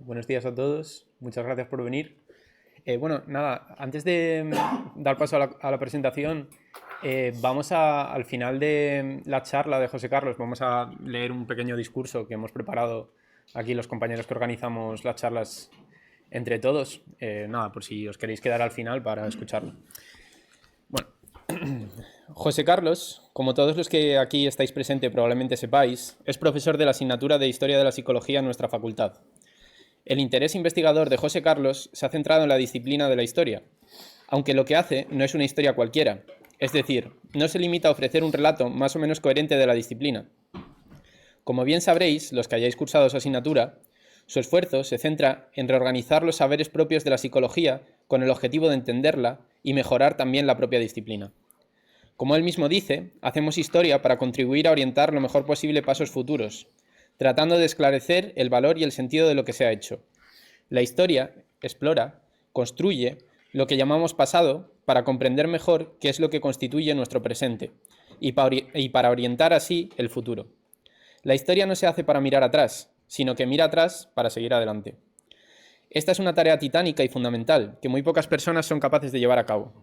buenos días a todos. Muchas gracias por venir. Bueno, nada, antes de dar paso a la presentación, al final de la charla de José Carlos, vamos a leer un pequeño discurso que hemos preparado aquí los compañeros que organizamos las charlas entre todos. Nada, por si os queréis quedar al final para escucharlo. Bueno, José Carlos, como todos los que aquí estáis presentes probablemente sepáis, es profesor de la asignatura de Historia de la Psicología en nuestra facultad. El interés investigador de José Carlos se ha centrado en la disciplina de la historia, aunque lo que hace no es una historia cualquiera, es decir, no se limita a ofrecer un relato más o menos coherente de la disciplina. Como bien sabréis, los que hayáis cursado su asignatura, su esfuerzo se centra en reorganizar los saberes propios de la psicología con el objetivo de entenderla y mejorar también la propia disciplina. Como él mismo dice, hacemos historia para contribuir a orientar lo mejor posible pasos futuros, tratando de esclarecer el valor y el sentido de lo que se ha hecho. La historia explora, construye lo que llamamos pasado para comprender mejor qué es lo que constituye nuestro presente y para orientar así el futuro. La historia no se hace para mirar atrás, sino que mira atrás para seguir adelante. Esta es una tarea titánica y fundamental que muy pocas personas son capaces de llevar a cabo.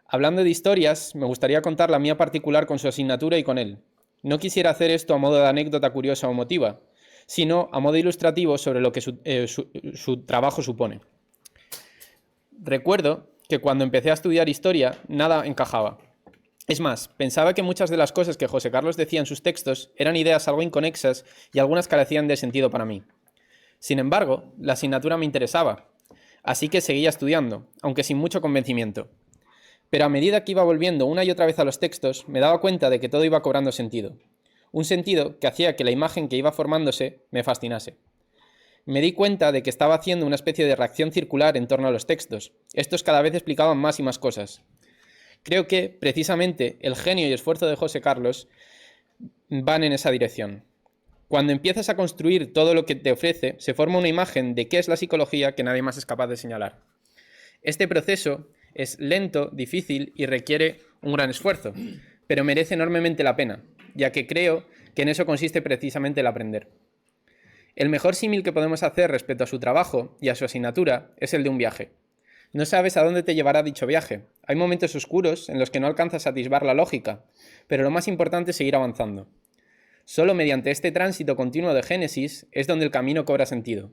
Hablando de historias, me gustaría contar la mía particular con su asignatura y con él. No quisiera hacer esto a modo de anécdota curiosa o emotiva, sino a modo ilustrativo sobre lo que su trabajo supone. Recuerdo que cuando empecé a estudiar historia, nada encajaba. Es más, pensaba que muchas de las cosas que José Carlos decía en sus textos eran ideas algo inconexas y algunas carecían de sentido para mí. Sin embargo, la asignatura me interesaba, así que seguía estudiando, aunque sin mucho convencimiento. Pero a medida que iba volviendo una y otra vez a los textos, me daba cuenta de que todo iba cobrando sentido. Un sentido que hacía que la imagen que iba formándose me fascinase. Me di cuenta de que estaba haciendo una especie de reacción circular en torno a los textos. Estos cada vez explicaban más y más cosas. Creo que, precisamente, el genio y esfuerzo de José Carlos van en esa dirección. Cuando empiezas a construir todo lo que te ofrece, se forma una imagen de qué es la psicología que nadie más es capaz de señalar. Este proceso es lento, difícil y requiere un gran esfuerzo, pero merece enormemente la pena, ya que creo que en eso consiste precisamente el aprender. El mejor símil que podemos hacer respecto a su trabajo y a su asignatura es el de un viaje. No sabes a dónde te llevará dicho viaje. Hay momentos oscuros en los que no alcanzas a atisbar la lógica, pero lo más importante es seguir avanzando. Solo mediante este tránsito continuo de génesis es donde el camino cobra sentido.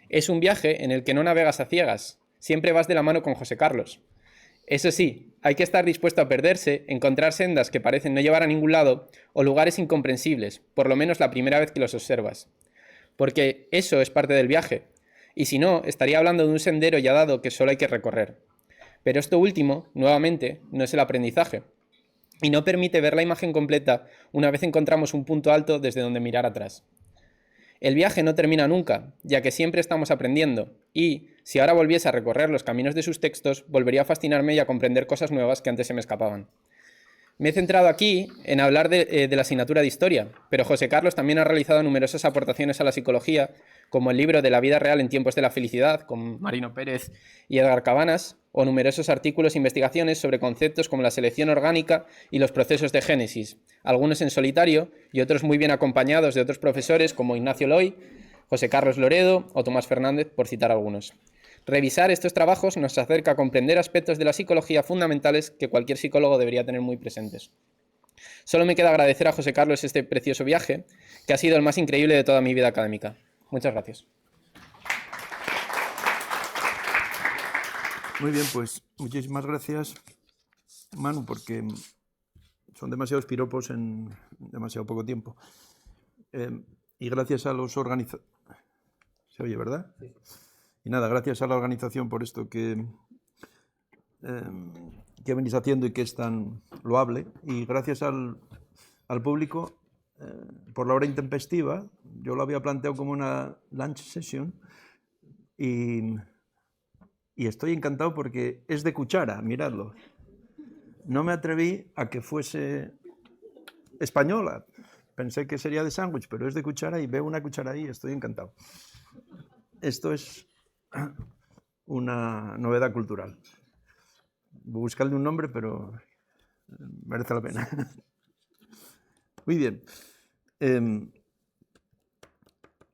Es un viaje en el que no navegas a ciegas, siempre vas de la mano con José Carlos. Eso sí, hay que estar dispuesto a perderse, encontrar sendas que parecen no llevar a ningún lado o lugares incomprensibles, por lo menos la primera vez que los observas. Porque eso es parte del viaje, y si no, estaría hablando de un sendero ya dado que solo hay que recorrer. Pero esto último, nuevamente, no es el aprendizaje, y no permite ver la imagen completa una vez encontramos un punto alto desde donde mirar atrás. El viaje no termina nunca, ya que siempre estamos aprendiendo, y, si ahora volviese a recorrer los caminos de sus textos, volvería a fascinarme y a comprender cosas nuevas que antes se me escapaban. Me he centrado aquí en hablar de la asignatura de Historia, pero José Carlos también ha realizado numerosas aportaciones a la psicología, como el libro de la vida real en tiempos de la felicidad, con Marino Pérez y Edgar Cabanas, o numerosos artículos e investigaciones sobre conceptos como la selección orgánica y los procesos de génesis, algunos en solitario y otros muy bien acompañados de otros profesores como Ignacio Loy, José Carlos Loredo o Tomás Fernández, por citar algunos. Revisar estos trabajos nos acerca a comprender aspectos de la psicología fundamentales que cualquier psicólogo debería tener muy presentes. Solo me queda agradecer a José Carlos este precioso viaje, que ha sido el más increíble de toda mi vida académica. Muchas gracias. Muy bien, pues muchísimas gracias, Manu, porque son demasiados piropos en demasiado poco tiempo. Y gracias a los organizadores... ¿Se oye, verdad? Sí. Y nada, gracias a la organización por esto que venís haciendo y que es tan loable. Y gracias al público por la hora intempestiva. Yo lo había planteado como una lunch session y estoy encantado porque es de cuchara, miradlo. No me atreví a que fuese española. Pensé que sería de sándwich, pero es de cuchara y veo una cuchara ahí y estoy encantado. Esto es una novedad cultural. Voy a buscarle un nombre, pero merece la pena. Muy bien.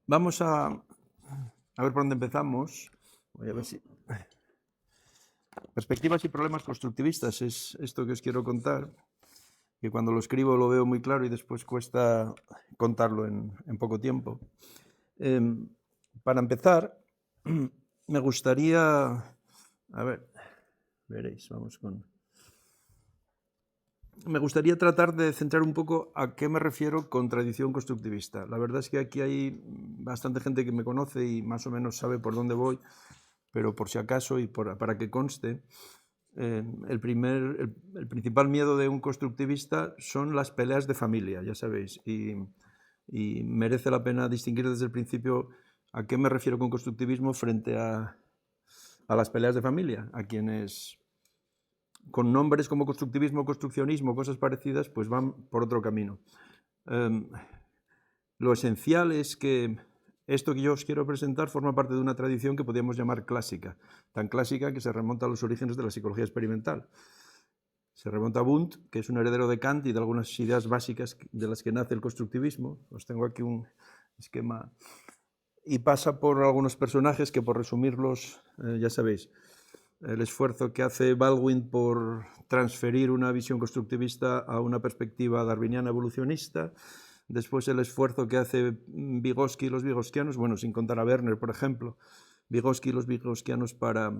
Vamos a A ver por dónde empezamos. Voy a ver si... Perspectivas y problemas constructivistas es esto que os quiero contar, que cuando lo escribo lo veo muy claro y después cuesta contarlo en poco tiempo. Para empezar, me gustaría... A ver, veréis, vamos con... Me gustaría tratar de centrar un poco a qué me refiero con tradición constructivista. La verdad es que aquí hay bastante gente que me conoce y más o menos sabe por dónde voy, pero por si acaso y para que conste, el principal miedo de un constructivista son las peleas de familia, ya sabéis, y merece la pena distinguir desde el principio a qué me refiero con constructivismo frente a las peleas de familia, a quienes con nombres como constructivismo, construccionismo, cosas parecidas, pues van por otro camino. Lo esencial es que esto que yo os quiero presentar forma parte de una tradición que podríamos llamar clásica, tan clásica que se remonta a los orígenes de la psicología experimental. Se remonta a Wundt, que es un heredero de Kant y de algunas ideas básicas de las que nace el constructivismo. Os tengo aquí un esquema y pasa por algunos personajes que, por resumirlos, ya sabéis, el esfuerzo que hace Baldwin por transferir una visión constructivista a una perspectiva darwiniana evolucionista, después el esfuerzo que hace Vygotsky y los vygotsianos, bueno, sin contar a Werner, por ejemplo, Vygotsky y los vygotsianos para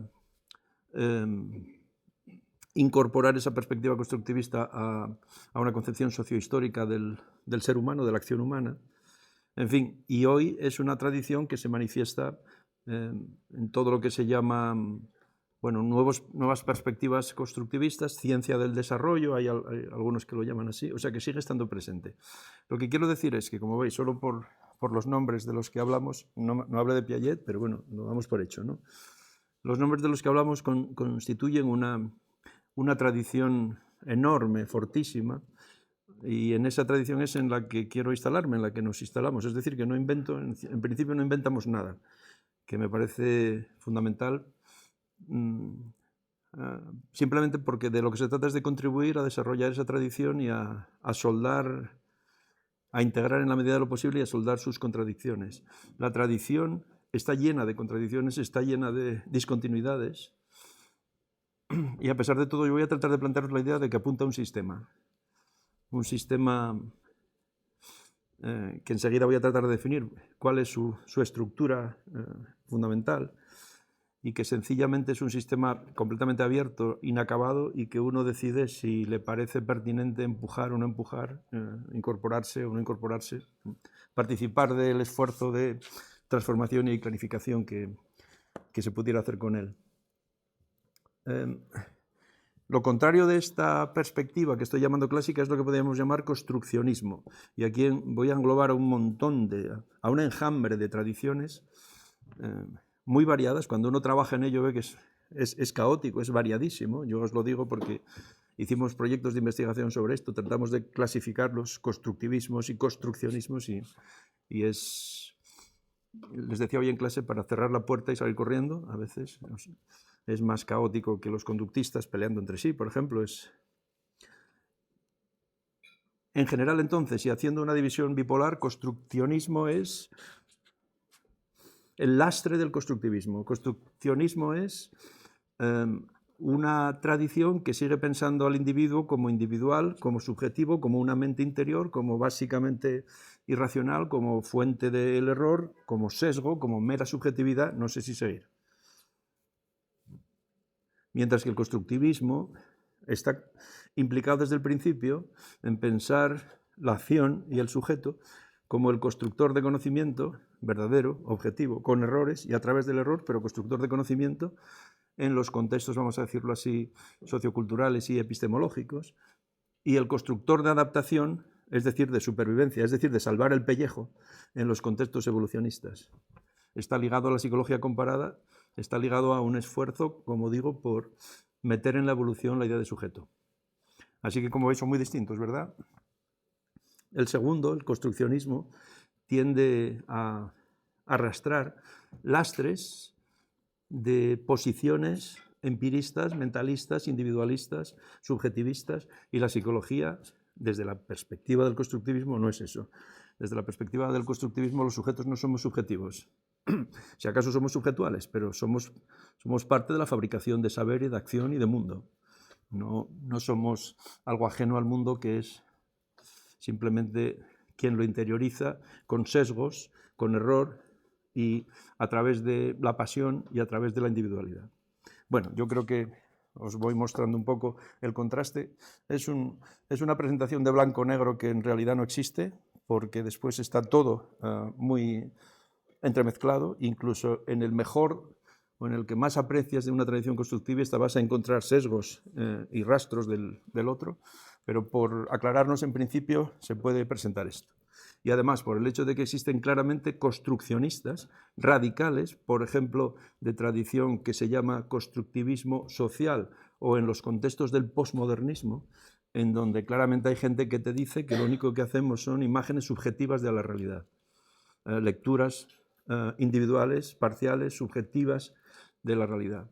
incorporar esa perspectiva constructivista a una concepción sociohistórica del ser humano, de la acción humana. En fin, y hoy es una tradición que se manifiesta en todo lo que se llama, bueno, nuevas perspectivas constructivistas, ciencia del desarrollo, hay algunos que lo llaman así, o sea que sigue estando presente. Lo que quiero decir es que, como veis, solo por los nombres de los que hablamos, no hablo de Piaget, pero bueno, lo damos por hecho, ¿no? Los nombres de los que hablamos constituyen una tradición enorme, fortísima, y en esa tradición es en la que quiero instalarme, en la que nos instalamos. Es decir, que en principio no inventamos nada, que me parece fundamental, simplemente porque de lo que se trata es de contribuir a desarrollar esa tradición y a soldar, a integrar en la medida de lo posible y a soldar sus contradicciones. La tradición está llena de contradicciones, está llena de discontinuidades, y a pesar de todo yo voy a tratar de plantearos la idea de que apunta a un sistema que enseguida voy a tratar de definir cuál es su estructura fundamental, y que sencillamente es un sistema completamente abierto, inacabado, y que uno decide si le parece pertinente empujar o no empujar, incorporarse o no incorporarse, participar del esfuerzo de transformación y clarificación que se pudiera hacer con él. Lo contrario de esta perspectiva que estoy llamando clásica es lo que podríamos llamar construccionismo. Y aquí voy a englobar a a un enjambre de tradiciones muy variadas. Cuando uno trabaja en ello ve que es caótico, es variadísimo. Yo os lo digo porque hicimos proyectos de investigación sobre esto, tratamos de clasificar los constructivismos y construccionismos y les decía hoy en clase, para cerrar la puerta y salir corriendo, a veces es más caótico que los conductistas peleando entre sí, por ejemplo. En general, entonces, y haciendo una división bipolar, construccionismo es el lastre del constructivismo. Construccionismo es una tradición que sigue pensando al individuo como individual, como subjetivo, como una mente interior, como básicamente irracional, como fuente del error, como sesgo, como mera subjetividad, no sé si seguir. Mientras que el constructivismo está implicado desde el principio en pensar la acción y el sujeto como el constructor de conocimiento verdadero, objetivo, con errores y a través del error, pero constructor de conocimiento en los contextos, vamos a decirlo así, socioculturales y epistemológicos, y el constructor de adaptación, es decir, de supervivencia, es decir, de salvar el pellejo en los contextos evolucionistas. Está ligado a la psicología comparada, está ligado a un esfuerzo, como digo, por meter en la evolución la idea de sujeto. Así que, como veis, son muy distintos, ¿verdad? El segundo, el construccionismo, tiende a arrastrar lastres de posiciones empiristas, mentalistas, individualistas, subjetivistas, y la psicología, desde la perspectiva del constructivismo, no es eso. Desde la perspectiva del constructivismo, los sujetos no somos subjetivos. Si acaso somos subjetuales, pero somos parte de la fabricación de saber y de acción y de mundo. No somos algo ajeno al mundo que es simplemente quien lo interioriza con sesgos, con error y a través de la pasión y a través de la individualidad. Bueno, yo creo que os voy mostrando un poco el contraste. Es una presentación de blanco-negro que en realidad no existe, porque después está todo muy entremezclado, incluso en el mejor o en el que más aprecias de una tradición constructivista vas a encontrar sesgos y rastros del otro, pero por aclararnos en principio se puede presentar esto. Y además, por el hecho de que existen claramente construccionistas radicales, por ejemplo, de tradición que se llama constructivismo social o en los contextos del posmodernismo, en donde claramente hay gente que te dice que lo único que hacemos son imágenes subjetivas de la realidad, lecturas individuales, parciales, subjetivas de la realidad.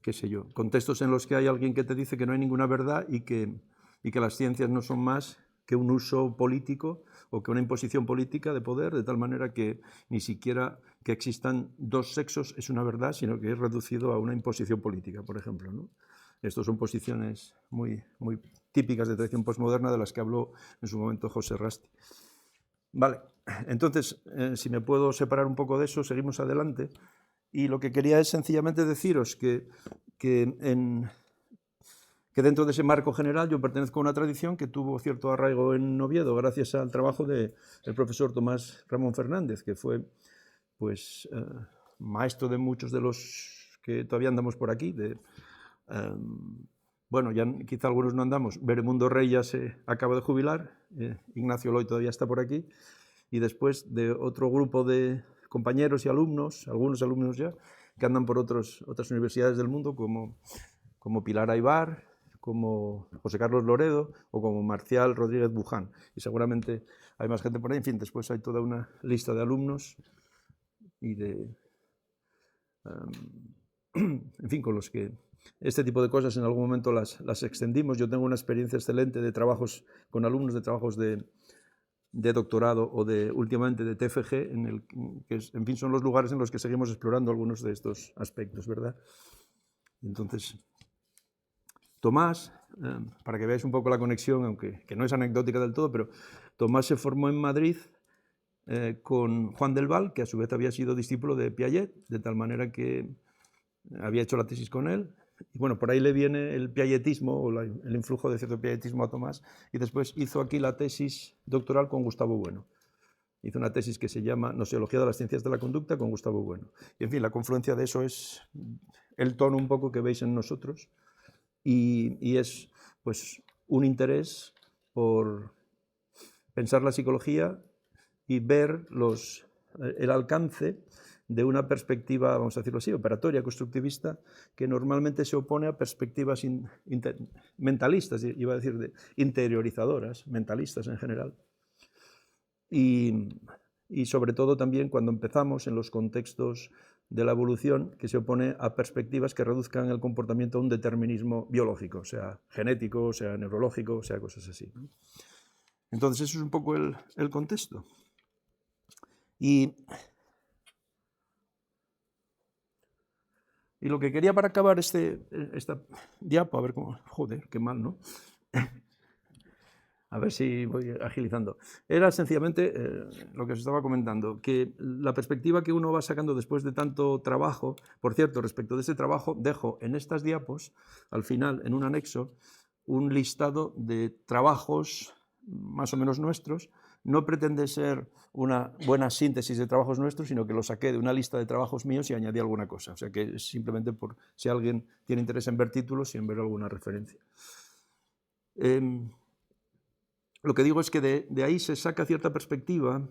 Qué sé yo, contextos en los que hay alguien que te dice que no hay ninguna verdad y que las ciencias no son más que un uso político o que una imposición política de poder, de tal manera que ni siquiera que existan dos sexos es una verdad, sino que es reducido a una imposición política, por ejemplo, ¿no? Estas son posiciones muy típicas de tradición postmoderna de las que habló en su momento José Rasti. Vale, entonces, si me puedo separar un poco de eso, seguimos adelante. Y lo que quería es sencillamente deciros que dentro de ese marco general yo pertenezco a una tradición que tuvo cierto arraigo en Oviedo gracias al trabajo del profesor Tomás Ramón Fernández, que fue pues, maestro de muchos de los que todavía andamos por aquí. Bueno, ya quizá algunos no andamos. Beremundo Rey ya se acaba de jubilar, Ignacio Loy todavía está por aquí, y después de otro grupo de compañeros y alumnos, algunos alumnos ya, que andan por otras universidades del mundo, como Pilar Aybar, como José Carlos Loredo o como Marcial Rodríguez Buján. Y seguramente hay más gente por ahí. En fin, después hay toda una lista de alumnos y en fin, con los que este tipo de cosas en algún momento las extendimos. Yo tengo una experiencia excelente de trabajos con alumnos, de trabajos de doctorado o últimamente de TFG, en fin, son los lugares en los que seguimos explorando algunos de estos aspectos, ¿verdad? Entonces, Tomás, para que veáis un poco la conexión, aunque que no es anecdótica del todo, pero Tomás se formó en Madrid con Juan del Val, que a su vez había sido discípulo de Piaget, de tal manera que había hecho la tesis con él. Y bueno, por ahí le viene el piagetismo o el influjo de cierto piagetismo a Tomás, y después hizo aquí la tesis doctoral con Gustavo Bueno. Hizo una tesis que se llama Noseología de las ciencias de la conducta con Gustavo Bueno. Y en fin, la confluencia de eso es el tono un poco que veis en nosotros, y es pues un interés por pensar la psicología y ver el alcance de una perspectiva, vamos a decirlo así, operatoria, constructivista, que normalmente se opone a perspectivas mentalistas, iba a decir interiorizadoras, mentalistas en general. Y sobre todo también cuando empezamos en los contextos de la evolución, que se opone a perspectivas que reduzcan el comportamiento a un determinismo biológico, sea genético, sea neurológico, sea cosas así, ¿no? Entonces, eso es un poco el contexto. Y lo que quería para acabar esta diapo, a ver cómo... Joder, qué mal, ¿no? A ver si voy agilizando. Era sencillamente lo que os estaba comentando, que la perspectiva que uno va sacando después de tanto trabajo, por cierto, respecto de ese trabajo, dejo en estas diapos, al final, en un anexo, un listado de trabajos más o menos nuestros. No pretende ser una buena síntesis de trabajos nuestros, sino que lo saqué de una lista de trabajos míos y añadí alguna cosa. O sea que es simplemente por si alguien tiene interés en ver títulos y en ver alguna referencia. Lo que digo es que de ahí se saca cierta perspectiva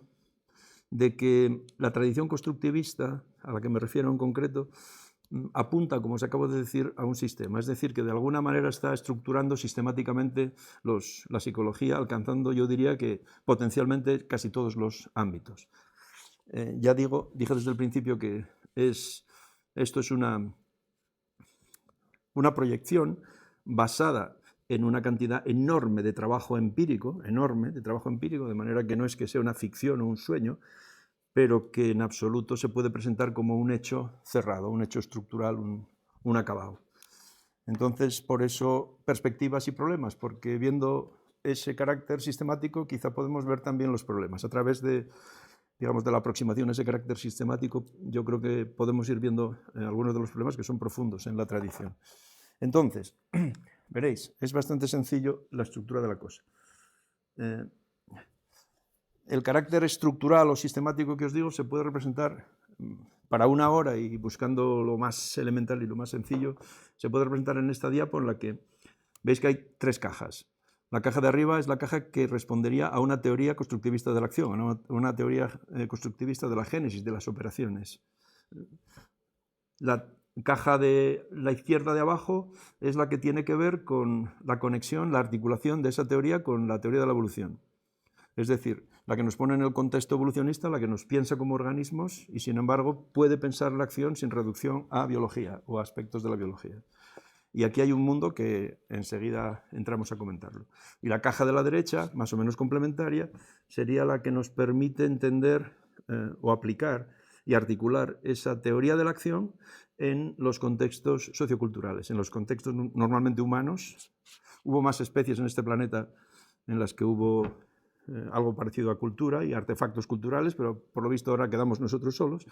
de que la tradición constructivista, a la que me refiero en concreto, apunta, como os acabo de decir, a un sistema. Es decir, que de alguna manera está estructurando sistemáticamente la psicología, alcanzando, yo diría que potencialmente casi todos los ámbitos. Ya dije desde el principio que esto es una proyección basada en una cantidad enorme de trabajo empírico, de manera que no es que sea una ficción o un sueño, pero que en absoluto se puede presentar como un hecho cerrado, un hecho estructural, un acabado. Entonces, por eso, perspectivas y problemas, porque viendo ese carácter sistemático quizá podemos ver también los problemas. A través de, digamos, de la aproximación a ese carácter sistemático, yo creo que podemos ir viendo algunos de los problemas que son profundos en la tradición. Entonces, veréis, es bastante sencillo la estructura de la cosa. El carácter estructural o sistemático que os digo se puede representar para una hora y buscando lo más elemental y lo más sencillo, se puede representar en esta diapo en la que veis que hay tres cajas. La caja de arriba es la caja que respondería a una teoría constructivista de la acción, a una teoría constructivista de la génesis, de las operaciones. La caja de la izquierda de abajo es la que tiene que ver con la conexión, la articulación de esa teoría con la teoría de la evolución. Es decir, la que nos pone en el contexto evolucionista, la que nos piensa como organismos y, sin embargo, puede pensar la acción sin reducción a biología o a aspectos de la biología. Y aquí hay un mundo que enseguida entramos a comentarlo. Y la caja de la derecha, más o menos complementaria, sería la que nos permite entender o aplicar y articular esa teoría de la acción en los contextos socioculturales, en los contextos normalmente humanos. Hubo más especies en este planeta en las que hubo algo parecido a cultura y artefactos culturales, pero por lo visto ahora quedamos nosotros solos,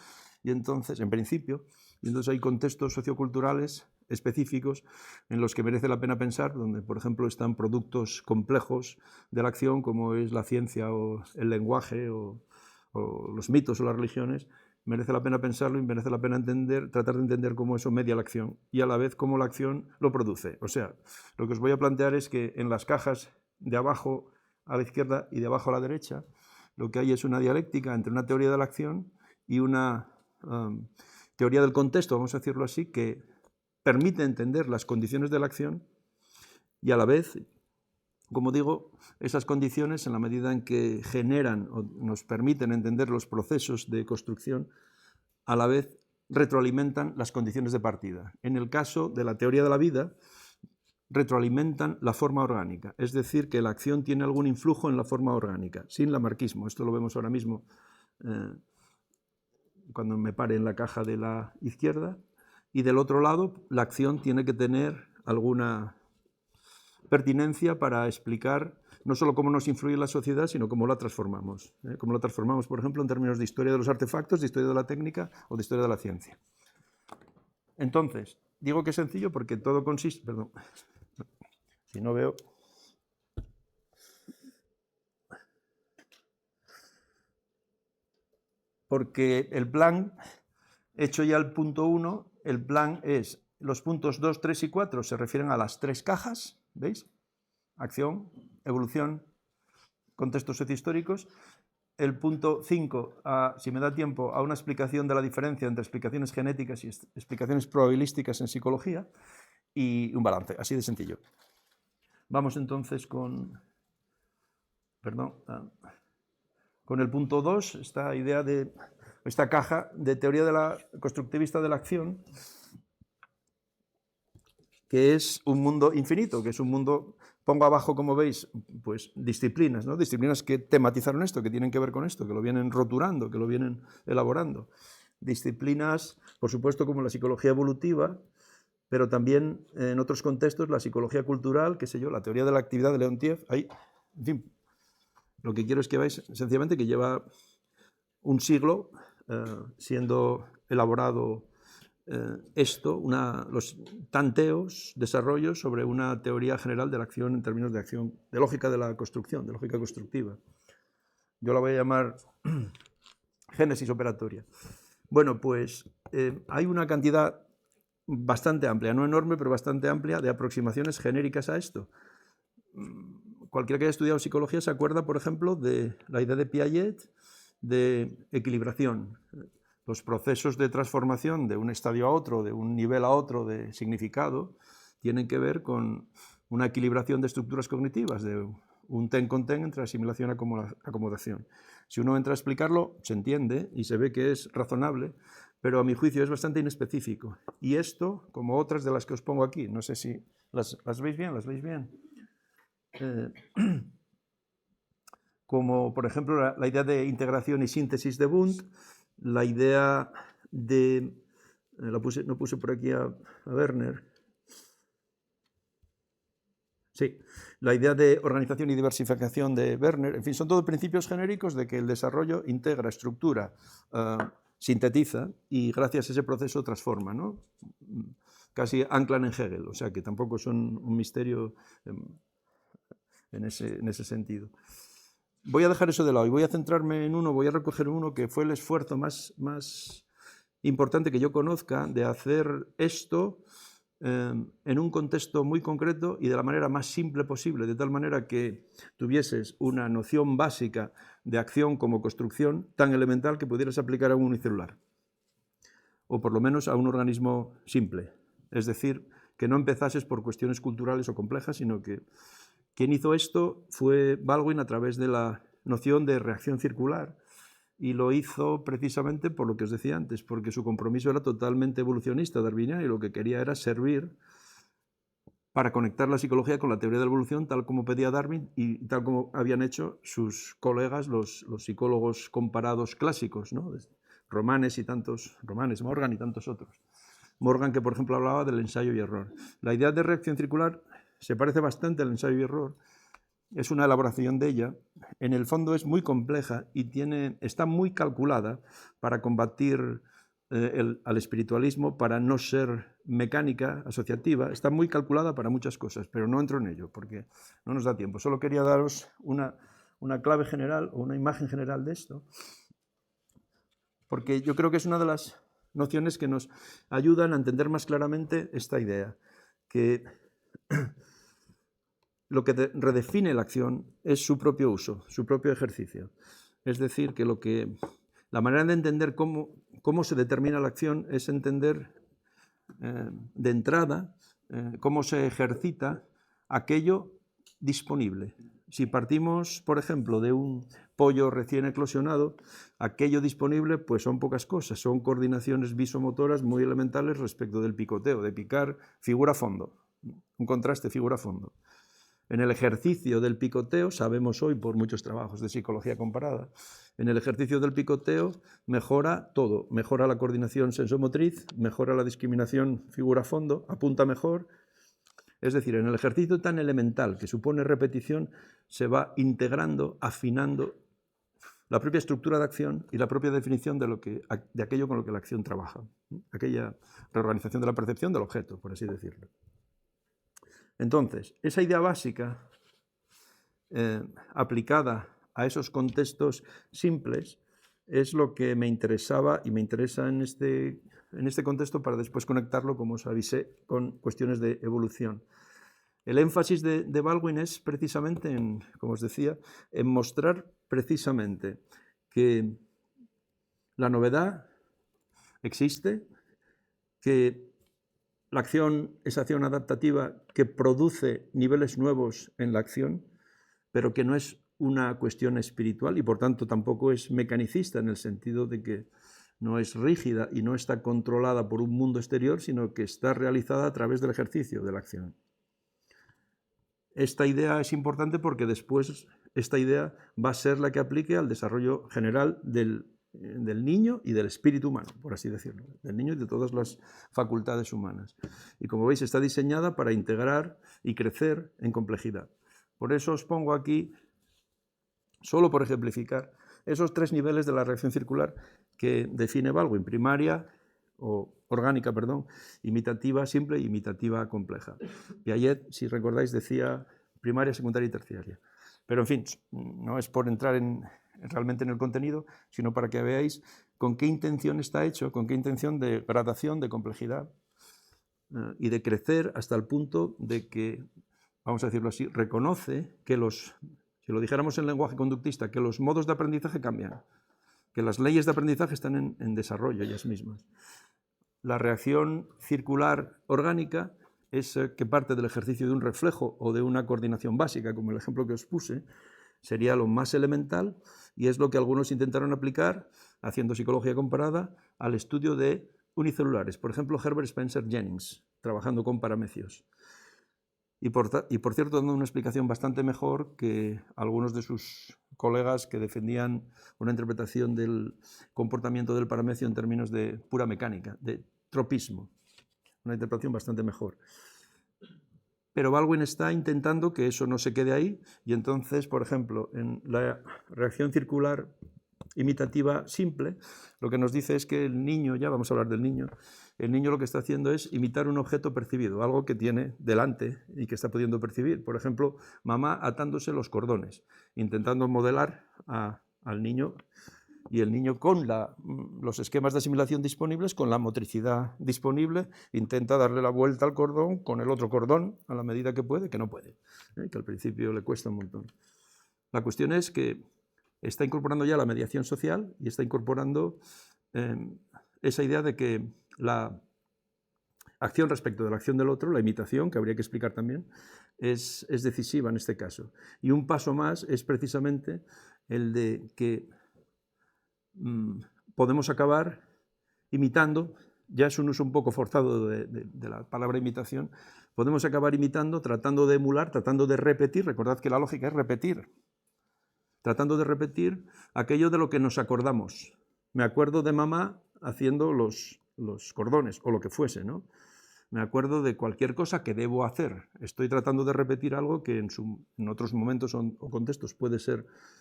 y entonces, en principio, y entonces hay contextos socioculturales específicos en los que merece la pena pensar, donde, por ejemplo, están productos complejos de la acción, como es la ciencia o el lenguaje o los mitos o las religiones. Merece la pena pensarlo y merece la pena tratar de entender cómo eso media la acción y a la vez cómo la acción lo produce. O sea, lo que os voy a plantear es que en las cajas de abajo a la izquierda y de abajo a la derecha, lo que hay es una dialéctica entre una teoría de la acción y una teoría del contexto, vamos a decirlo así, que permite entender las condiciones de la acción y a la vez, como digo, esas condiciones, en la medida en que generan o nos permiten entender los procesos de construcción, a la vez retroalimentan las condiciones de partida. En el caso de la teoría de la vida, retroalimentan la forma orgánica, es decir, que la acción tiene algún influjo en la forma orgánica, sin lamarquismo. Esto lo vemos ahora mismo cuando me pare en la caja de la izquierda, y del otro lado la acción tiene que tener alguna pertinencia para explicar no solo cómo nos influye la sociedad, sino cómo la transformamos. Cómo la transformamos, por ejemplo, en términos de historia de los artefactos, de historia de la técnica o de historia de la ciencia. Entonces, digo que es sencillo porque todo consiste... Perdón. Si no veo... Porque el plan, hecho ya el punto 1, el plan es, los puntos 2, 3 y 4 se refieren a las tres cajas, ¿veis? Acción, evolución, contextos sociohistóricos. El punto 5, si me da tiempo, a una explicación de la diferencia entre explicaciones genéticas y explicaciones probabilísticas en psicología, y un balance, así de sencillo. Vamos entonces con... Perdón. Con el punto 2, esta idea de esta caja de teoría de la constructivista de la acción, que es un mundo infinito, que es un mundo, pongo abajo, como veis, pues disciplinas, ¿no? Disciplinas que tematizaron esto, que tienen que ver con esto, que lo vienen roturando, que lo vienen elaborando. Disciplinas, por supuesto, como la psicología evolutiva, pero también en otros contextos la psicología cultural, qué sé yo, la teoría de la actividad de Leontief, ahí, en fin. Lo que quiero es que veáis sencillamente que lleva un siglo siendo elaborado los tanteos, desarrollos sobre una teoría general de la acción en términos de acción, de lógica de la construcción, de lógica constructiva. Yo la voy a llamar génesis operatoria. Bueno, pues hay una cantidad bastante amplia, no enorme, pero bastante amplia, de aproximaciones genéricas a esto. Cualquiera que haya estudiado psicología se acuerda, por ejemplo, de la idea de Piaget de equilibración. Los procesos de transformación de un estadio a otro, de un nivel a otro de significado, tienen que ver con una equilibración de estructuras cognitivas, de un ten con ten entre asimilación y acomodación. Si uno entra a explicarlo, se entiende y se ve que es razonable, pero a mi juicio es bastante inespecífico. Y esto, como otras de las que os pongo aquí, no sé si las veis bien, como por ejemplo la idea de integración y síntesis de Wundt, la idea de, no puse por aquí a Werner, sí, la idea de organización y diversificación de Werner, en fin, son todos principios genéricos de que el desarrollo integra, estructura, sintetiza y gracias a ese proceso transforma, ¿no? Casi anclan en Hegel, o sea que tampoco son un misterio en ese sentido. Voy a dejar eso de lado y voy a centrarme en uno, voy a recoger uno que fue el esfuerzo más importante que yo conozca de hacer esto en un contexto muy concreto y de la manera más simple posible, de tal manera que tuvieses una noción básica de acción como construcción tan elemental que pudieras aplicar a un unicelular, o por lo menos a un organismo simple. Es decir, que no empezases por cuestiones culturales o complejas, sino que quien hizo esto fue Baldwin a través de la noción de reacción circular, y lo hizo precisamente por lo que os decía antes, porque su compromiso era totalmente evolucionista, darwiniano, y lo que quería era servir para conectar la psicología con la teoría de la evolución, tal como pedía Darwin y tal como habían hecho sus colegas, los psicólogos comparados clásicos, ¿no? Romanes, Morgan y tantos otros. Morgan, que por ejemplo hablaba del ensayo y error. La idea de reacción circular se parece bastante al ensayo y error, es una elaboración de ella, en el fondo es muy compleja y está muy calculada para combatir al espiritualismo, para no ser mecánica, asociativa, está muy calculada para muchas cosas, pero no entro en ello porque no nos da tiempo. Solo quería daros una clave general o una imagen general de esto, porque yo creo que es una de las nociones que nos ayudan a entender más claramente esta idea, que lo que redefine la acción es su propio uso, su propio ejercicio. Es decir, que la manera de entender cómo se determina la acción es entender de entrada cómo se ejercita aquello disponible. Si partimos, por ejemplo, de un pollo recién eclosionado, aquello disponible pues son pocas cosas, son coordinaciones visomotoras muy elementales respecto del picoteo, de picar figura-fondo, un contraste figura-fondo. En el ejercicio del picoteo, sabemos hoy por muchos trabajos de psicología comparada, en el ejercicio del picoteo mejora todo, mejora la coordinación sensomotriz, mejora la discriminación figura-fondo, apunta mejor. Es decir, en el ejercicio tan elemental que supone repetición, se va integrando, afinando la propia estructura de acción y la propia definición de aquello con lo que la acción trabaja, aquella reorganización de la percepción del objeto, por así decirlo. Entonces, esa idea básica aplicada a esos contextos simples es lo que me interesaba y me interesa en este contexto para después conectarlo, como os avisé, con cuestiones de evolución. El énfasis de Baldwin es precisamente, como os decía, en mostrar precisamente que la novedad existe, que la acción es acción adaptativa que produce niveles nuevos en la acción, pero que no es una cuestión espiritual y por tanto tampoco es mecanicista en el sentido de que no es rígida y no está controlada por un mundo exterior, sino que está realizada a través del ejercicio de la acción. Esta idea es importante porque después esta idea va a ser la que aplique al desarrollo general del niño y del espíritu humano, por así decirlo, del niño y de todas las facultades humanas. Y como veis, está diseñada para integrar y crecer en complejidad. Por eso os pongo aquí, solo por ejemplificar, esos tres niveles de la reacción circular que define Baldwin: primaria, o orgánica, perdón, imitativa simple e imitativa compleja. Piaget, si recordáis, decía primaria, secundaria y terciaria. Pero en fin, no es por entrar realmente en el contenido, sino para que veáis con qué intención está hecho, con qué intención de gradación, de complejidad y de crecer hasta el punto de que, vamos a decirlo así, reconoce que si lo dijéramos en lenguaje conductista, que los modos de aprendizaje cambian, que las leyes de aprendizaje están en desarrollo ellas mismas. La reacción circular orgánica es que parte del ejercicio de un reflejo o de una coordinación básica, como el ejemplo que os puse, sería lo más elemental y es lo que algunos intentaron aplicar, haciendo psicología comparada, al estudio de unicelulares. Por ejemplo, Herbert Spencer Jennings, trabajando con paramecios. y por cierto dando una explicación bastante mejor que algunos de sus colegas que defendían una interpretación del comportamiento del paramecio en términos de pura mecánica, de tropismo, una interpretación bastante mejor. Pero Baldwin está intentando que eso no se quede ahí y entonces, por ejemplo, en la reacción circular imitativa simple, lo que nos dice es que el niño, ya vamos a hablar del niño, el niño lo que está haciendo es imitar un objeto percibido, algo que tiene delante y que está pudiendo percibir. Por ejemplo, mamá atándose los cordones, intentando modelar al niño, y el niño con los esquemas de asimilación disponibles, con la motricidad disponible, intenta darle la vuelta al cordón con el otro cordón a la medida que puede, que no puede, que al principio le cuesta un montón. La cuestión es que está incorporando ya la mediación social y está incorporando esa idea de que la acción respecto de la acción del otro, la imitación, que habría que explicar también, es decisiva en este caso. Y un paso más es precisamente el de que podemos acabar imitando, ya es un uso un poco forzado de la palabra imitación, podemos acabar imitando, tratando de emular, tratando de repetir, recordad que la lógica es repetir, tratando de repetir aquello de lo que nos acordamos. Me acuerdo de mamá haciendo los cordones, o lo que fuese, ¿no? Me acuerdo de cualquier cosa que debo hacer. Estoy tratando de repetir algo que en otros momentos o contextos puede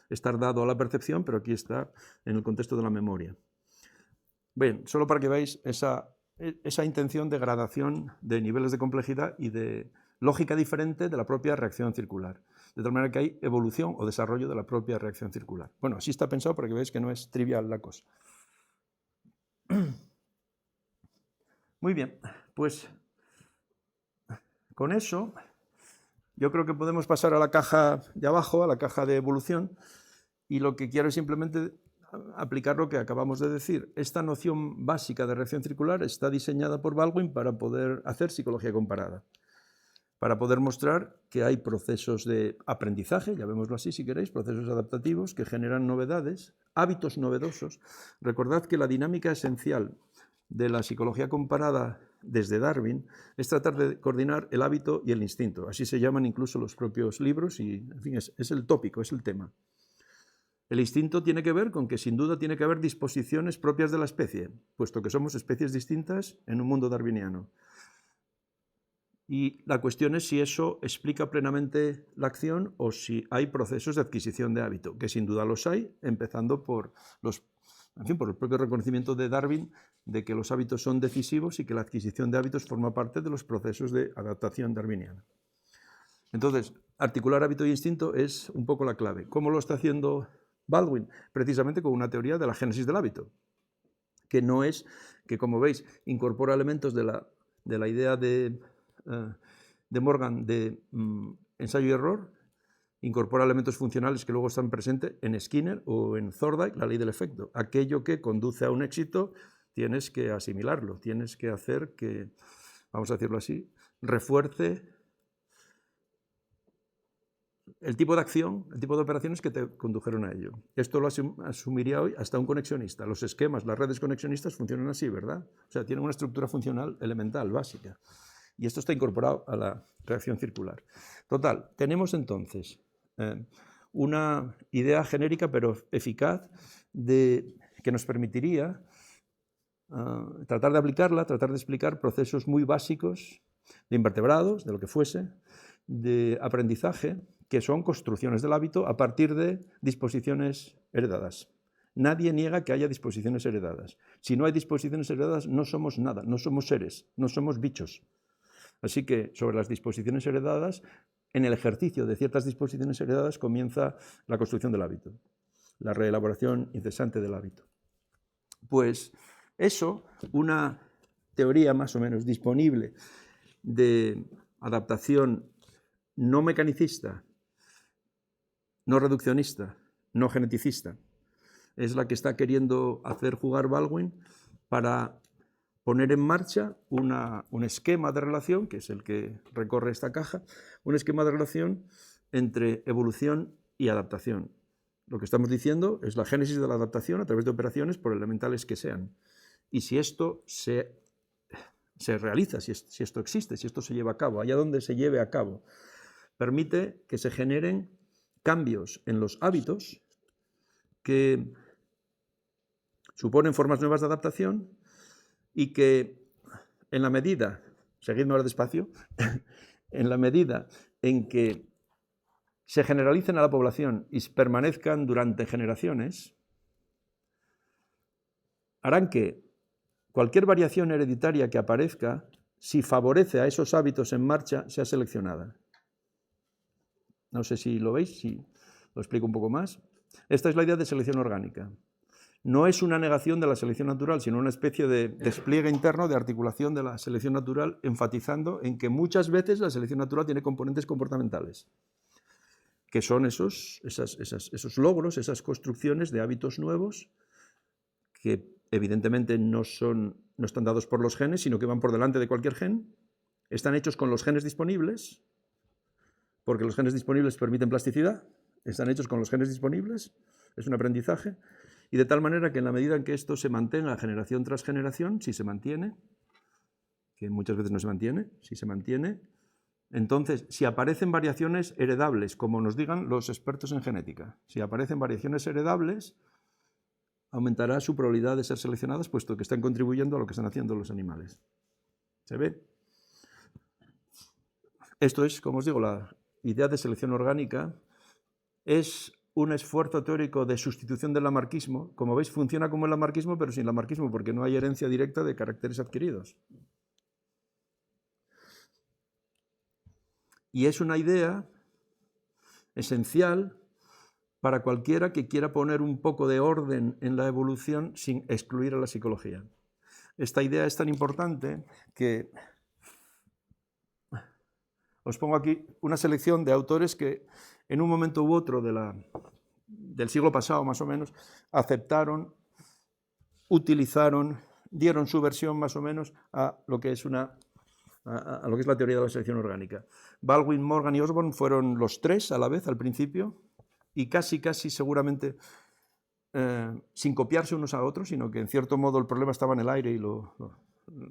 estar dado a la percepción, pero aquí está en el contexto de la memoria. Bien, solo para que veáis esa intención de gradación de niveles de complejidad y de lógica diferente de la propia reacción circular. De tal manera que hay evolución o desarrollo de la propia reacción circular. Bueno, así está pensado para que veáis que no es trivial la cosa. Muy bien, pues con eso yo creo que podemos pasar a la caja de abajo, a la caja de evolución, y lo que quiero es simplemente aplicar lo que acabamos de decir. Esta noción básica de reacción circular está diseñada por Baldwin para poder hacer psicología comparada, para poder mostrar que hay procesos de aprendizaje, llamémoslo así si queréis, procesos adaptativos que generan novedades, hábitos novedosos. Recordad que la dinámica esencial de la psicología comparada desde Darwin es tratar de coordinar el hábito y el instinto. Así se llaman incluso los propios libros y, en fin, es el tópico, es el tema. El instinto tiene que ver con que sin duda tiene que haber disposiciones propias de la especie, puesto que somos especies distintas en un mundo darwiniano. Y la cuestión es si eso explica plenamente la acción o si hay procesos de adquisición de hábito, que sin duda los hay, empezando por por el propio reconocimiento de Darwin de que los hábitos son decisivos y que la adquisición de hábitos forma parte de los procesos de adaptación darwiniana. Entonces, articular hábito y instinto es un poco la clave. ¿Cómo lo está haciendo Baldwin? Precisamente con una teoría de la génesis del hábito, que no es, que como veis, incorpora elementos de la idea de Morgan de ensayo y error, incorpora elementos funcionales que luego están presentes en Skinner o en Thorndike, la ley del efecto. Aquello que conduce a un éxito tienes que asimilarlo, tienes que hacer que, vamos a decirlo así, refuerce el tipo de acción, el tipo de operaciones que te condujeron a ello. Esto lo asumiría hoy hasta un conexionista. Los esquemas, las redes conexionistas funcionan así, ¿verdad? O sea, tienen una estructura funcional elemental, básica. Y esto está incorporado a la reacción circular. Total, tenemos entonces una idea genérica pero eficaz que nos permitiría tratar de aplicarla, tratar de explicar procesos muy básicos de invertebrados, de lo que fuese, de aprendizaje, que son construcciones del hábito a partir de disposiciones heredadas. Nadie niega que haya disposiciones heredadas. Si no hay disposiciones heredadas, no somos nada, no somos seres, no somos bichos. Así que sobre las disposiciones heredadas, en el ejercicio de ciertas disposiciones heredadas comienza la construcción del hábito, la reelaboración incesante del hábito. Pues eso, una teoría más o menos disponible de adaptación no mecanicista, no reduccionista, no geneticista, es la que está queriendo hacer jugar Baldwin para poner en marcha un esquema de relación, que es el que recorre esta caja, un esquema de relación entre evolución y adaptación. Lo que estamos diciendo es la génesis de la adaptación a través de operaciones, por elementales que sean. Y si esto se se realiza, si esto existe, si esto se lleva a cabo, allá donde se lleve a cabo, permite que se generen cambios en los hábitos que suponen formas nuevas de adaptación y que en la medida, seguidme ahora despacio, en la medida en que se generalicen a la población y permanezcan durante generaciones, harán que cualquier variación hereditaria que aparezca, si favorece a esos hábitos en marcha, sea seleccionada. No sé si lo veis, si lo explico un poco más. Esta es la idea de selección orgánica. No es una negación de la selección natural, sino una especie de despliegue interno de articulación de la selección natural, enfatizando en que muchas veces la selección natural tiene componentes comportamentales, que son esos logros, esas construcciones de hábitos nuevos que evidentemente no están dados por los genes, sino que van por delante de cualquier gen, están hechos con los genes disponibles, porque los genes disponibles permiten plasticidad, están hechos con los genes disponibles, es un aprendizaje, y de tal manera que en la medida en que esto se mantenga generación tras generación, si se mantiene, que muchas veces no se mantiene, si se mantiene, entonces, si aparecen variaciones heredables, como nos digan los expertos en genética, si aparecen variaciones heredables, aumentará su probabilidad de ser seleccionadas, puesto que están contribuyendo a lo que están haciendo los animales. ¿Se ve? Esto es, como os digo, la idea de selección orgánica es un esfuerzo teórico de sustitución del lamarquismo. Como veis, funciona como el lamarquismo, pero sin lamarquismo, porque no hay herencia directa de caracteres adquiridos. Y es una idea esencial para cualquiera que quiera poner un poco de orden en la evolución sin excluir a la psicología. Esta idea es tan importante que os pongo aquí una selección de autores que en un momento u otro del siglo pasado, más o menos, aceptaron, utilizaron, dieron su versión más o menos a lo que es la teoría de la selección orgánica. Baldwin, Morgan y Osborn fueron los tres a la vez al principio y casi seguramente sin copiarse unos a otros, sino que en cierto modo el problema estaba en el aire y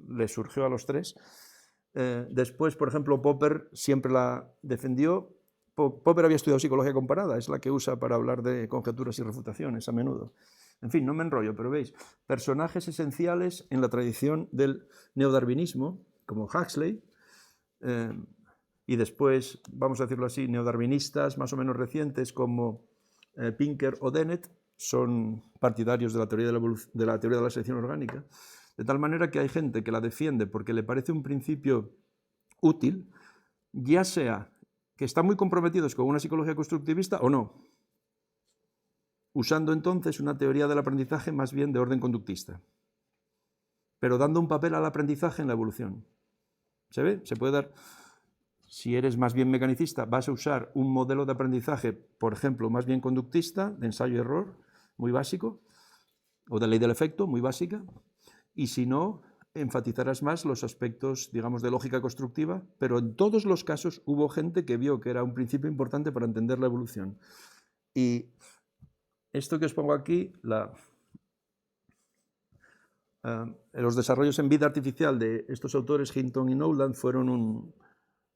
les surgió a los tres. Después, por ejemplo, Popper siempre la defendió. Popper había estudiado psicología comparada, es la que usa para hablar de conjeturas y refutaciones a menudo. En fin, no me enrollo, pero veis, personajes esenciales en la tradición del neodarwinismo, como Huxley, y después, vamos a decirlo así, neodarwinistas más o menos recientes como Pinker o Dennett, son partidarios de la teoría de la selección orgánica, de tal manera que hay gente que la defiende porque le parece un principio útil, ya sea que están muy comprometidos con una psicología constructivista o no, usando entonces una teoría del aprendizaje más bien de orden conductista, pero dando un papel al aprendizaje en la evolución. ¿Se ve? Se puede dar, si eres más bien mecanicista, vas a usar un modelo de aprendizaje, por ejemplo, más bien conductista, de ensayo-error, muy básico, o de ley del efecto, muy básica, y si no, enfatizarás más los aspectos, digamos, de lógica constructiva, pero en todos los casos hubo gente que vio que era un principio importante para entender la evolución. Y esto que os pongo aquí, los desarrollos en vida artificial de estos autores, Hinton y Knowland, fueron un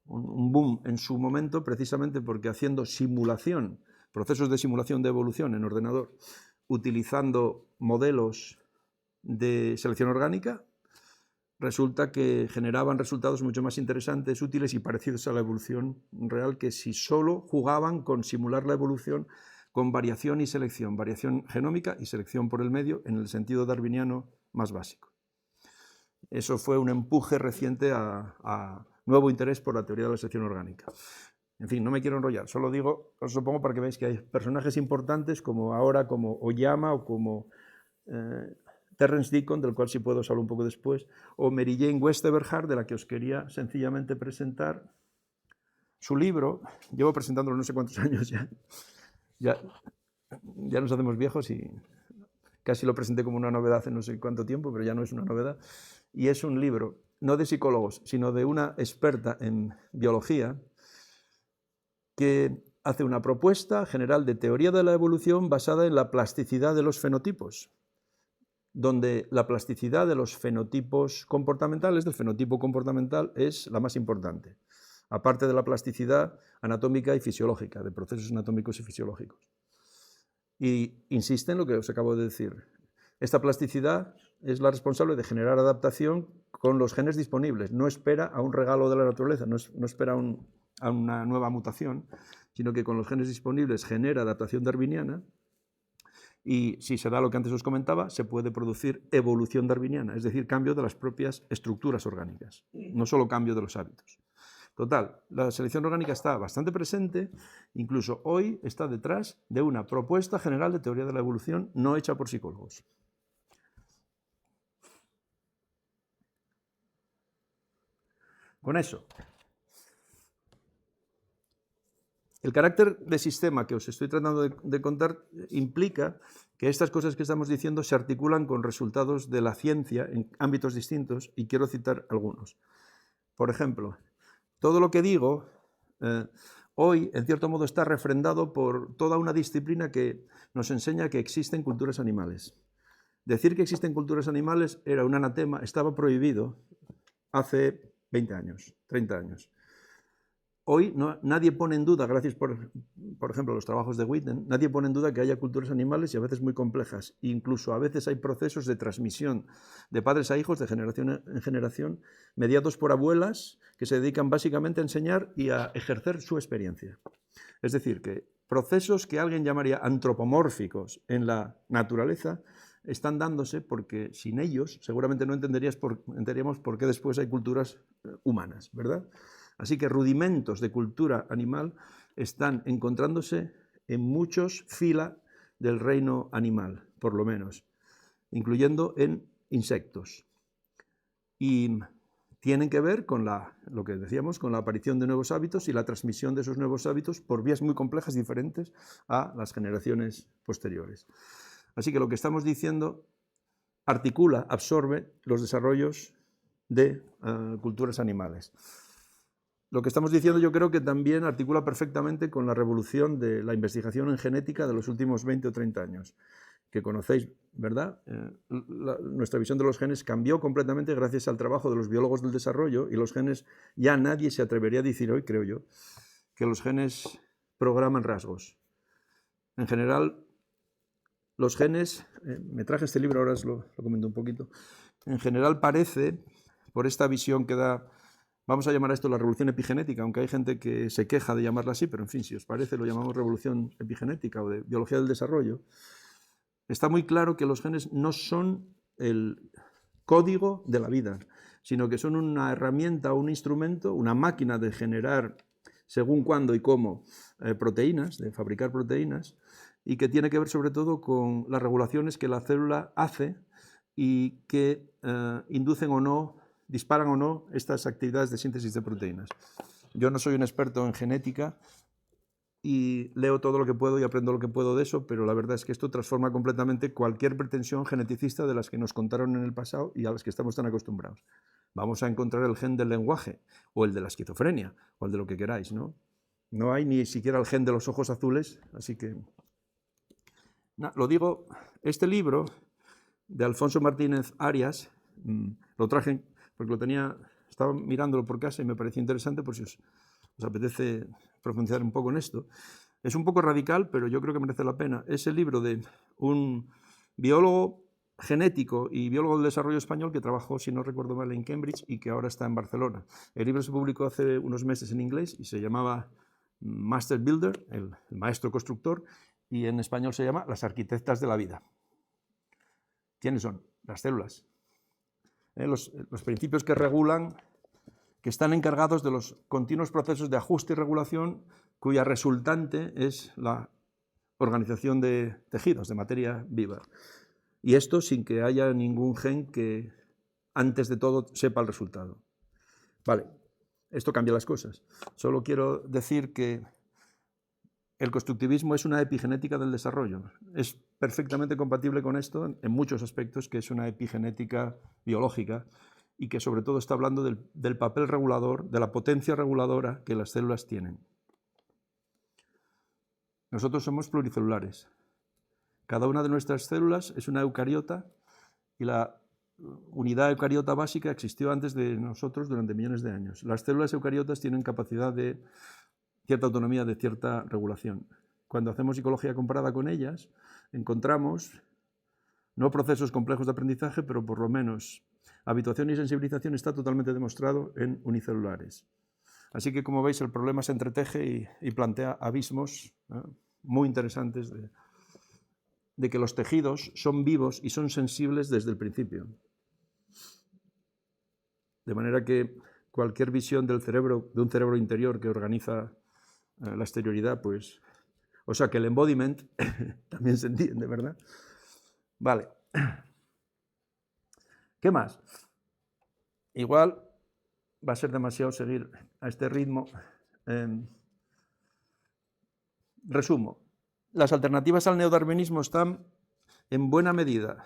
boom en su momento, precisamente porque haciendo simulación, procesos de simulación de evolución en ordenador, utilizando modelos de selección orgánica, resulta que generaban resultados mucho más interesantes, útiles y parecidos a la evolución real que si solo jugaban con simular la evolución con variación y selección, variación genómica y selección por el medio en el sentido darwiniano más básico. Eso fue un empuje reciente a nuevo interés por la teoría de la selección orgánica. En fin, no me quiero enrollar, solo digo, os lo pongo para que veáis que hay personajes importantes como ahora, como Oyama o como Terence Deacon, del cual sí puedo hablar un poco después, o Mary Jane West Eberhard, de la que os quería sencillamente presentar su libro. Llevo presentándolo no sé cuántos años ya nos hacemos viejos y casi lo presenté como una novedad en no sé cuánto tiempo, pero ya no es una novedad. Y es un libro, no de psicólogos, sino de una experta en biología que hace una propuesta general de teoría de la evolución basada en la plasticidad de los fenotipos. donde la plasticidad de los fenotipos comportamentales, del fenotipo comportamental, es la más importante, aparte de la plasticidad anatómica y fisiológica, de procesos anatómicos y fisiológicos. Y insiste en lo que os acabo de decir. Esta plasticidad es la responsable de generar adaptación con los genes disponibles. No espera a un regalo de la naturaleza, no espera a una nueva mutación, sino que con los genes disponibles genera adaptación darwiniana. Y si se da lo que antes os comentaba, se puede producir evolución darwiniana, es decir, cambio de las propias estructuras orgánicas, no solo cambio de los hábitos. Total, la selección orgánica está bastante presente, incluso hoy está detrás de una propuesta general de teoría de la evolución no hecha por psicólogos. Con eso, el carácter de sistema que os estoy tratando de contar implica que estas cosas que estamos diciendo se articulan con resultados de la ciencia en ámbitos distintos, y quiero citar algunos. Por ejemplo, todo lo que digo hoy, en cierto modo, está refrendado por toda una disciplina que nos enseña que existen culturas animales. Decir que existen culturas animales era un anatema, estaba prohibido hace 20 años, 30 años. Hoy nadie pone en duda, gracias por ejemplo a los trabajos de Witten, nadie pone en duda que haya culturas animales y a veces muy complejas. Incluso a veces hay procesos de transmisión de padres a hijos, de generación en generación, mediados por abuelas que se dedican básicamente a enseñar y a ejercer su experiencia. Es decir, que procesos que alguien llamaría antropomórficos en la naturaleza están dándose porque sin ellos seguramente no entenderíamos por qué después hay culturas humanas, ¿verdad? Así que rudimentos de cultura animal están encontrándose en muchos fila del reino animal, por lo menos, incluyendo en insectos. Y tienen que ver con lo que decíamos, con la aparición de nuevos hábitos y la transmisión de esos nuevos hábitos por vías muy complejas diferentes a las generaciones posteriores. Así que lo que estamos diciendo articula, absorbe los desarrollos de culturas animales. Lo que estamos diciendo yo creo que también articula perfectamente con la revolución de la investigación en genética de los últimos 20 o 30 años, que conocéis, ¿verdad? Nuestra visión de los genes cambió completamente gracias al trabajo de los biólogos del desarrollo, y los genes, ya nadie se atrevería a decir hoy, creo yo, que los genes programan rasgos. En general, los genes, me traje este libro, ahora os lo comento un poquito, en general parece, por esta visión que da, vamos a llamar a esto la revolución epigenética, aunque hay gente que se queja de llamarla así, pero en fin, si os parece, lo llamamos revolución epigenética o de biología del desarrollo. Está muy claro que los genes no son el código de la vida, sino que son una herramienta, un instrumento, una máquina de generar, según cuándo y cómo, proteínas, de fabricar proteínas, y que tiene que ver sobre todo con las regulaciones que la célula hace y que inducen o no, disparan o no estas actividades de síntesis de proteínas. Yo no soy un experto en genética y leo todo lo que puedo y aprendo lo que puedo de eso, pero la verdad es que esto transforma completamente cualquier pretensión geneticista de las que nos contaron en el pasado y a las que estamos tan acostumbrados. Vamos a encontrar el gen del lenguaje, o el de la esquizofrenia, o el de lo que queráis, ¿no? No hay ni siquiera el gen de los ojos azules, así que... lo digo, este libro de Alfonso Martínez Arias, lo traje porque estaba mirándolo por casa y me pareció interesante, por si os apetece profundizar un poco en esto. Es un poco radical, pero yo creo que merece la pena. Es el libro de un biólogo genético y biólogo del desarrollo español que trabajó, si no recuerdo mal, en Cambridge y que ahora está en Barcelona. El libro se publicó hace unos meses en inglés y se llamaba Master Builder, el maestro constructor, y en español se llama Las arquitectas de la vida. ¿Quiénes son? Las células. Los principios que regulan, que están encargados de los continuos procesos de ajuste y regulación, cuya resultante es la organización de tejidos, de materia viva. Y esto sin que haya ningún gen que, antes de todo, sepa el resultado. Vale, esto cambia las cosas. Solo quiero decir que el constructivismo es una epigenética del desarrollo. Es perfectamente compatible con esto en muchos aspectos, que es una epigenética biológica y que sobre todo está hablando del papel regulador, de la potencia reguladora que las células tienen. Nosotros somos pluricelulares. Cada una de nuestras células es una eucariota y la unidad eucariota básica existió antes de nosotros durante millones de años. Las células eucariotas tienen capacidad de cierta autonomía, de cierta regulación. Cuando hacemos psicología comparada con ellas, encontramos no procesos complejos de aprendizaje, pero por lo menos habituación y sensibilización está totalmente demostrado en unicelulares. Así que, como veis, el problema se entreteje y plantea abismos muy interesantes de que los tejidos son vivos y son sensibles desde el principio. De manera que cualquier visión del cerebro, de un cerebro interior que organiza la exterioridad, pues, o sea que el embodiment también se entiende, ¿verdad? Vale. ¿Qué más? Igual va a ser demasiado seguir a este ritmo. Resumo. Las alternativas al neodarwinismo están en buena medida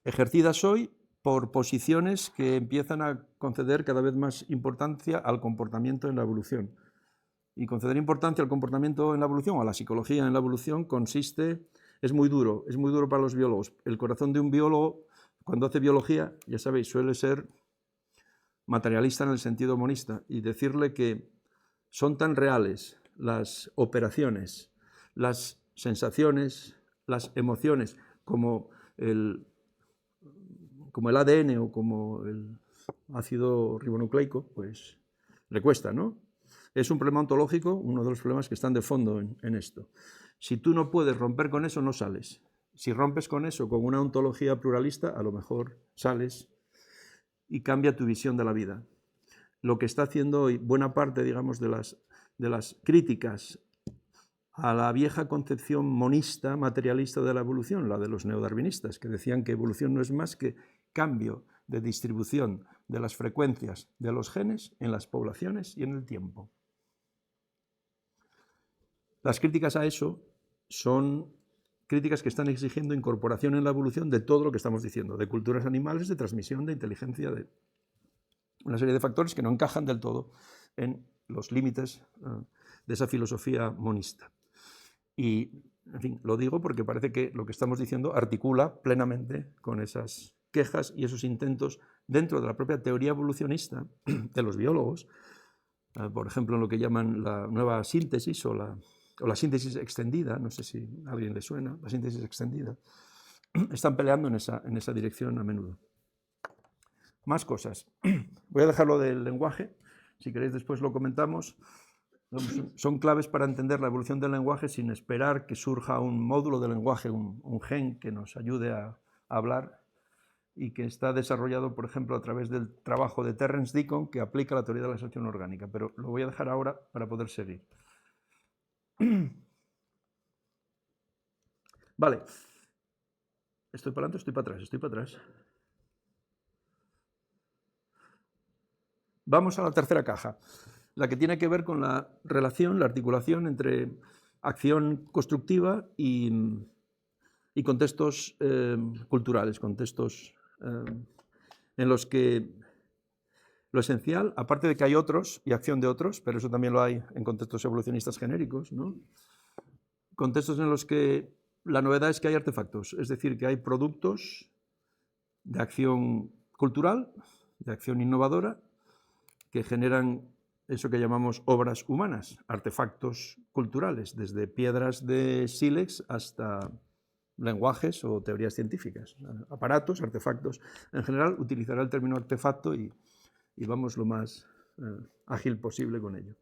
ejercidas hoy por posiciones que empiezan a conceder cada vez más importancia al comportamiento en la evolución. Y conceder importancia al comportamiento en la evolución, o a la psicología en la evolución, es muy duro para los biólogos. El corazón de un biólogo, cuando hace biología, ya sabéis, suele ser materialista en el sentido monista, y decirle que son tan reales las operaciones, las sensaciones, las emociones, como el ADN o como el ácido ribonucleico, pues le cuesta, ¿no? Es un problema ontológico, uno de los problemas que están de fondo en esto. Si tú no puedes romper con eso, no sales. Si rompes con eso, con una ontología pluralista, a lo mejor sales y cambia tu visión de la vida. Lo que está haciendo hoy buena parte, digamos, de las críticas a la vieja concepción monista, materialista de la evolución, la de los neodarwinistas, que decían que evolución no es más que cambio de distribución de las frecuencias de los genes en las poblaciones y en el tiempo. Las críticas a eso son críticas que están exigiendo incorporación en la evolución de todo lo que estamos diciendo, de culturas animales, de transmisión, de inteligencia, de una serie de factores que no encajan del todo en los límites de esa filosofía monista. Y, en fin, lo digo porque parece que lo que estamos diciendo articula plenamente con esas quejas y esos intentos dentro de la propia teoría evolucionista de los biólogos, por ejemplo, en lo que llaman la nueva síntesis o la síntesis extendida, no sé si a alguien le suena, la síntesis extendida, están peleando en esa dirección a menudo. Más cosas. Voy a dejarlo del lenguaje, si queréis después lo comentamos. Son claves para entender la evolución del lenguaje sin esperar que surja un módulo de lenguaje, un gen que nos ayude a hablar, y que está desarrollado, por ejemplo, a través del trabajo de Terence Deacon, que aplica la teoría de la selección orgánica, pero lo voy a dejar ahora para poder seguir. Vale. ¿Estoy para adelante o estoy para atrás? Estoy para atrás. Vamos a la tercera caja, la que tiene que ver con la relación, la articulación entre acción constructiva y contextos culturales, contextos en los que lo esencial, aparte de que hay otros y acción de otros, pero eso también lo hay en contextos evolucionistas genéricos, ¿no? Contextos en los que la novedad es que hay artefactos, es decir, que hay productos de acción cultural, de acción innovadora, que generan eso que llamamos obras humanas, artefactos culturales, desde piedras de sílex hasta lenguajes o teorías científicas, aparatos, artefactos. En general, utilizará el término artefacto y vamos lo más ágil posible con ello.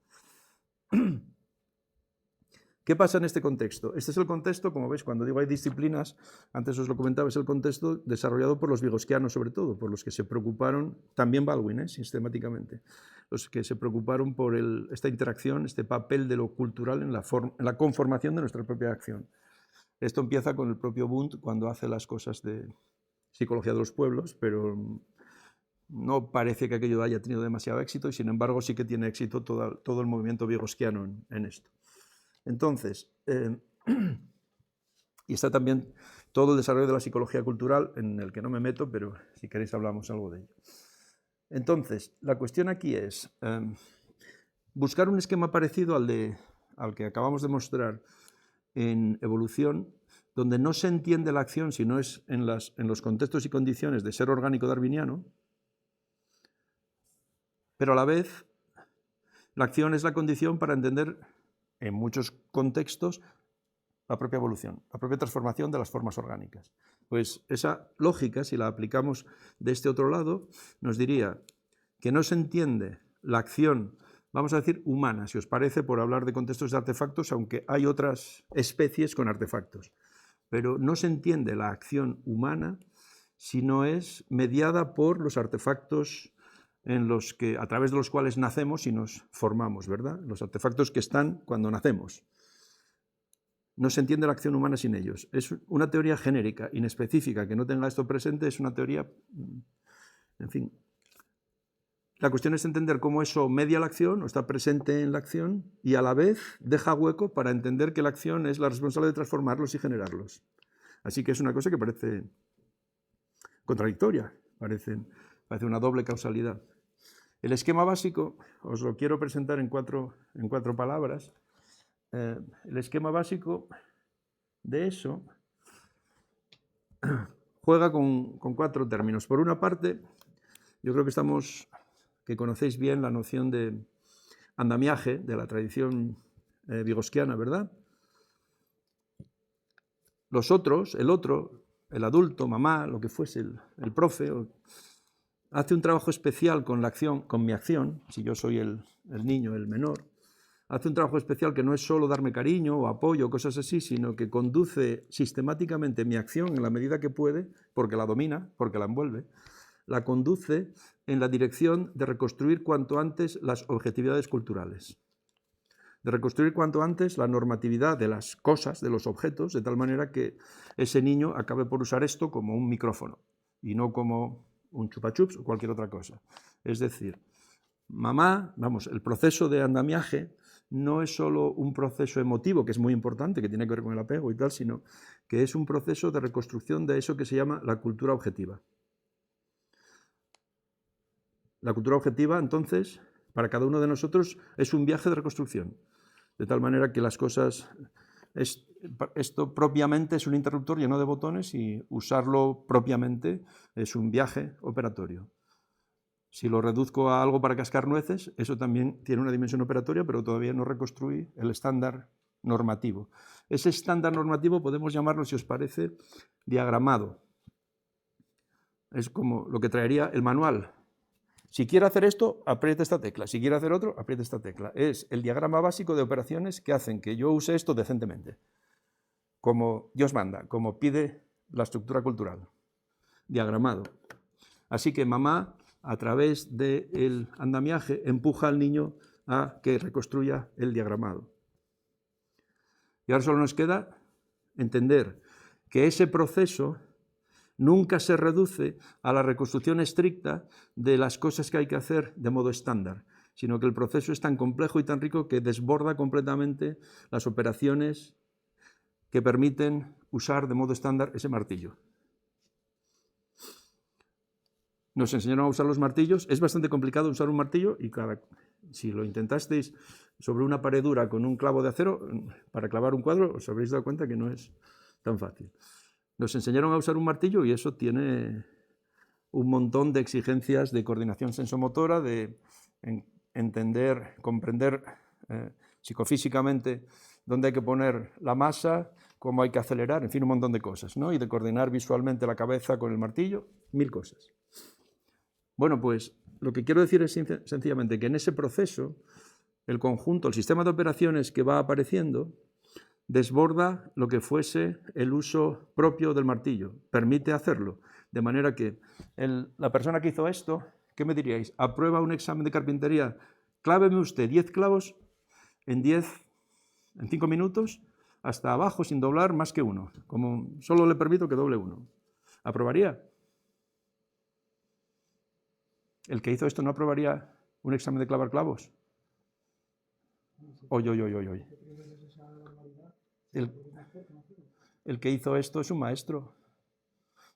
¿Qué pasa en este contexto? Este es el contexto, como veis, cuando digo hay disciplinas, antes os lo comentaba, es el contexto desarrollado por los vygotskianos sobre todo, por los que se preocuparon, también Baldwin, sistemáticamente, los que se preocuparon por esta interacción, este papel de lo cultural en la conformación de nuestra propia acción. Esto empieza con el propio Wundt cuando hace las cosas de psicología de los pueblos, pero no parece que aquello haya tenido demasiado éxito y sin embargo sí que tiene éxito todo el movimiento vygotskiano en esto. Entonces, y está también todo el desarrollo de la psicología cultural, en el que no me meto, pero si queréis hablamos algo de ello. Entonces, la cuestión aquí es buscar un esquema parecido al que acabamos de mostrar en evolución, donde no se entiende la acción si no es en los contextos y condiciones de ser orgánico darwiniano, pero a la vez la acción es la condición para entender en muchos contextos la propia evolución, la propia transformación de las formas orgánicas. Pues esa lógica, si la aplicamos de este otro lado, nos diría que no se entiende la acción, vamos a decir, humana, si os parece, por hablar de contextos de artefactos, aunque hay otras especies con artefactos. Pero no se entiende la acción humana si no es mediada por los artefactos a través de los cuales nacemos y nos formamos, ¿verdad? Los artefactos que están cuando nacemos. No se entiende la acción humana sin ellos. Es una teoría genérica, inespecífica, que no tenga esto presente, es una teoría, en fin. La cuestión es entender cómo eso media la acción, o está presente en la acción, y a la vez deja hueco para entender que la acción es la responsable de transformarlos y generarlos. Así que es una cosa que parece contradictoria, parece una doble causalidad. El esquema básico, os lo quiero presentar en cuatro palabras. El esquema básico de eso juega con 4 términos. Por una parte, yo creo que conocéis bien la noción de andamiaje de la tradición vygotskiana, ¿verdad? Los otros, el otro, el adulto, mamá, lo que fuese, el profe, hace un trabajo especial con la acción, con mi acción, si yo soy el niño, el menor, hace un trabajo especial que no es solo darme cariño o apoyo o cosas así, sino que conduce sistemáticamente mi acción en la medida que puede, porque la domina, porque la envuelve, la conduce en la dirección de reconstruir cuanto antes las objetividades culturales, de reconstruir cuanto antes la normatividad de las cosas, de los objetos, de tal manera que ese niño acabe por usar esto como un micrófono y no como un chupa-chups o cualquier otra cosa. Es decir, mamá, el proceso de andamiaje no es solo un proceso emotivo, que es muy importante, que tiene que ver con el apego y tal, sino que es un proceso de reconstrucción de eso que se llama la cultura objetiva. La cultura objetiva, entonces, para cada uno de nosotros es un viaje de reconstrucción, de tal manera que las cosas... Esto propiamente es un interruptor lleno de botones y usarlo propiamente es un viaje operatorio. Si lo reduzco a algo para cascar nueces, eso también tiene una dimensión operatoria, pero todavía no reconstruye el estándar normativo. Ese estándar normativo podemos llamarlo, si os parece, diagramado. Es como lo que traería el manual. Si quiere hacer esto, apriete esta tecla. Si quiere hacer otro, apriete esta tecla. Es el diagrama básico de operaciones que hacen que yo use esto decentemente, como Dios manda, como pide la estructura cultural. Diagramado. Así que mamá, a través del andamiaje, empuja al niño a que reconstruya el diagramado. Y ahora solo nos queda entender que ese proceso nunca se reduce a la reconstrucción estricta de las cosas que hay que hacer de modo estándar, sino que el proceso es tan complejo y tan rico que desborda completamente las operaciones que permiten usar de modo estándar ese martillo. Nos enseñaron a usar los martillos. Es bastante complicado usar un martillo y si lo intentasteis sobre una pared dura con un clavo de acero para clavar un cuadro, os habréis dado cuenta que no es tan fácil. Nos enseñaron a usar un martillo y eso tiene un montón de exigencias de coordinación sensomotora, de entender, comprender psicofísicamente dónde hay que poner la masa, cómo hay que acelerar, en fin, un montón de cosas, ¿no? Y de coordinar visualmente la cabeza con el martillo, 1000 cosas. Bueno, pues lo que quiero decir es sencillamente que en ese proceso el conjunto, el sistema de operaciones que va apareciendo, desborda lo que fuese el uso propio del martillo, permite hacerlo, de manera que la persona que hizo esto, ¿qué me diríais? Aprueba un examen de carpintería, cláveme usted 10 clavos en 5 minutos, hasta abajo sin doblar más que uno, como solo le permito que doble uno. ¿Aprobaría? ¿El que hizo esto no aprobaría un examen de clavar clavos? Oy. El que hizo esto es un maestro.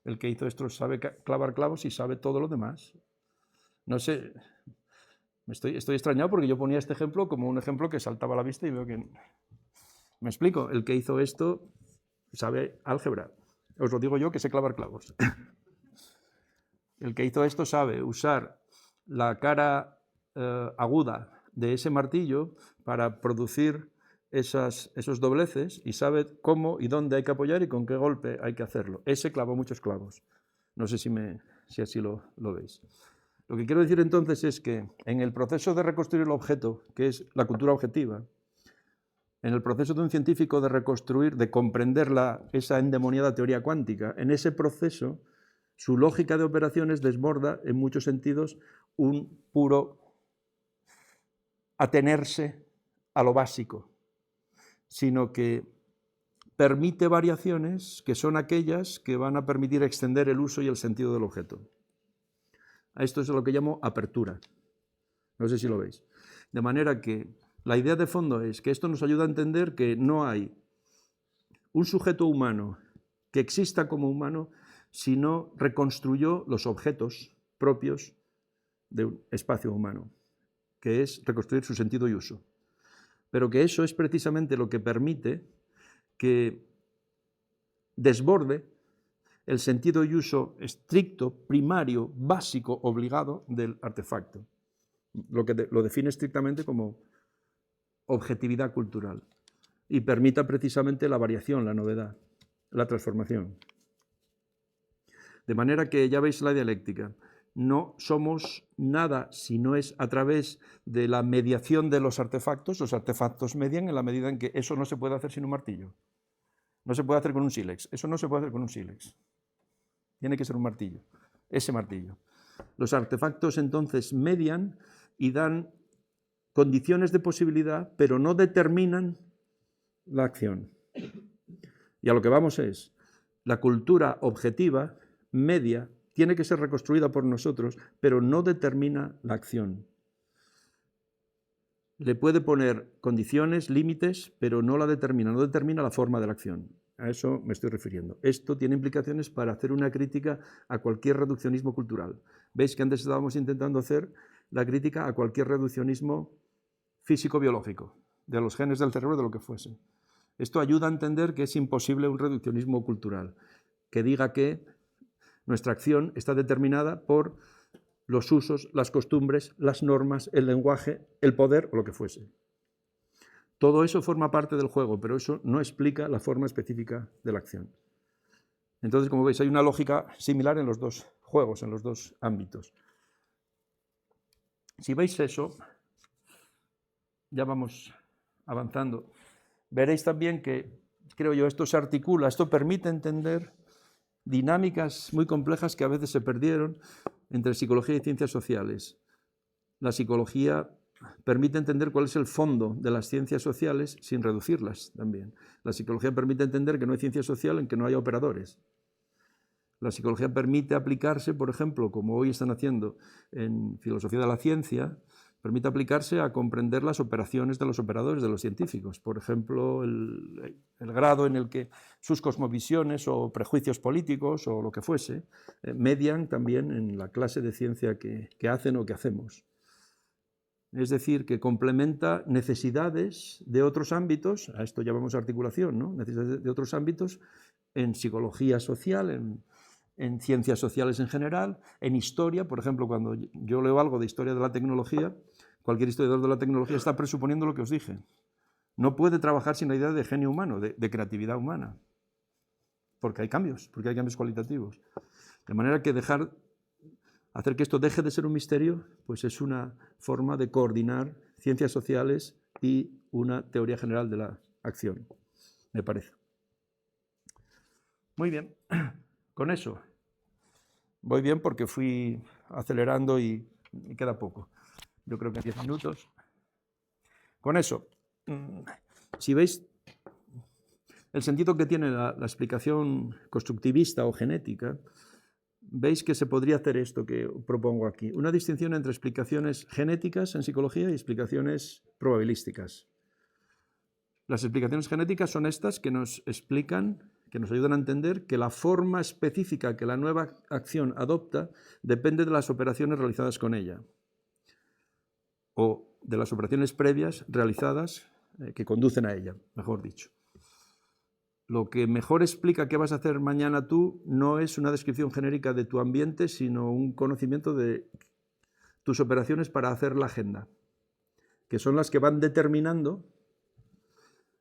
El que hizo esto sabe clavar clavos y sabe todo lo demás. No sé, estoy extrañado porque yo ponía este ejemplo como un ejemplo que saltaba a la vista y veo que... ¿Me explico? El que hizo esto sabe álgebra. Os lo digo yo, que sé clavar clavos. El que hizo esto sabe usar la cara aguda de ese martillo para producir esos dobleces y sabe cómo y dónde hay que apoyar y con qué golpe hay que hacerlo. Ese clavó muchos clavos. No sé si así lo veis. Lo que quiero decir entonces es que en el proceso de reconstruir el objeto, que es la cultura objetiva, en el proceso de un científico de reconstruir, de comprender esa endemoniada teoría cuántica, en ese proceso su lógica de operaciones desborda en muchos sentidos un puro atenerse a lo básico, sino que permite variaciones que son aquellas que van a permitir extender el uso y el sentido del objeto. A esto es lo que llamo apertura. No sé si lo veis. De manera que la idea de fondo es que esto nos ayuda a entender que no hay un sujeto humano que exista como humano si no reconstruyó los objetos propios de un espacio humano, que es reconstruir su sentido y uso. Pero que eso es precisamente lo que permite que desborde el sentido y uso estricto, primario, básico, obligado del artefacto, lo que lo define estrictamente como objetividad cultural, y permita precisamente la variación, la novedad, la transformación. De manera que ya veis la dialéctica. No somos nada si no es a través de la mediación de los artefactos. Los artefactos median en la medida en que eso no se puede hacer sin un martillo. No se puede hacer con un sílex. Eso no se puede hacer con un sílex. Tiene que ser un martillo, ese martillo. Los artefactos entonces median y dan condiciones de posibilidad, pero no determinan la acción. Y a lo que vamos es, la cultura objetiva, media, tiene que ser reconstruida por nosotros, pero no determina la acción. Le puede poner condiciones, límites, pero no la determina, no determina la forma de la acción. A eso me estoy refiriendo. Esto tiene implicaciones para hacer una crítica a cualquier reduccionismo cultural. Veis que antes estábamos intentando hacer la crítica a cualquier reduccionismo físico-biológico, de los genes del cerebro, de lo que fuese. Esto ayuda a entender que es imposible un reduccionismo cultural, que diga que nuestra acción está determinada por los usos, las costumbres, las normas, el lenguaje, el poder o lo que fuese. Todo eso forma parte del juego, pero eso no explica la forma específica de la acción. Entonces, como veis, hay una lógica similar en los dos juegos, en los dos ámbitos. Si veis eso, ya vamos avanzando, veréis también que, creo yo, esto se articula, esto permite entender dinámicas muy complejas que a veces se perdieron entre psicología y ciencias sociales. La psicología permite entender cuál es el fondo de las ciencias sociales sin reducirlas también. La psicología permite entender que no hay ciencia social en que no haya operadores. La psicología permite aplicarse, por ejemplo, como hoy están haciendo en filosofía de la ciencia, permite aplicarse a comprender las operaciones de los operadores, de los científicos. Por ejemplo, el grado en el que sus cosmovisiones o prejuicios políticos o lo que fuese median también en la clase de ciencia que hacen o que hacemos. Es decir, que complementa necesidades de otros ámbitos, a esto llamamos articulación, ¿no? Necesidades de otros ámbitos en psicología social, en ciencias sociales en general, en historia. Por ejemplo, cuando yo leo algo de historia de la tecnología, cualquier historiador de la tecnología está presuponiendo lo que os dije. No puede trabajar sin la idea de genio humano, de creatividad humana, porque hay cambios cualitativos. De manera que hacer que esto deje de ser un misterio, pues es una forma de coordinar ciencias sociales y una teoría general de la acción, me parece. Muy bien. Con eso, voy bien porque fui acelerando y queda poco. Yo creo que 10 minutos. Con eso, si veis el sentido que tiene la explicación constructivista o genética, veis que se podría hacer esto que propongo aquí. Una distinción entre explicaciones genéticas en psicología y explicaciones probabilísticas. Las explicaciones genéticas son estas que nos explican, que nos ayudan a entender que la forma específica que la nueva acción adopta depende de las operaciones realizadas con ella, o de las operaciones previas realizadas que conducen a ella, mejor dicho. Lo que mejor explica qué vas a hacer mañana tú no es una descripción genérica de tu ambiente, sino un conocimiento de tus operaciones para hacer la agenda, que son las que van determinando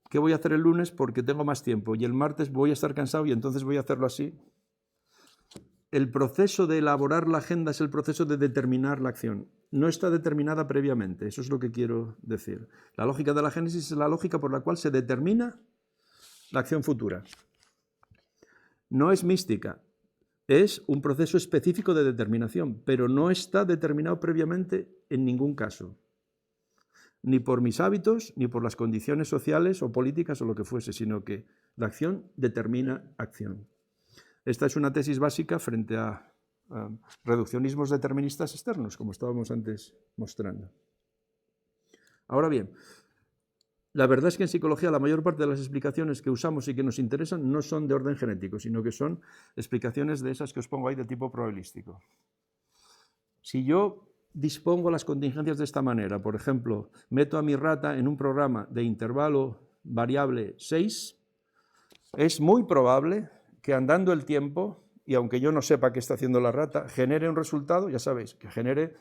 qué voy a hacer el lunes porque tengo más tiempo y el martes voy a estar cansado y entonces voy a hacerlo así. El proceso de elaborar la agenda es el proceso de determinar la acción. No está determinada previamente, eso es lo que quiero decir. La lógica de la génesis es la lógica por la cual se determina la acción futura. No es mística, es un proceso específico de determinación, pero no está determinado previamente en ningún caso. Ni por mis hábitos, ni por las condiciones sociales o políticas o lo que fuese, sino que la acción determina acción. Esta es una tesis básica frente a reduccionismos deterministas externos, como estábamos antes mostrando. Ahora bien, la verdad es que en psicología la mayor parte de las explicaciones que usamos y que nos interesan no son de orden genético, sino que son explicaciones de esas que os pongo ahí de tipo probabilístico. Si yo dispongo las contingencias de esta manera, por ejemplo, meto a mi rata en un programa de intervalo variable 6, es muy probable que andando el tiempo, y aunque yo no sepa qué está haciendo la rata, genere un resultado, ya sabéis, que genere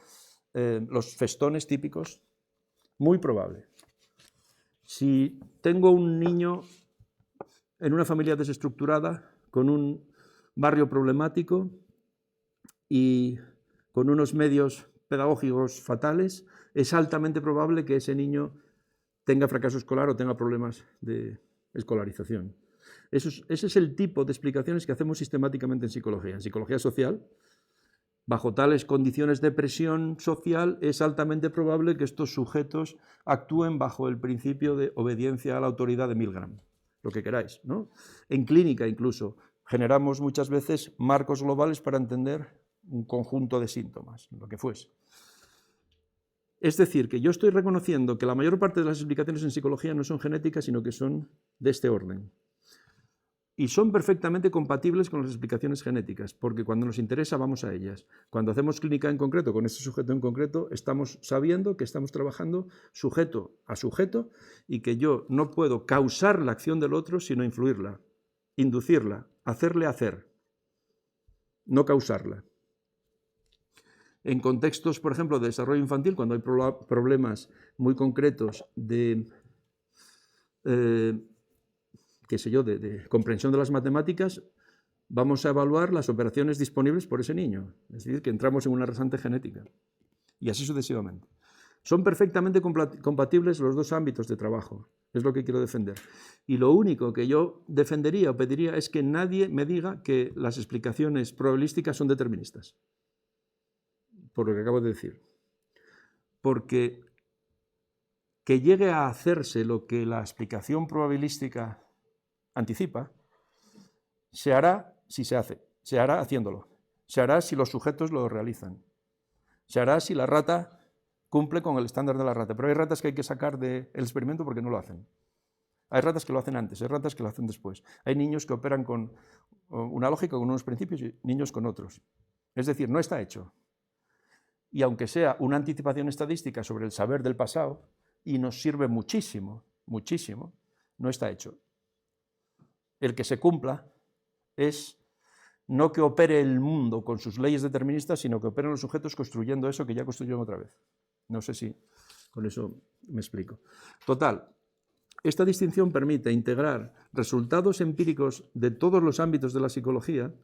los festones típicos, muy probable. Si tengo un niño en una familia desestructurada, con un barrio problemático y con unos medios pedagógicos fatales, es altamente probable que ese niño tenga fracaso escolar o tenga problemas de escolarización. Ese es el tipo de explicaciones que hacemos sistemáticamente en psicología. En psicología social, bajo tales condiciones de presión social, es altamente probable que estos sujetos actúen bajo el principio de obediencia a la autoridad de Milgram, lo que queráis, ¿no? En clínica incluso generamos muchas veces marcos globales para entender un conjunto de síntomas, lo que fuese. Es decir, que yo estoy reconociendo que la mayor parte de las explicaciones en psicología no son genéticas, sino que son de este orden. Y son perfectamente compatibles con las explicaciones genéticas, porque cuando nos interesa vamos a ellas. Cuando hacemos clínica en concreto, con este sujeto en concreto, estamos sabiendo que estamos trabajando sujeto a sujeto y que yo no puedo causar la acción del otro, sino influirla, inducirla, hacerle hacer, no causarla. En contextos, por ejemplo, de desarrollo infantil, cuando hay problemas muy concretos de qué sé yo, de comprensión de las matemáticas, vamos a evaluar las operaciones disponibles por ese niño. Es decir, que entramos en una rasante genética. Y así sucesivamente. Son perfectamente compatibles los dos ámbitos de trabajo. Es lo que quiero defender. Y lo único que yo defendería o pediría es que nadie me diga que las explicaciones probabilísticas son deterministas. Por lo que acabo de decir. Porque que llegue a hacerse lo que la explicación probabilística anticipa, se hará si se hace, se hará haciéndolo, se hará si los sujetos lo realizan, se hará si la rata cumple con el estándar de la rata, pero hay ratas que hay que sacar del experimento porque no lo hacen. Hay ratas que lo hacen antes, hay ratas que lo hacen después. Hay niños que operan con una lógica, con unos principios y niños con otros. Es decir, no está hecho. Y aunque sea una anticipación estadística sobre el saber del pasado, y nos sirve muchísimo, muchísimo, no está hecho. El que se cumpla es no que opere el mundo con sus leyes deterministas, sino que operen los sujetos construyendo eso que ya construyeron otra vez. No sé si con eso me explico. Total, esta distinción permite integrar resultados empíricos de todos los ámbitos de la psicología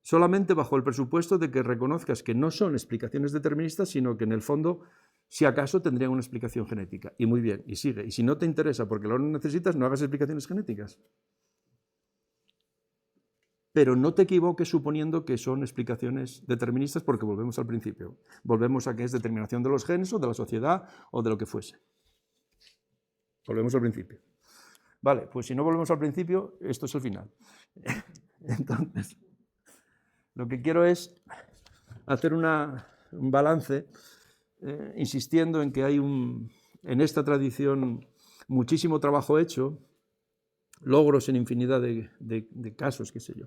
solamente bajo el presupuesto de que reconozcas que no son explicaciones deterministas, sino que en el fondo, si acaso, tendrían una explicación genética. Y muy bien, y sigue. Y si no te interesa porque lo necesitas, no hagas explicaciones genéticas. Pero no te equivoques suponiendo que son explicaciones deterministas porque volvemos al principio. Volvemos a que es determinación de los genes o de la sociedad o de lo que fuese. Volvemos al principio. Vale, pues si no volvemos al principio, esto es el final. Entonces, lo que quiero es hacer un balance, insistiendo en que hay en esta tradición muchísimo trabajo hecho, logros en infinidad de casos, qué sé yo.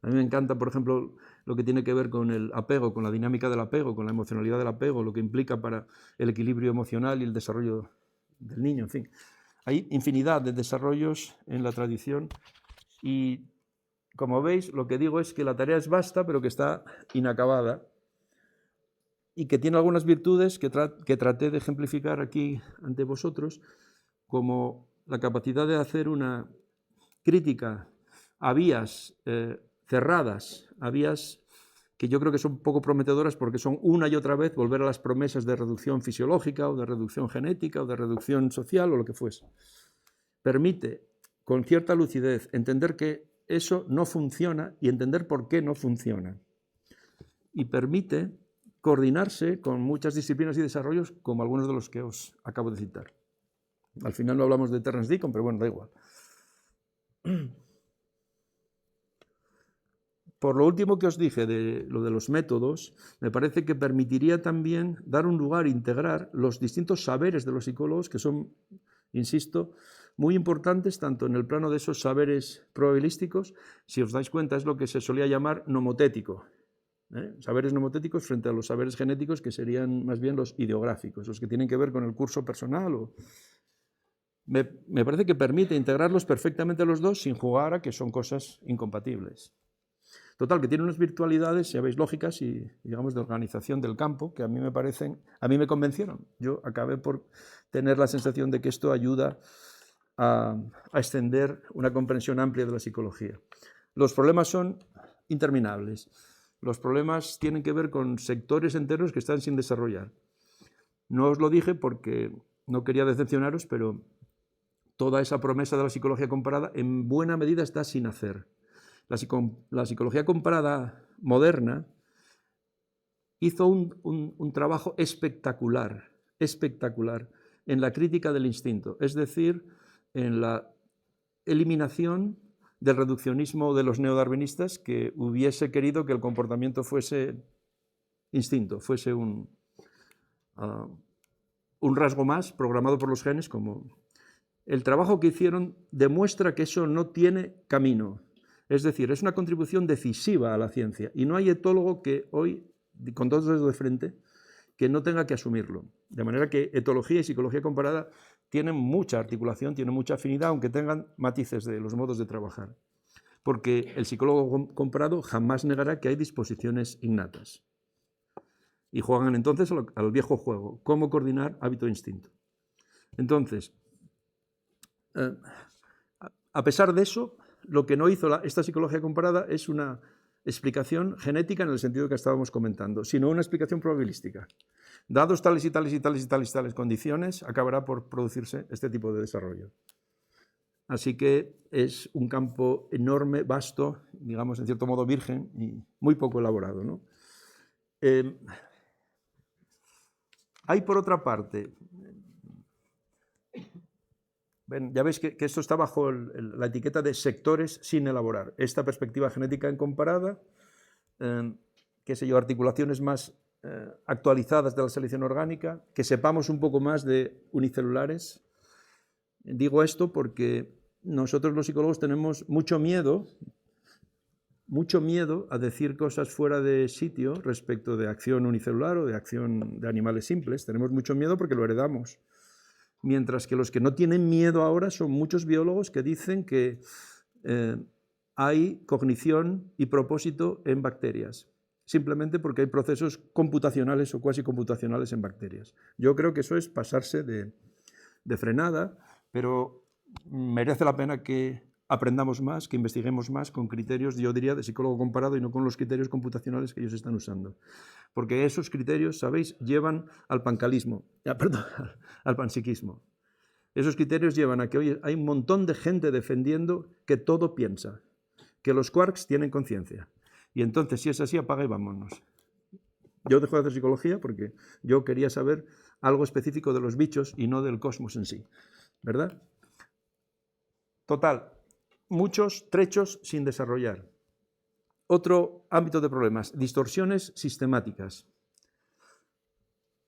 A mí me encanta, por ejemplo, lo que tiene que ver con el apego, con la dinámica del apego, con la emocionalidad del apego, lo que implica para el equilibrio emocional y el desarrollo del niño, en fin. Hay infinidad de desarrollos en la tradición y, como veis, lo que digo es que la tarea es vasta, pero que está inacabada y que tiene algunas virtudes que traté de ejemplificar aquí ante vosotros, como la capacidad de hacer una crítica a vías cerradas, a vías que yo creo que son poco prometedoras porque son una y otra vez volver a las promesas de reducción fisiológica o de reducción genética o de reducción social o lo que fuese. Permite, con cierta lucidez, entender que eso no funciona y entender por qué no funciona. Y permite coordinarse con muchas disciplinas y desarrollos como algunos de los que os acabo de citar. Al final no hablamos de Terence Deacon, pero bueno, da igual. Por lo último que os dije de lo de los métodos, me parece que permitiría también dar un lugar, integrar los distintos saberes de los psicólogos que son, insisto, muy importantes tanto en el plano de esos saberes probabilísticos, si os dais cuenta es lo que se solía llamar nomotético, saberes nomotéticos frente a los saberes genéticos que serían más bien los ideográficos, los que tienen que ver con el curso personal. Me parece que permite integrarlos perfectamente los dos sin jugar a que son cosas incompatibles. Total, que tiene unas virtualidades, ya veis, lógicas y, digamos, de organización del campo, que a mí me convencieron. Yo acabé por tener la sensación de que esto ayuda a extender una comprensión amplia de la psicología. Los problemas son interminables. Los problemas tienen que ver con sectores enteros que están sin desarrollar. No os lo dije porque no quería decepcionaros, pero toda esa promesa de la psicología comparada en buena medida está sin hacer. La psicología comparada moderna hizo un trabajo espectacular en la crítica del instinto, es decir, en la eliminación del reduccionismo de los neodarwinistas que hubiese querido que el comportamiento fuese instinto, fuese un rasgo más programado por los genes. Como el trabajo que hicieron demuestra que eso no tiene camino. Es decir, es una contribución decisiva a la ciencia y no hay etólogo que hoy, con dos dedos de frente, que no tenga que asumirlo. De manera que etología y psicología comparada tienen mucha articulación, tienen mucha afinidad, aunque tengan matices de los modos de trabajar. Porque el psicólogo comparado jamás negará que hay disposiciones innatas. Y juegan entonces al viejo juego, cómo coordinar hábito e instinto. Entonces, a pesar de eso, lo que no hizo esta psicología comparada es una explicación genética en el sentido que estábamos comentando, sino una explicación probabilística. Dados tales y tales y tales y tales y tales condiciones, acabará por producirse este tipo de desarrollo. Así que es un campo enorme, vasto, digamos en cierto modo virgen y muy poco elaborado, ¿no? Hay por otra parte, ya veis que esto está bajo la etiqueta de sectores sin elaborar. Esta perspectiva genética en comparada, qué sé yo, articulaciones más actualizadas de la selección orgánica, que sepamos un poco más de unicelulares. Digo esto porque nosotros los psicólogos tenemos mucho miedo a decir cosas fuera de sitio respecto de acción unicelular o de acción de animales simples. Tenemos mucho miedo porque lo heredamos. Mientras que los que no tienen miedo ahora son muchos biólogos que dicen que hay cognición y propósito en bacterias, simplemente porque hay procesos computacionales o cuasi computacionales en bacterias. Yo creo que eso es pasarse de frenada, pero merece la pena que aprendamos más, que investiguemos más con criterios, yo diría, de psicólogo comparado y no con los criterios computacionales que ellos están usando. Porque esos criterios, sabéis, llevan al pancalismo, al panpsiquismo. Esos criterios llevan a que hoy hay un montón de gente defendiendo que todo piensa, que los quarks tienen conciencia. Y entonces, si es así, apaga y vámonos. Yo dejo de hacer psicología porque yo quería saber algo específico de los bichos y no del cosmos en sí, ¿verdad? Total, muchos trechos sin desarrollar. Otro ámbito de problemas, distorsiones sistemáticas.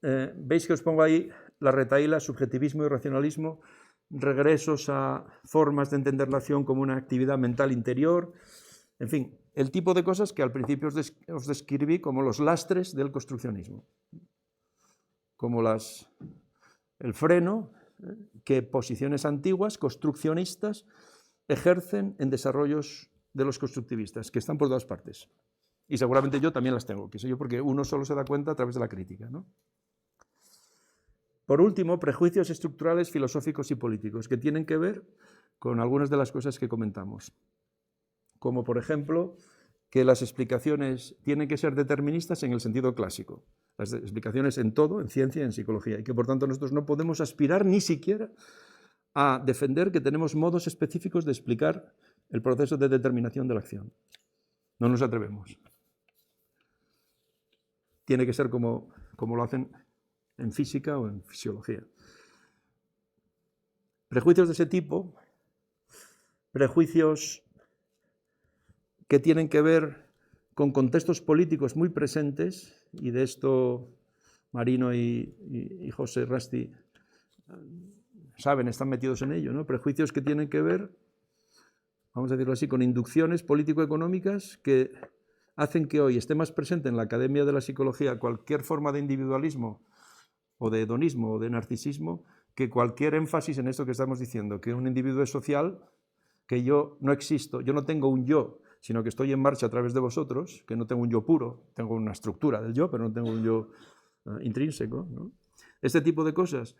Veis que os pongo ahí la retahíla, subjetivismo y racionalismo, regresos a formas de entender la acción como una actividad mental interior, en fin, el tipo de cosas que al principio os describí como los lastres del construccionismo, como el freno que posiciones antiguas, construccionistas, ejercen en desarrollos de los constructivistas, que están por todas partes. Y seguramente yo también las tengo, qué sé yo, porque uno solo se da cuenta a través de la crítica, ¿no? Por último, prejuicios estructurales, filosóficos y políticos, que tienen que ver con algunas de las cosas que comentamos. Como, por ejemplo, que las explicaciones tienen que ser deterministas en el sentido clásico. Las explicaciones en todo, en ciencia y en psicología, y que por tanto nosotros no podemos aspirar ni siquiera a defender que tenemos modos específicos de explicar el proceso de determinación de la acción. No nos atrevemos. Tiene que ser como lo hacen en física o en fisiología. Prejuicios de ese tipo, prejuicios que tienen que ver con contextos políticos muy presentes, y de esto Marino y José Rasti saben, están metidos en ello, ¿no? Prejuicios que tienen que ver, vamos a decirlo así, con inducciones político-económicas que hacen que hoy esté más presente en la Academia de la Psicología cualquier forma de individualismo o de hedonismo o de narcisismo que cualquier énfasis en esto que estamos diciendo, que un individuo es social, que yo no existo, yo no tengo un yo, sino que estoy en marcha a través de vosotros, que no tengo un yo puro, tengo una estructura del yo, pero no tengo un yo intrínseco, ¿no? Este tipo de cosas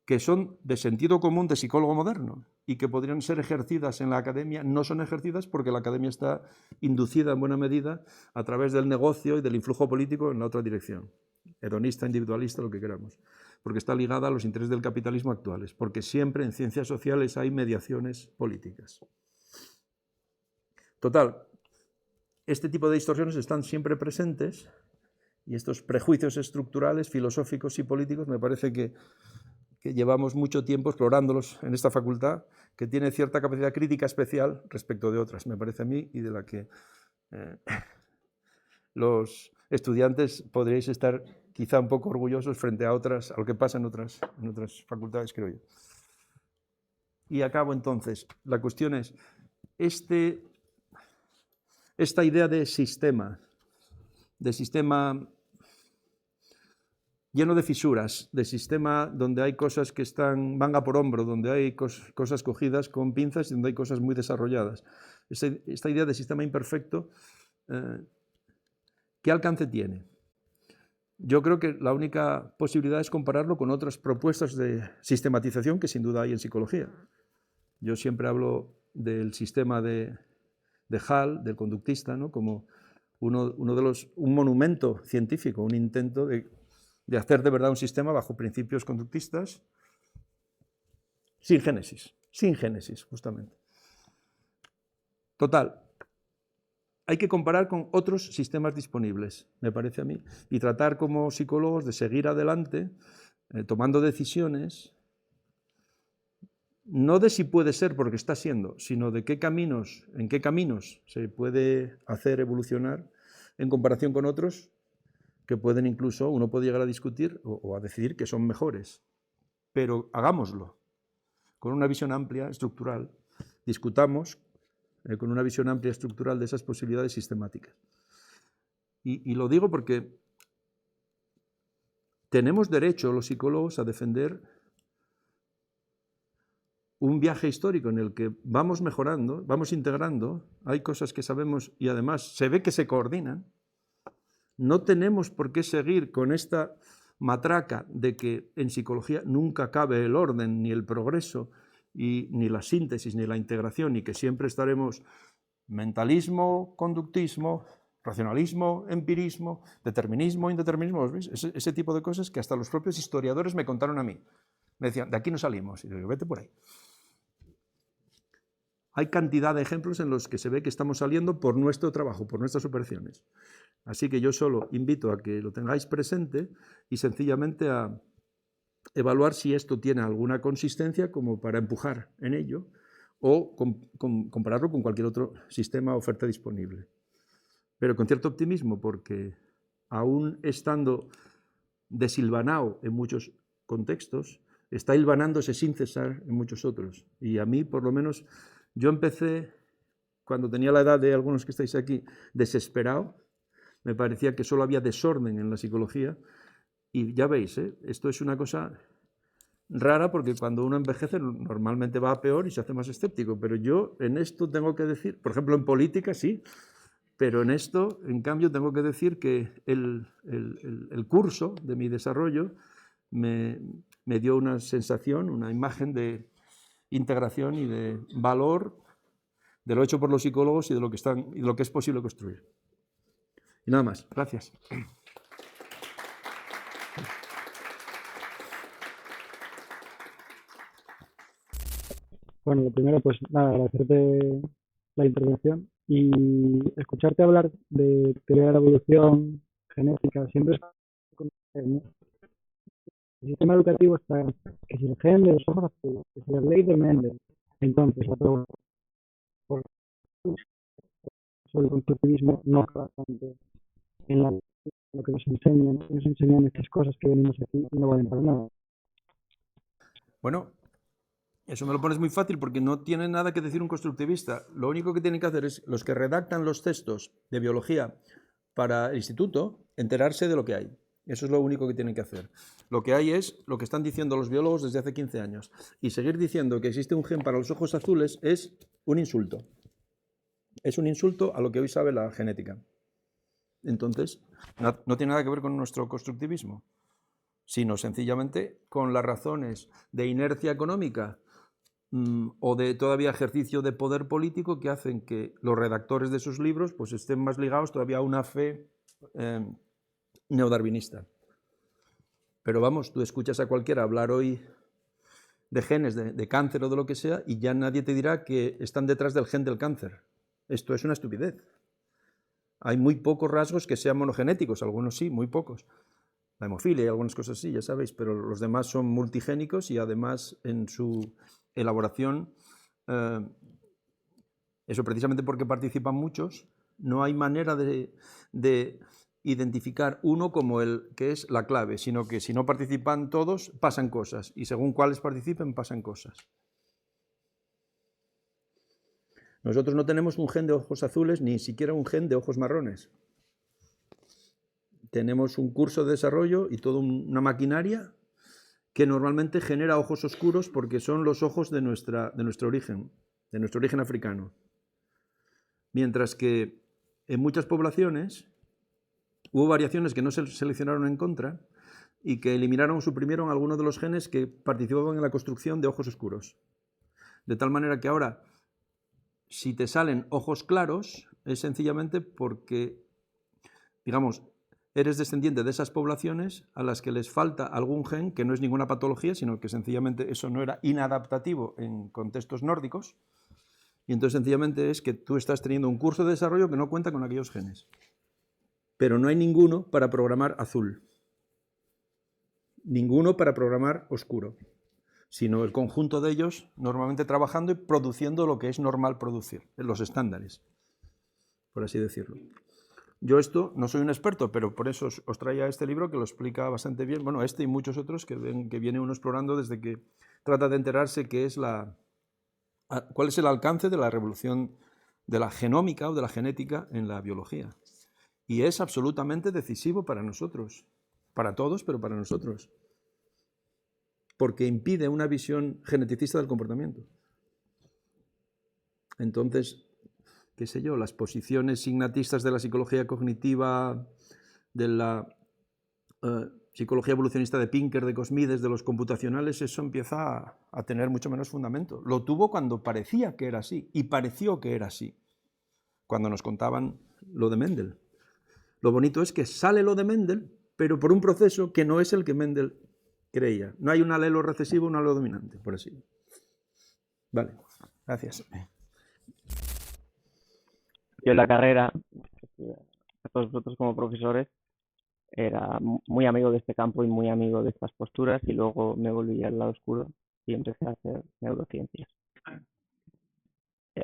que son de sentido común de psicólogo moderno y que podrían ser ejercidas en la academia, no son ejercidas porque la academia está inducida en buena medida a través del negocio y del influjo político en la otra dirección, hedonista, individualista, lo que queramos, porque está ligada a los intereses del capitalismo actuales, porque siempre en ciencias sociales hay mediaciones políticas. Total, este tipo de distorsiones están siempre presentes y estos prejuicios estructurales, filosóficos y políticos me parece que llevamos mucho tiempo explorándolos en esta facultad, que tiene cierta capacidad crítica especial respecto de otras, me parece a mí, y de la que los estudiantes podríais estar quizá un poco orgullosos frente a otras, a lo que pasa en otras facultades, creo yo. Y acabo entonces. La cuestión es, esta idea de sistema lleno de fisuras, de sistema donde hay cosas que están manga por hombro, donde hay cosas cogidas con pinzas y donde hay cosas muy desarrolladas. Esta idea de sistema imperfecto, ¿qué alcance tiene? Yo creo que la única posibilidad es compararlo con otras propuestas de sistematización que sin duda hay en psicología. Yo siempre hablo del sistema de Hall, del conductista, ¿no? Como un monumento científico, un intento de hacer de verdad un sistema bajo principios conductistas, sin génesis, justamente. Total, hay que comparar con otros sistemas disponibles, me parece a mí, y tratar como psicólogos de seguir adelante, tomando decisiones, no de si puede ser porque está siendo, sino de en qué caminos se puede hacer evolucionar en comparación con otros que pueden incluso, uno puede llegar a discutir o a decidir que son mejores, pero hagámoslo con una visión amplia, estructural, discutamos con una visión amplia, estructural de esas posibilidades sistemáticas. Y lo digo porque tenemos derecho los psicólogos a defender un viaje histórico en el que vamos mejorando, vamos integrando, hay cosas que sabemos y además se ve que se coordinan. No tenemos por qué seguir con esta matraca de que en psicología nunca cabe el orden, ni el progreso, ni la síntesis, ni la integración, y que siempre estaremos mentalismo, conductismo, racionalismo, empirismo, determinismo, indeterminismo, ¿veis? Ese tipo de cosas que hasta los propios historiadores me contaron a mí. Me decían, de aquí no salimos, y digo, vete por ahí. Hay cantidad de ejemplos en los que se ve que estamos saliendo por nuestro trabajo, por nuestras operaciones. Así que yo solo invito a que lo tengáis presente y sencillamente a evaluar si esto tiene alguna consistencia como para empujar en ello o compararlo con cualquier otro sistema o oferta disponible. Pero con cierto optimismo, porque aún estando desilvanado en muchos contextos, está hilvanándose sin cesar en muchos otros. Y a mí, por lo menos, yo empecé, cuando tenía la edad de algunos que estáis aquí, desesperado. Me parecía que solo había desorden en la psicología. Y ya veis, esto es una cosa rara porque cuando uno envejece normalmente va a peor y se hace más escéptico, pero yo en esto tengo que decir, por ejemplo en política sí, pero en esto, en cambio, tengo que decir que el curso de mi desarrollo me dio una sensación, una imagen de integración y de valor de lo hecho por los psicólogos y de lo que, y de lo que es posible construir. Y nada más. Gracias. Bueno, lo primero, pues nada, agradecerte la intervención y escucharte hablar de teoría de la evolución genética. Siempre es ¿no? El sistema educativo está que si el gen de los ojos azules, que si la ley de Mendel. Entonces, la pregunta por qué sobre el constructivismo no acaba tanto en lo que nos enseñan estas cosas que venimos aquí y no valen para nada. Bueno, eso me lo pones muy fácil porque no tiene nada que decir un constructivista. Lo único que tienen que hacer es los que redactan los textos de biología para el instituto, enterarse de lo que hay. Eso es lo único que tienen que hacer. Lo que hay es lo que están diciendo los biólogos desde hace 15 años. Y seguir diciendo que existe un gen para los ojos azules es un insulto. Es un insulto a lo que hoy sabe la genética. Entonces, no tiene nada que ver con nuestro constructivismo, sino sencillamente con las razones de inercia económica o de todavía ejercicio de poder político que hacen que los redactores de sus libros pues estén más ligados todavía a una fe neodarwinista. Pero vamos, tú escuchas a cualquiera hablar hoy de genes, de cáncer o de lo que sea, y ya nadie te dirá que están detrás del gen del cáncer. Esto es una estupidez. Hay muy pocos rasgos que sean monogenéticos, algunos sí, muy pocos. La hemofilia y algunas cosas sí, ya sabéis, pero los demás son multigénicos y además en su elaboración, eso precisamente porque participan muchos, no hay manera de identificar uno como el que es la clave, sino que si no participan todos, pasan cosas, y según cuáles participen, pasan cosas. Nosotros no tenemos un gen de ojos azules, ni siquiera un gen de ojos marrones. Tenemos un curso de desarrollo y toda una maquinaria que normalmente genera ojos oscuros porque son los ojos de nuestro origen africano. Mientras que en muchas poblaciones hubo variaciones que no se seleccionaron en contra y que eliminaron o suprimieron algunos de los genes que participaban en la construcción de ojos oscuros. De tal manera que ahora, si te salen ojos claros, es sencillamente porque, digamos, eres descendiente de esas poblaciones a las que les falta algún gen, que no es ninguna patología, sino que sencillamente eso no era inadaptativo en contextos nórdicos, y entonces sencillamente es que tú estás teniendo un curso de desarrollo que no cuenta con aquellos genes. Pero no hay ninguno para programar azul, ninguno para programar oscuro, sino el conjunto de ellos normalmente trabajando y produciendo lo que es normal producir, los estándares, por así decirlo. Yo esto no soy un experto, pero por eso os traía este libro que lo explica bastante bien, bueno, este y muchos otros que viene uno explorando desde que trata de enterarse qué es cuál es el alcance de la revolución de la genómica o de la genética en la biología. Y es absolutamente decisivo para nosotros, para todos, pero para nosotros, porque impide una visión geneticista del comportamiento. Entonces, qué sé yo, las posiciones signatistas de la psicología cognitiva, de la psicología evolucionista de Pinker, de Cosmides, de los computacionales, eso empieza a tener mucho menos fundamento. Lo tuvo cuando parecía que era así, y pareció que era así, cuando nos contaban lo de Mendel. Lo bonito es que sale lo de Mendel, pero por un proceso que no es el que Mendel creía. No hay un alelo recesivo, un alelo dominante, por así. Vale, gracias. Yo en la carrera, a todos vosotros como profesores, era muy amigo de este campo y muy amigo de estas posturas, y luego me volví al lado oscuro y empecé a hacer neurociencias.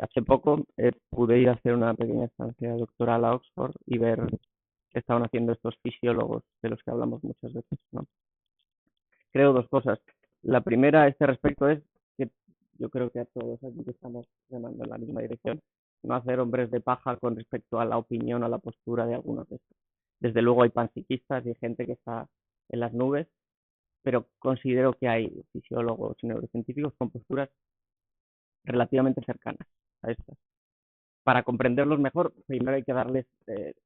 Hace poco pude ir a hacer una pequeña estancia doctoral a Oxford y ver qué estaban haciendo estos fisiólogos de los que hablamos muchas veces, ¿no? Creo dos cosas. La primera a este respecto es que yo creo que a todos aquí estamos remando en la misma dirección, no hacer hombres de paja con respecto a la opinión o a la postura de algunos de estos. Desde luego hay panpsiquistas y hay gente que está en las nubes, pero considero que hay fisiólogos y neurocientíficos con posturas relativamente cercanas a estas. Para comprenderlos mejor, primero hay que darles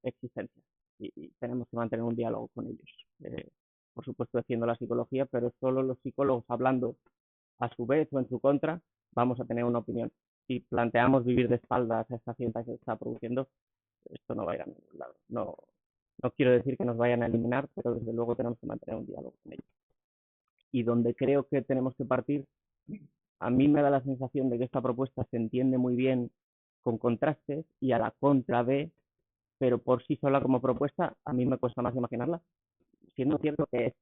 existencia y tenemos que mantener un diálogo con ellos. Por supuesto, defiendo la psicología, pero solo los psicólogos hablando a su vez o en su contra vamos a tener una opinión. Si planteamos vivir de espaldas a esta ciencia que se está produciendo, esto no va a ir a ningún lado. No quiero decir que nos vayan a eliminar, pero desde luego tenemos que mantener un diálogo con ellos. Y donde creo que tenemos que partir, a mí me da la sensación de que esta propuesta se entiende muy bien con contrastes y a la contra de, pero por sí sola como propuesta, a mí me cuesta más imaginarla, siendo cierto que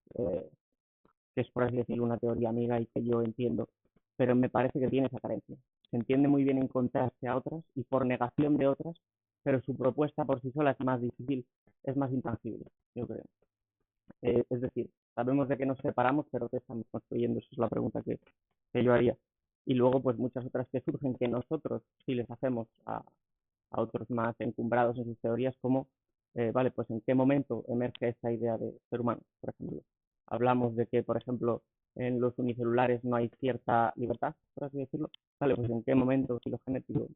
es por así decirlo, una teoría amiga y que yo entiendo, pero me parece que tiene esa carencia. Se entiende muy bien en contraste a otras y por negación de otras, pero su propuesta por sí sola es más difícil, es más intangible, yo creo. Es decir, sabemos de qué nos separamos, pero ¿qué estamos construyendo? Esa es la pregunta que yo haría. Y luego, pues muchas otras que surgen que nosotros sí les hacemos a otros más encumbrados en sus teorías, como, vale, pues en qué momento emerge esta idea de ser humano, por ejemplo. Hablamos de que, por ejemplo, en los unicelulares no hay cierta libertad, por así decirlo. Vale, pues en qué momento filogenético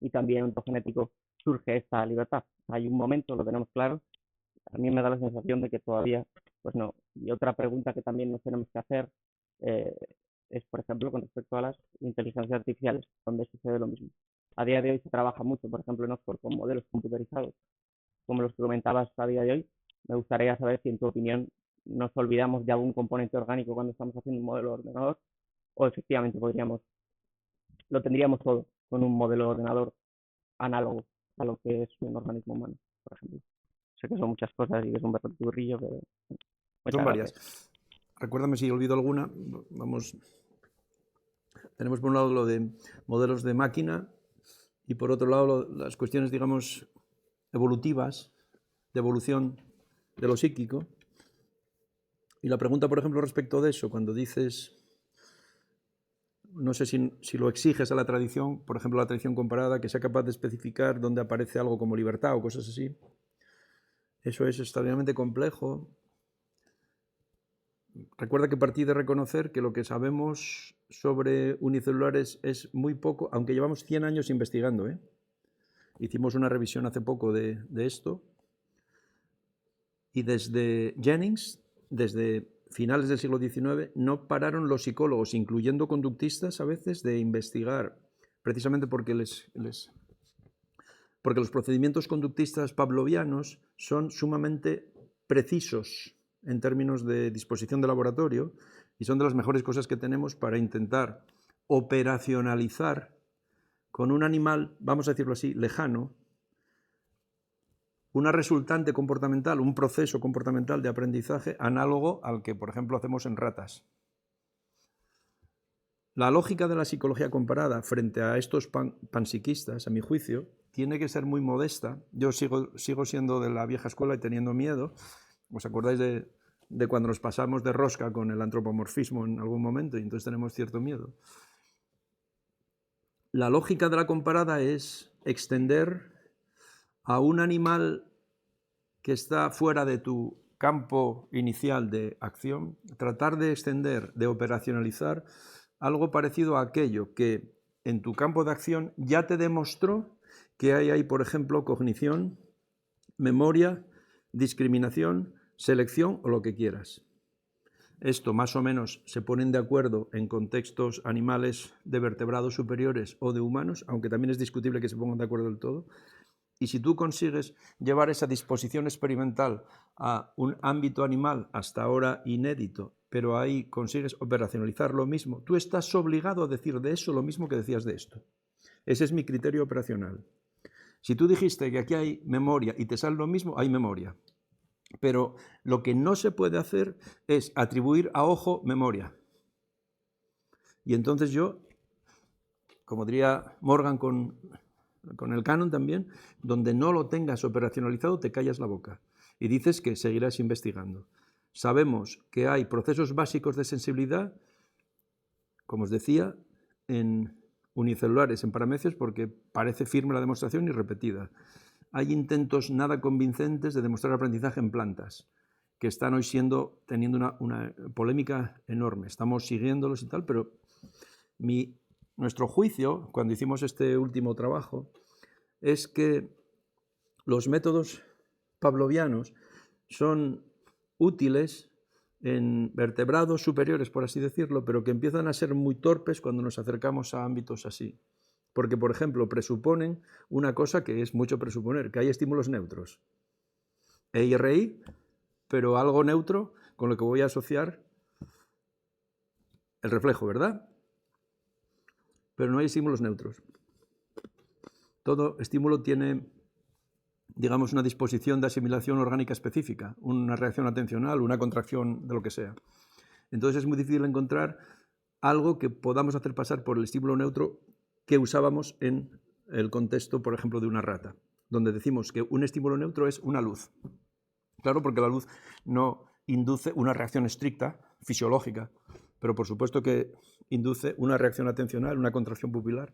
y también ontogenético surge esta libertad. Hay un momento, lo tenemos claro. A mí me da la sensación de que todavía, pues no. Y otra pregunta que también nos tenemos que hacer es, por ejemplo, con respecto a las inteligencias artificiales, donde sucede lo mismo. A día de hoy se trabaja mucho, por ejemplo, en Oxford con modelos computarizados, como los que comentabas a día de hoy. Me gustaría saber si, en tu opinión, nos olvidamos de algún componente orgánico cuando estamos haciendo un modelo de ordenador, o efectivamente lo tendríamos todo con un modelo de ordenador análogo a lo que es un organismo humano, por ejemplo. Sé que son muchas cosas y que es un berrinchurrillo, pero son varias. Recuérdame si olvido alguna. Vamos. Tenemos por un lado lo de modelos de máquina y por otro lado las cuestiones, digamos, evolutivas, de evolución de lo psíquico. Y la pregunta, por ejemplo, respecto de eso, cuando dices, no sé si lo exiges a la tradición, por ejemplo, la tradición comparada, que sea capaz de especificar dónde aparece algo como libertad o cosas así, eso es extraordinariamente complejo. Recuerda que partí de reconocer que lo que sabemos sobre unicelulares es muy poco, aunque llevamos 100 años investigando, ¿eh? Hicimos una revisión hace poco de esto, y desde Jennings, desde finales del siglo XIX, no pararon los psicólogos, incluyendo conductistas a veces, de investigar, precisamente porque porque los procedimientos conductistas pavlovianos son sumamente precisos en términos de disposición de laboratorio y son de las mejores cosas que tenemos para intentar operacionalizar con un animal, vamos a decirlo así, lejano, una resultante comportamental, un proceso comportamental de aprendizaje análogo al que, por ejemplo, hacemos en ratas. La lógica de la psicología comparada frente a estos panpsiquistas, a mi juicio, tiene que ser muy modesta. Yo sigo siendo de la vieja escuela y teniendo miedo. ¿Os acordáis de cuando nos pasamos de rosca con el antropomorfismo en algún momento y entonces tenemos cierto miedo? La lógica de la comparada es extender a un animal que está fuera de tu campo inicial de acción, tratar de extender, de operacionalizar algo parecido a aquello que en tu campo de acción ya te demostró que hay ahí, por ejemplo, cognición, memoria, discriminación, selección o lo que quieras. Esto más o menos se ponen de acuerdo en contextos animales de vertebrados superiores o de humanos, aunque también es discutible que se pongan de acuerdo del todo. Y si tú consigues llevar esa disposición experimental a un ámbito animal hasta ahora inédito, pero ahí consigues operacionalizar lo mismo, tú estás obligado a decir de eso lo mismo que decías de esto. Ese es mi criterio operacional. Si tú dijiste que aquí hay memoria y te sale lo mismo, hay memoria. Pero lo que no se puede hacer es atribuir a ojo memoria. Y entonces yo, como diría Morgan con el canon también, donde no lo tengas operacionalizado te callas la boca y dices que seguirás investigando. Sabemos que hay procesos básicos de sensibilidad, como os decía, en unicelulares, en paramecios, porque parece firme la demostración y repetida. Hay intentos nada convincentes de demostrar aprendizaje en plantas, que están hoy teniendo una polémica enorme. Estamos siguiéndolos y tal, pero nuestro juicio, cuando hicimos este último trabajo, es que los métodos pavlovianos son útiles en vertebrados superiores, por así decirlo, pero que empiezan a ser muy torpes cuando nos acercamos a ámbitos así. Porque, por ejemplo, presuponen una cosa que es mucho presuponer, que hay estímulos neutros. EI, pero algo neutro con lo que voy a asociar el reflejo, ¿verdad? Pero no hay estímulos neutros. Todo estímulo tiene, digamos, una disposición de asimilación orgánica específica, una reacción atencional, una contracción de lo que sea. Entonces es muy difícil encontrar algo que podamos hacer pasar por el estímulo neutro que usábamos en el contexto, por ejemplo, de una rata, donde decimos que un estímulo neutro es una luz. Claro, porque la luz no induce una reacción estricta, fisiológica, pero por supuesto que induce una reacción atencional, una contracción pupilar.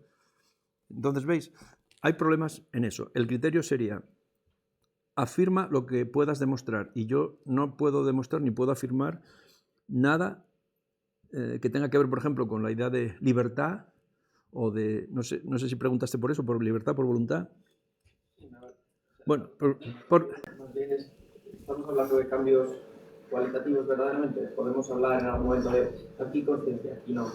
Entonces, ¿veis? Hay problemas en eso. El criterio sería, afirma lo que puedas demostrar, y yo no puedo demostrar ni puedo afirmar nada que tenga que ver, por ejemplo, con la idea de libertad o de, no sé si preguntaste por eso, por libertad, por voluntad. Bueno, Más bien estamos hablando de cambios cualitativos verdaderamente. Podemos hablar en algún momento de aquí conciencia, aquí no.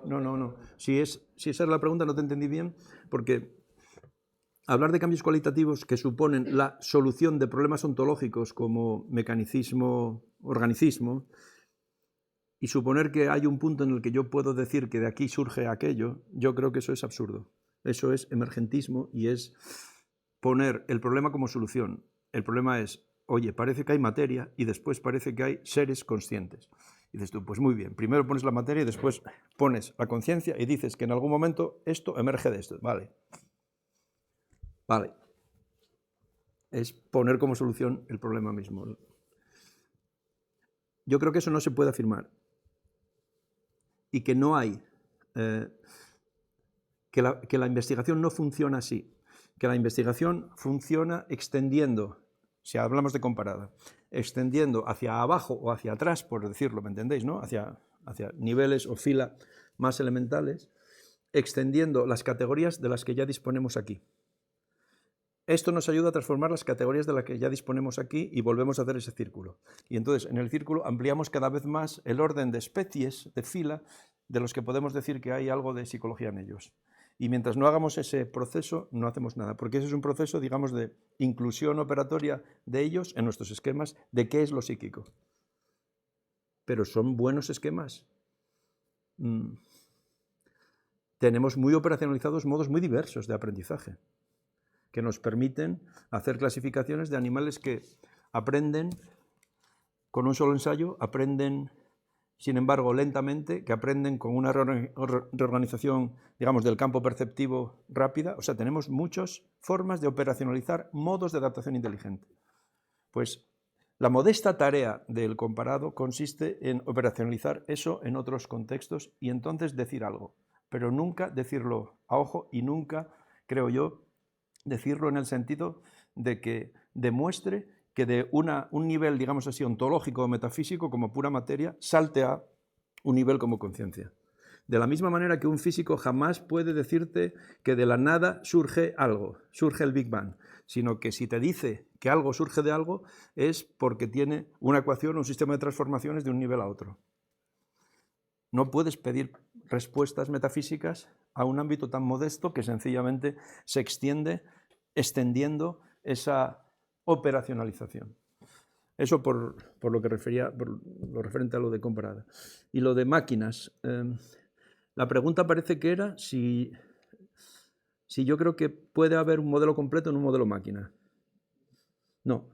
No. Si esa es la pregunta, no te entendí bien, porque hablar de cambios cualitativos que suponen la solución de problemas ontológicos como mecanicismo, organicismo, y suponer que hay un punto en el que yo puedo decir que de aquí surge aquello, yo creo que eso es absurdo. Eso es emergentismo y es poner el problema como solución. El problema es, oye, parece que hay materia y después parece que hay seres conscientes. Y dices tú, pues muy bien, primero pones la materia y después pones la conciencia y dices que en algún momento esto emerge de esto. Vale. Es poner como solución el problema mismo. Yo creo que eso no se puede afirmar. Y que no hay, que la investigación no funciona así, que la investigación funciona extendiendo, si hablamos de comparada, extendiendo hacia abajo o hacia atrás, por decirlo, ¿me entendéis? ¿No? Hacia niveles o fila más elementales, extendiendo las categorías de las que ya disponemos aquí. Esto nos ayuda a transformar las categorías de las que ya disponemos aquí y volvemos a hacer ese círculo. Y entonces, en el círculo ampliamos cada vez más el orden de especies, de fila, de los que podemos decir que hay algo de psicología en ellos. Y mientras no hagamos ese proceso, no hacemos nada, porque ese es un proceso, digamos, de inclusión operatoria de ellos en nuestros esquemas de qué es lo psíquico. Pero son buenos esquemas. Tenemos muy operacionalizados modos muy diversos de aprendizaje, que nos permiten hacer clasificaciones de animales que aprenden con un solo ensayo, aprenden, sin embargo, lentamente, que aprenden con una reorganización, digamos, del campo perceptivo rápida. O sea, tenemos muchas formas de operacionalizar modos de adaptación inteligente. Pues la modesta tarea del comparado consiste en operacionalizar eso en otros contextos y entonces decir algo, pero nunca decirlo a ojo y nunca, creo yo, decirlo en el sentido de que demuestre que de un nivel, digamos así, ontológico o metafísico como pura materia, salte a un nivel como conciencia. De la misma manera que un físico jamás puede decirte que de la nada surge algo, surge el Big Bang, sino que si te dice que algo surge de algo es porque tiene una ecuación o un sistema de transformaciones de un nivel a otro. No puedes pedir respuestas metafísicas a un ámbito tan modesto que sencillamente se extiende extendiendo esa operacionalización. Eso por lo que refería, por lo referente a lo de comparada. Y lo de máquinas, la pregunta parece que era si yo creo que puede haber un modelo completo en un modelo máquina. No.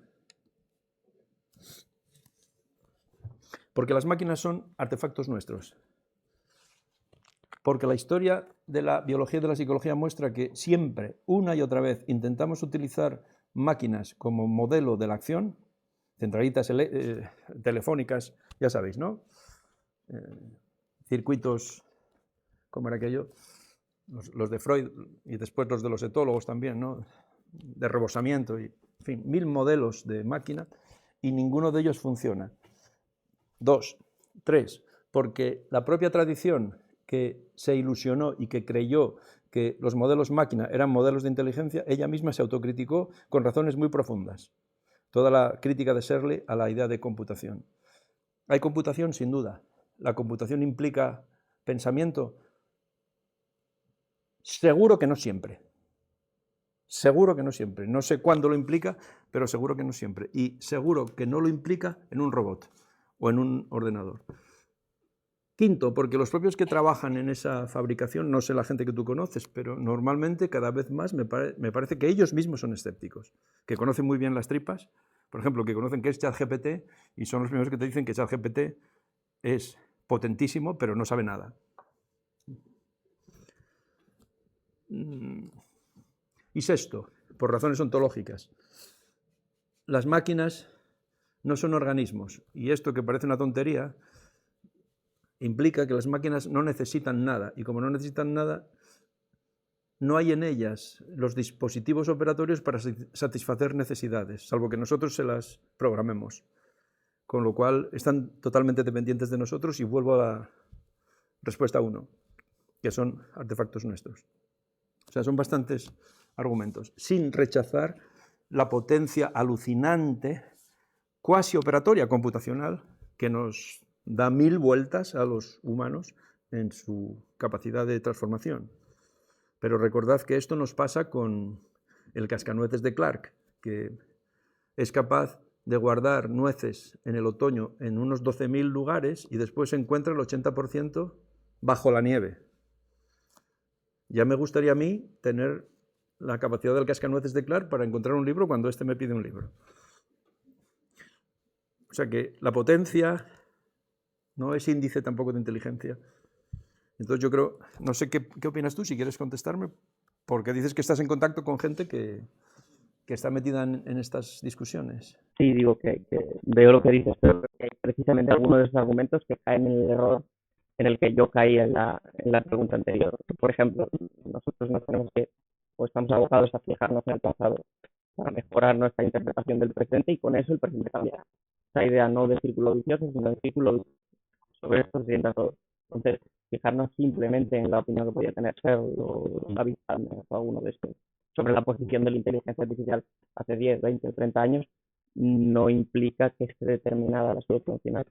Porque las máquinas son artefactos nuestros. Porque la historia de la biología y de la psicología muestra que siempre, una y otra vez, intentamos utilizar máquinas como modelo de la acción, centralitas telefónicas, ya sabéis, ¿no? Circuitos, ¿cómo era aquello? Los de Freud y después los de los etólogos también, ¿no? De rebosamiento. en fin, 1000 modelos de máquina y ninguno de ellos funciona. 2, 3, porque la propia tradición que se ilusionó y que creyó que los modelos máquina eran modelos de inteligencia, ella misma se autocriticó con razones muy profundas. Toda la crítica de Shirley a la idea de computación. Hay computación, sin duda. La computación implica pensamiento. Seguro que no siempre. Seguro que no siempre. No sé cuándo lo implica, pero seguro que no siempre. Y seguro que no lo implica en un robot o en un ordenador. Quinto, porque los propios que trabajan en esa fabricación, no sé la gente que tú conoces, pero normalmente cada vez más me parece que ellos mismos son escépticos, que conocen muy bien las tripas, por ejemplo, que conocen qué es ChatGPT y son los primeros que te dicen que ChatGPT es potentísimo, pero no sabe nada. Y sexto, por razones ontológicas, las máquinas no son organismos, y esto que parece una tontería implica que las máquinas no necesitan nada, y como no necesitan nada, no hay en ellas los dispositivos operatorios para satisfacer necesidades, salvo que nosotros se las programemos, con lo cual están totalmente dependientes de nosotros, y vuelvo a la respuesta 1, que son artefactos nuestros. O sea, son bastantes argumentos, sin rechazar la potencia alucinante, cuasi operatoria computacional, que nos da 1000 vueltas a los humanos en su capacidad de transformación. Pero recordad que esto nos pasa con el cascanueces de Clark, que es capaz de guardar nueces en el otoño en unos 12.000 lugares y después se encuentra el 80% bajo la nieve. Ya me gustaría a mí tener la capacidad del cascanueces de Clark para encontrar un libro cuando éste me pide un libro. O sea que la potencia no es índice tampoco de inteligencia. Entonces yo creo, no sé qué opinas tú, si quieres contestarme, porque dices que estás en contacto con gente que está metida en estas discusiones. Sí, digo que veo lo que dices, pero que hay precisamente algunos de esos argumentos que caen en el error en el que yo caí en la pregunta anterior. Por ejemplo, nosotros nos tenemos que, o estamos abocados a fijarnos en el pasado para mejorar nuestra interpretación del presente y con eso el presente cambiará. Esa idea no de círculo vicioso, sino de círculo vicioso. Sobre esto se sienta todo. Entonces, fijarnos simplemente en la opinión que podía tener Searle o David Palmer o alguno de estos sobre la posición de la inteligencia artificial hace 10, 20 o 30 años, no implica que esté determinada la solución final.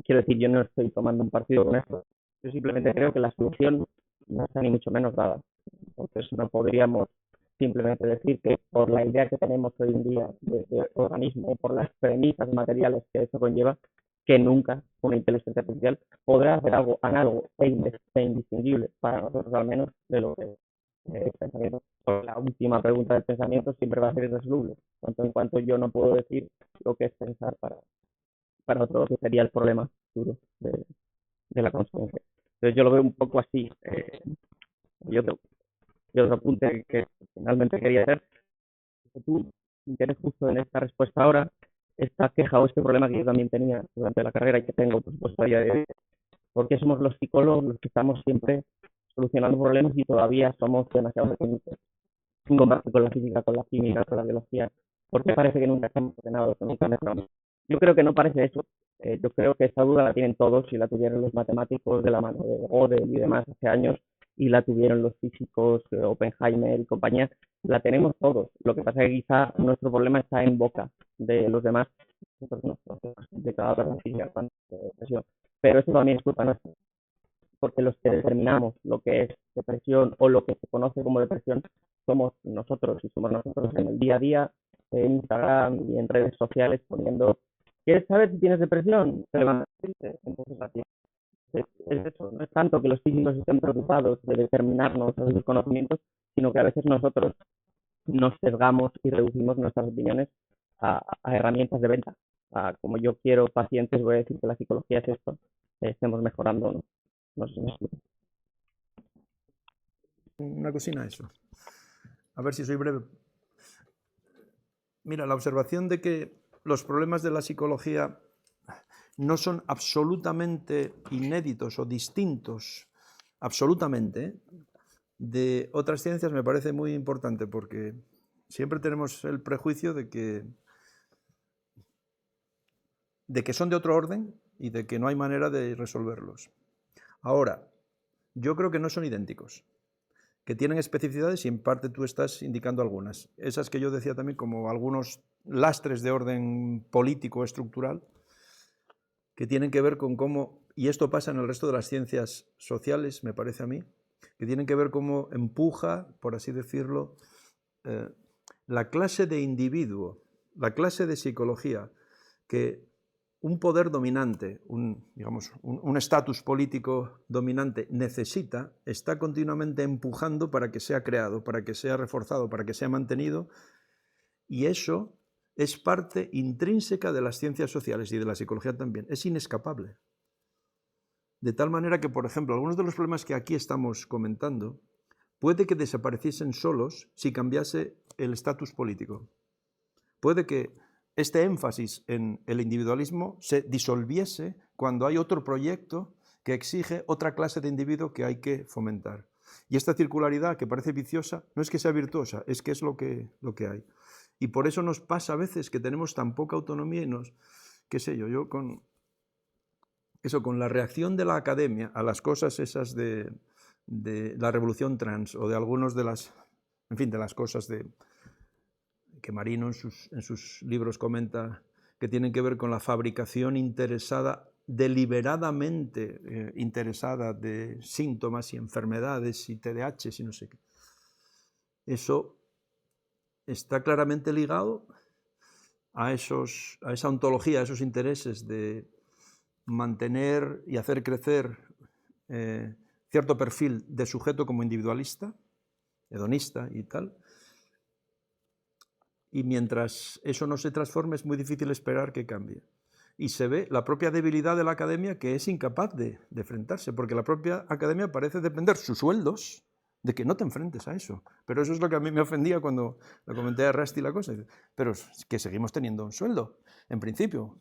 Quiero decir, yo no estoy tomando un partido con esto. Yo simplemente creo que la solución no está ni mucho menos dada. Entonces, no podríamos simplemente decir que por la idea que tenemos hoy en día de organismo, por las premisas materiales que eso conlleva, que nunca una inteligencia artificial podrá hacer algo análogo e indistinguible para nosotros al menos de lo que es pensamiento. La última pregunta del pensamiento siempre va a ser irresoluble, tanto en cuanto yo no puedo decir lo que es pensar para otro, que sería el problema duro de la conciencia. Entonces yo lo veo un poco así. Y otro apunte que finalmente quería hacer, que tú tienes justo en esta respuesta ahora, esta queja o este problema que yo también tenía durante la carrera y que tengo, por supuesto, a día de hoy, porque somos los psicólogos los que estamos siempre solucionando problemas y todavía somos demasiado pequeñitos en comparación con la física, con la química, con la biología, porque parece que nunca estamos ordenados, que nunca mejoramos. Yo creo que no parece eso. Yo creo que esa duda la tienen todos y la tuvieron los matemáticos de la mano de Gödel y demás hace años, y la tuvieron los físicos, Oppenheimer y compañía. La tenemos todos. Lo que pasa es que quizá nuestro problema está en boca de los demás. De cada física, pero eso también es culpa nuestra, porque los que determinamos lo que es depresión o lo que se conoce como depresión somos nosotros, y somos nosotros en el día a día, en Instagram y en redes sociales poniendo, ¿quieres saber si tienes depresión? Entonces así es eso, no es tanto que los físicos estén preocupados de determinarnos los conocimientos, sino que a veces nosotros nos sesgamos y reducimos nuestras opiniones a herramientas de venta. Como yo quiero pacientes, voy a decir que la psicología es esto, estemos mejorando o no. No sé si me explico. Una cocina eso. A ver si soy breve. Mira, la observación de que los problemas de la psicología no son absolutamente inéditos o distintos, absolutamente, de otras ciencias me parece muy importante, porque siempre tenemos el prejuicio de que son de otro orden y de que no hay manera de resolverlos. Ahora, yo creo que no son idénticos, que tienen especificidades y en parte tú estás indicando algunas. Esas que yo decía también como algunos lastres de orden político estructural que tienen que ver con cómo, y esto pasa en el resto de las ciencias sociales, me parece a mí, que tienen que ver cómo empuja, por así decirlo, la clase de individuo, la clase de psicología, que un poder dominante, un estatus político dominante necesita, está continuamente empujando para que sea creado, para que sea reforzado, para que sea mantenido, y eso es parte intrínseca de las ciencias sociales y de la psicología también, es inescapable. De tal manera que, por ejemplo, algunos de los problemas que aquí estamos comentando puede que desapareciesen solos si cambiase el estatus político. Puede que este énfasis en el individualismo se disolviese cuando hay otro proyecto que exige otra clase de individuo que hay que fomentar. Y esta circularidad, que parece viciosa, no es que sea virtuosa, es que es lo que hay. Y por eso nos pasa a veces que tenemos tan poca autonomía y qué sé yo con la reacción de la academia a las cosas esas de la revolución trans o de algunos de las cosas que Marino en sus libros comenta que tienen que ver con la fabricación interesada, deliberadamente interesada de síntomas y enfermedades y TDAH y no sé qué. Eso está claramente ligado a esa ontología, a esos intereses de mantener y hacer crecer cierto perfil de sujeto como individualista, hedonista y tal. Y mientras eso no se transforme es muy difícil esperar que cambie. Y se ve la propia debilidad de la academia, que es incapaz de enfrentarse, porque la propia academia parece depender sus sueldos de que no te enfrentes a eso. Pero eso es lo que a mí me ofendía cuando le comenté a Rusty la cosa. Pero es que seguimos teniendo un sueldo, en principio,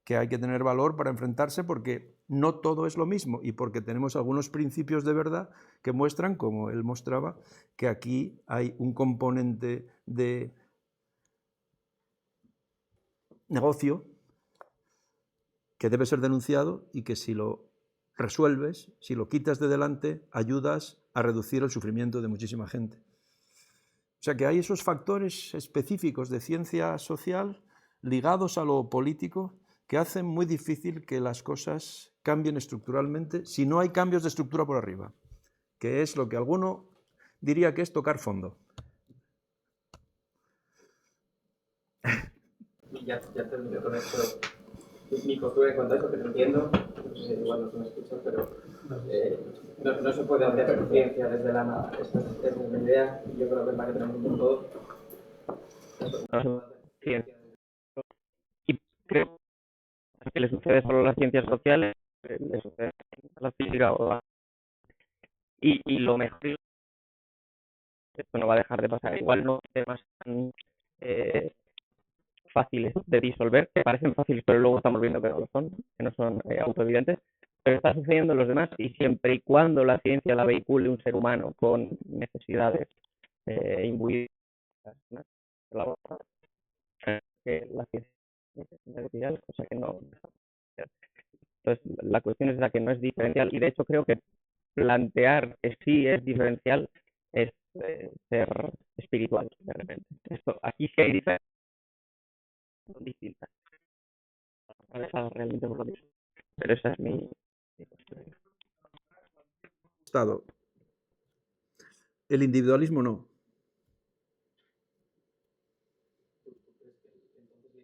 que hay que tener valor para enfrentarse porque no todo es lo mismo y porque tenemos algunos principios de verdad que muestran, como él mostraba, que aquí hay un componente de negocio que debe ser denunciado y que si lo resuelves, si lo quitas de delante, ayudas a reducir el sufrimiento de muchísima gente. O sea que hay esos factores específicos de ciencia social ligados a lo político que hacen muy difícil que las cosas cambien estructuralmente si no hay cambios de estructura por arriba, que es lo que alguno diría que es tocar fondo. Ya termino con esto. Mi postura en cuanto a eso, que no entiendo, no sé si igual no se me escucha, pero no se puede hacer ciencia desde la nada. Esa es mi idea y yo creo que es la que tenemos con todos. Y creo que le sucede solo a las ciencias sociales, le sucede a la física y lo mejor, esto no va a dejar de pasar. Igual no temas tan fáciles de disolver, que parecen fáciles, pero luego estamos viendo que no son autoevidentes, pero está sucediendo en los demás y siempre y cuando la ciencia la vehicule un ser humano con necesidades imbuidas, ¿no? Que la ciencia es diferencial, cosa que no. Entonces, la cuestión es la que no es diferencial y de hecho creo que plantear que sí es diferencial es ser espiritual, de repente. Esto, aquí sí hay diferencias distintas. Realmente por lo mismo. Pero esa es mi postura. Estado. El individualismo no. El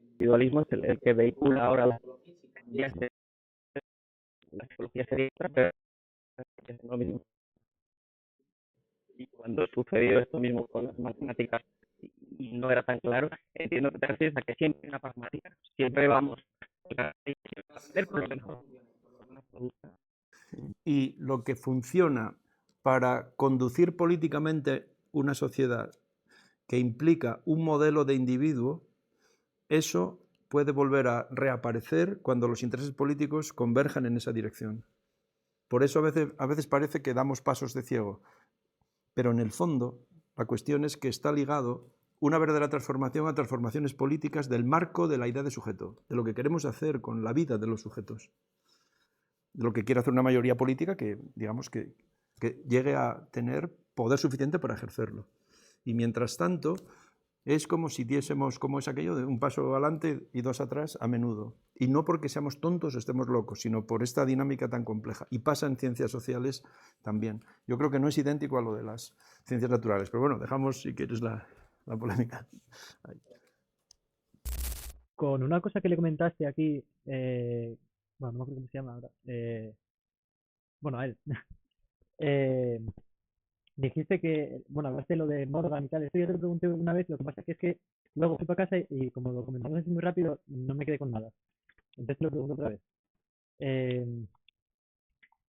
individualismo es el que vehicula ahora la psicología sería otra, pero es lo mismo. Y cuando sucedió esto mismo con las matemáticas y no era tan claro, entiendo que te refieres a que siempre hay una pragmática, siempre vamos a hacer por lo mejor. Y lo que funciona para conducir políticamente una sociedad que implica un modelo de individuo, eso puede volver a reaparecer cuando los intereses políticos converjan en esa dirección. Por eso a veces parece que damos pasos de ciego, pero en el fondo la cuestión es que está ligado una verdadera transformación a transformaciones políticas del marco de la idea de sujeto, de lo que queremos hacer con la vida de los sujetos, de lo que quiere hacer una mayoría política que, digamos, que llegue a tener poder suficiente para ejercerlo. Y mientras tanto, es como si diésemos, como es aquello, de un paso adelante y dos atrás a menudo. Y no porque seamos tontos o estemos locos, sino por esta dinámica tan compleja. Y pasa en ciencias sociales también. Yo creo que no es idéntico a lo de las ciencias naturales. Pero bueno, dejamos, si quieres, la polémica. Ahí. Con una cosa que le comentaste aquí, bueno, no me acuerdo cómo se llama ahora. Bueno, a él. Dijiste que, bueno, hablaste de lo de Morgan y tal. Esto yo te lo pregunté una vez, lo que pasa es que luego fui para casa y como lo comentamos así muy rápido, no me quedé con nada. Entonces te lo pregunto otra vez.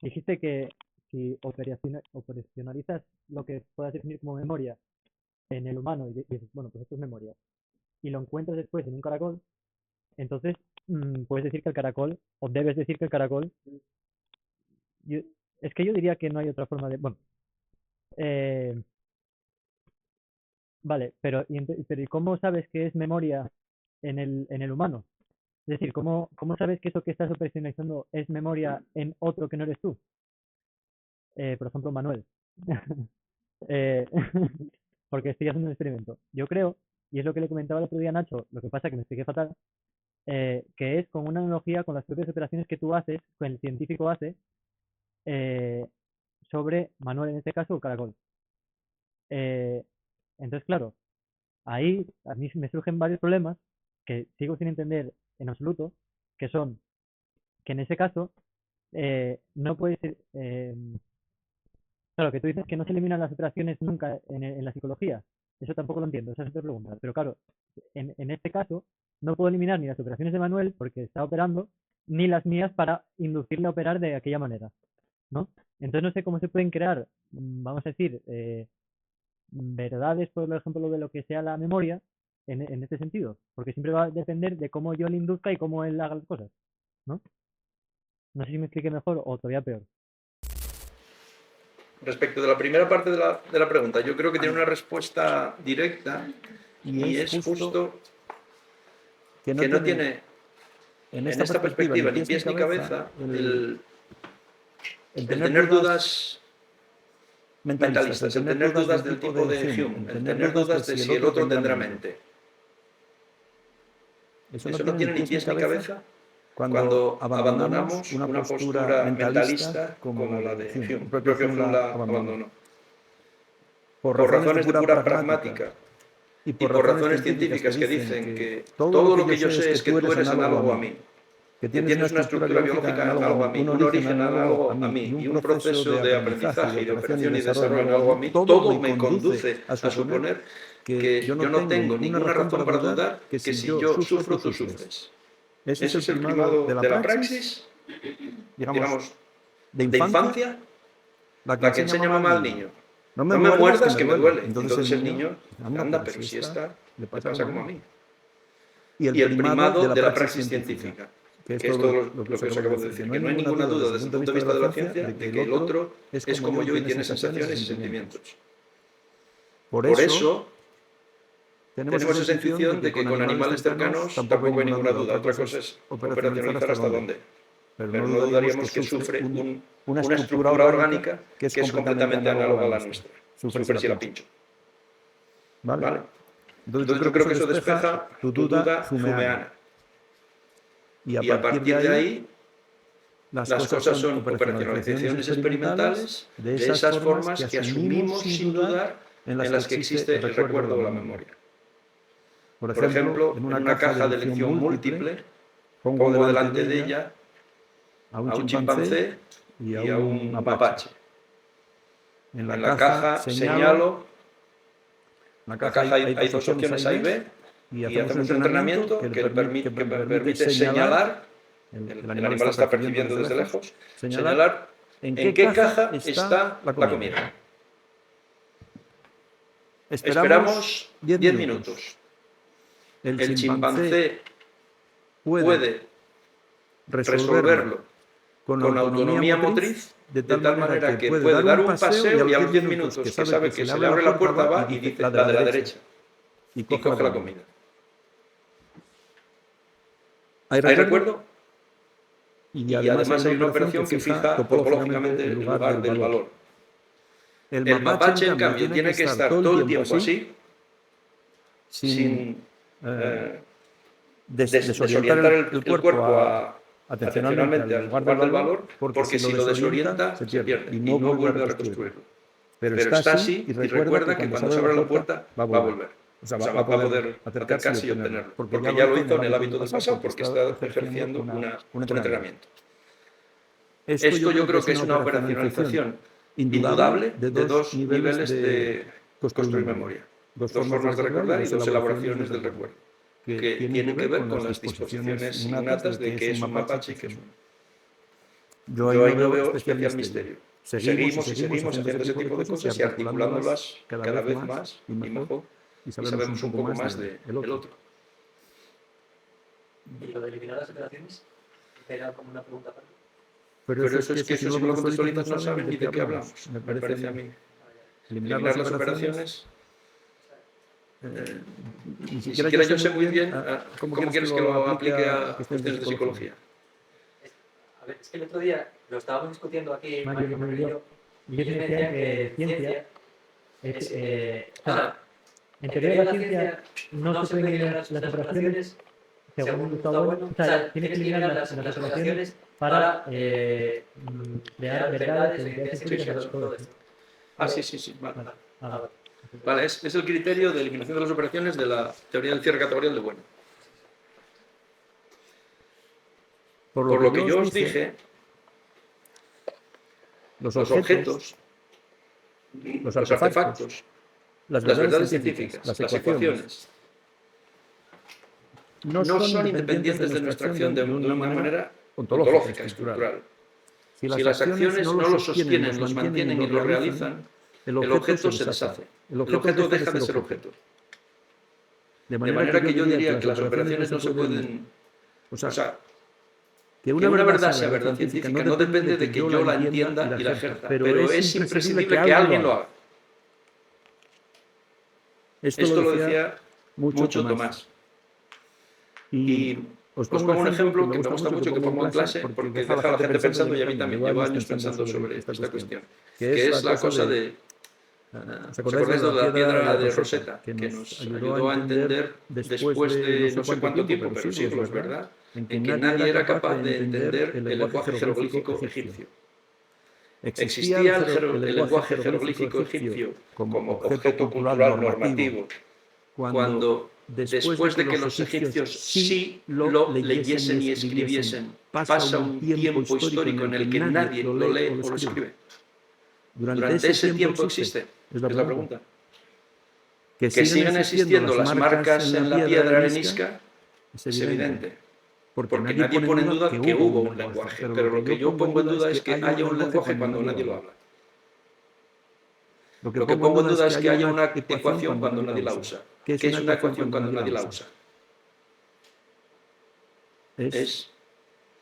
Dijiste que si operacionalizas lo que puedas definir como memoria en el humano y dices, bueno, pues esto es memoria, y lo encuentras después en un caracol, entonces puedes decir que el caracol, o debes decir que el caracol, es que yo diría que no hay otra forma de, bueno, vale, pero ¿y cómo sabes que es memoria en el humano? Es decir, ¿cómo sabes que eso que estás operacionalizando es memoria en otro que no eres tú? Por ejemplo, Manuel. Porque estoy haciendo un experimento. Yo creo, y es lo que le comentaba el otro día a Nacho, lo que pasa que me expliqué fatal, que es con una analogía con las propias operaciones que tú haces, que el científico hace, sobre Manuel, en este caso, o caracol. Entonces, claro, ahí a mí me surgen varios problemas que sigo sin entender en absoluto, que son que en ese caso no puede ser, claro, que tú dices que no se eliminan las operaciones nunca en la psicología, eso tampoco lo entiendo, esa es otra pregunta, pero claro, en este caso no puedo eliminar ni las operaciones de Manuel porque está operando, ni las mías para inducirle a operar de aquella manera, ¿no? Entonces no sé cómo se pueden crear, vamos a decir, verdades, por ejemplo, de lo que sea la memoria en este sentido, porque siempre va a depender de cómo yo le induzca y cómo él haga las cosas, ¿no? No sé si me expliqué mejor o todavía peor. Respecto de la primera parte de la pregunta, yo creo que tiene una respuesta directa y es justo que no tiene en esta perspectiva ni pies ni cabeza el tener dudas mentalistas, el tener dudas del tipo de Hume, el tener dudas de si el otro tendrá mente. Eso no tiene ni pies ni cabeza cuando abandonamos una postura mentalista como la de Hume. El propio Hume la abandonó. Por razones de pura pragmática y por razones científicas que dicen que todo lo que yo sé es que tú eres análogo a mí, que tienes una estructura biológica análoga a mí, un origen análogo a mí y un proceso de aprendizaje y de operación y desarrollo análogo a mí, todo me conduce a suponer que yo no tengo ninguna razón para dudar que si yo sufro, tú sufres. Ese es el primado de la praxis, digamos, de infancia, la que enseña mamá al niño. No me muerdas que me duele. Entonces el niño anda, pero si está, le pasa como a mí. Y el primado de la praxis científica, que es todo lo que os acabo de decir, que no hay ninguna duda desde el punto de vista de la ciencia de que el otro es como yo y tiene sensaciones y sentimientos. Por eso tenemos esa intuición de que con animales cercanos tampoco hay ninguna duda. Otra cosa es operacionalizar hasta dónde. Pero no dudaríamos que sufre una estructura orgánica que es completamente análoga a la nuestra. Sufre si la pincho. ¿Vale? Entonces yo creo que eso despeja tu duda humeana. Y a partir de ahí, las cosas son operacionalizaciones experimentales de esas formas que asumimos sin dudar en las que existe el recuerdo o la memoria. Por ejemplo, en una caja de elección múltiple, pongo delante de ella a un chimpancé y a un mapache. En la caja señalo, en la caja hay dos opciones A y B, y hacemos un entrenamiento que permite señalar, el animal está percibiendo desde lejos, señalar en qué caja está la comida. Esperamos 10 minutos. El chimpancé puede resolverlo con autonomía motriz, de tal manera que puede dar un paseo y a los 10 minutos que sabe que se le abre la puerta va y dice la de la derecha. y coge la comida. Hay Hay recuerdo y además hay una operación que fija topológicamente el lugar del valor. El mapache, en cambio, tiene que estar todo el tiempo así, sin desorientar el cuerpo atencionalmente al lugar del valor, porque si lo desorienta, se pierde y no vuelve a reconstruirlo. Pero está así y recuerda que cuando se abre la puerta va a volver. O sea, va a poder acercarse y obtenerlo. Porque ya lo hizo en el hábito del pasado, porque está ejerciendo un entrenamiento. Esto yo creo que es una operacionalización indudable de dos niveles de construir memoria. Dos formas de recordar y dos elaboraciones del recuerdo, que tienen que ver con las disposiciones innatas de qué es un mapache y qué es un... Yo ahí no veo especial misterio. Seguimos haciendo ese tipo de cosas y articulándolas cada vez más y mejor, y sabemos un poco más del otro. ¿Y lo de eliminar las operaciones? Era como una pregunta para mí. Pero eso es que si no lo contextualizas no saben ni de qué hablamos, me parece a mí. Eliminar las operaciones... ni siquiera yo sé muy bien cómo quieres que lo aplique a cuestiones de psicología. A ver, es que el otro día lo estábamos discutiendo aquí, Mario y yo, y ellos me decían que ciencia es... en teoría la ciencia no se pueden eliminar las operaciones, según Gustavo Bueno, o sea, tiene que eliminar las operaciones para crear verdades, evidencias empíricas, todo esto. Sí, vale. Vale, es el criterio de eliminación de las operaciones de la teoría del cierre categorial de Bueno. Por lo que yo os dije, los objetos, los artefactos, las verdades científicas, las ecuaciones, no son independientes de nuestra acción de una manera ontológica, estructural. Si las acciones no los sostienen, los mantienen y los realizan, el objeto se deshace. El objeto deja de ser objeto. De manera que yo diría que las operaciones no se pueden... O sea, que una verdad sea verdad científica no depende de que yo la entienda y la ejerza, pero es imprescindible que alguien lo haga. Esto lo decía mucho Tomás. Y os pongo un ejemplo que me gusta mucho que pongo en clase porque deja a la gente pensando y a mí también. Llevo años pensando sobre esta cuestión, que es la cosa de... ¿Os acordáis de la piedra de Rosetta? Que nos ayudó a entender después de no sé cuánto tiempo, pero siglos, ¿verdad? En que nadie era capaz de entender el lenguaje jeroglífico egipcio. Existía el lenguaje jeroglífico egipcio como objeto cultural normativo cuando, después de que los egipcios sí lo leyesen y escribiesen, pasa un tiempo histórico en el que nadie lo lee o lo escribe. Durante ese tiempo existe, es la pregunta. Que sigan existiendo las marcas en la piedra arenisca es evidente, porque nadie pone en duda que hubo un lenguaje, pero lo que yo pongo en duda es que haya un lenguaje cuando nadie lo habla. Lo que pongo en duda es que haya una ecuación cuando nadie la usa. ¿Qué es una ecuación cuando nadie la usa? Es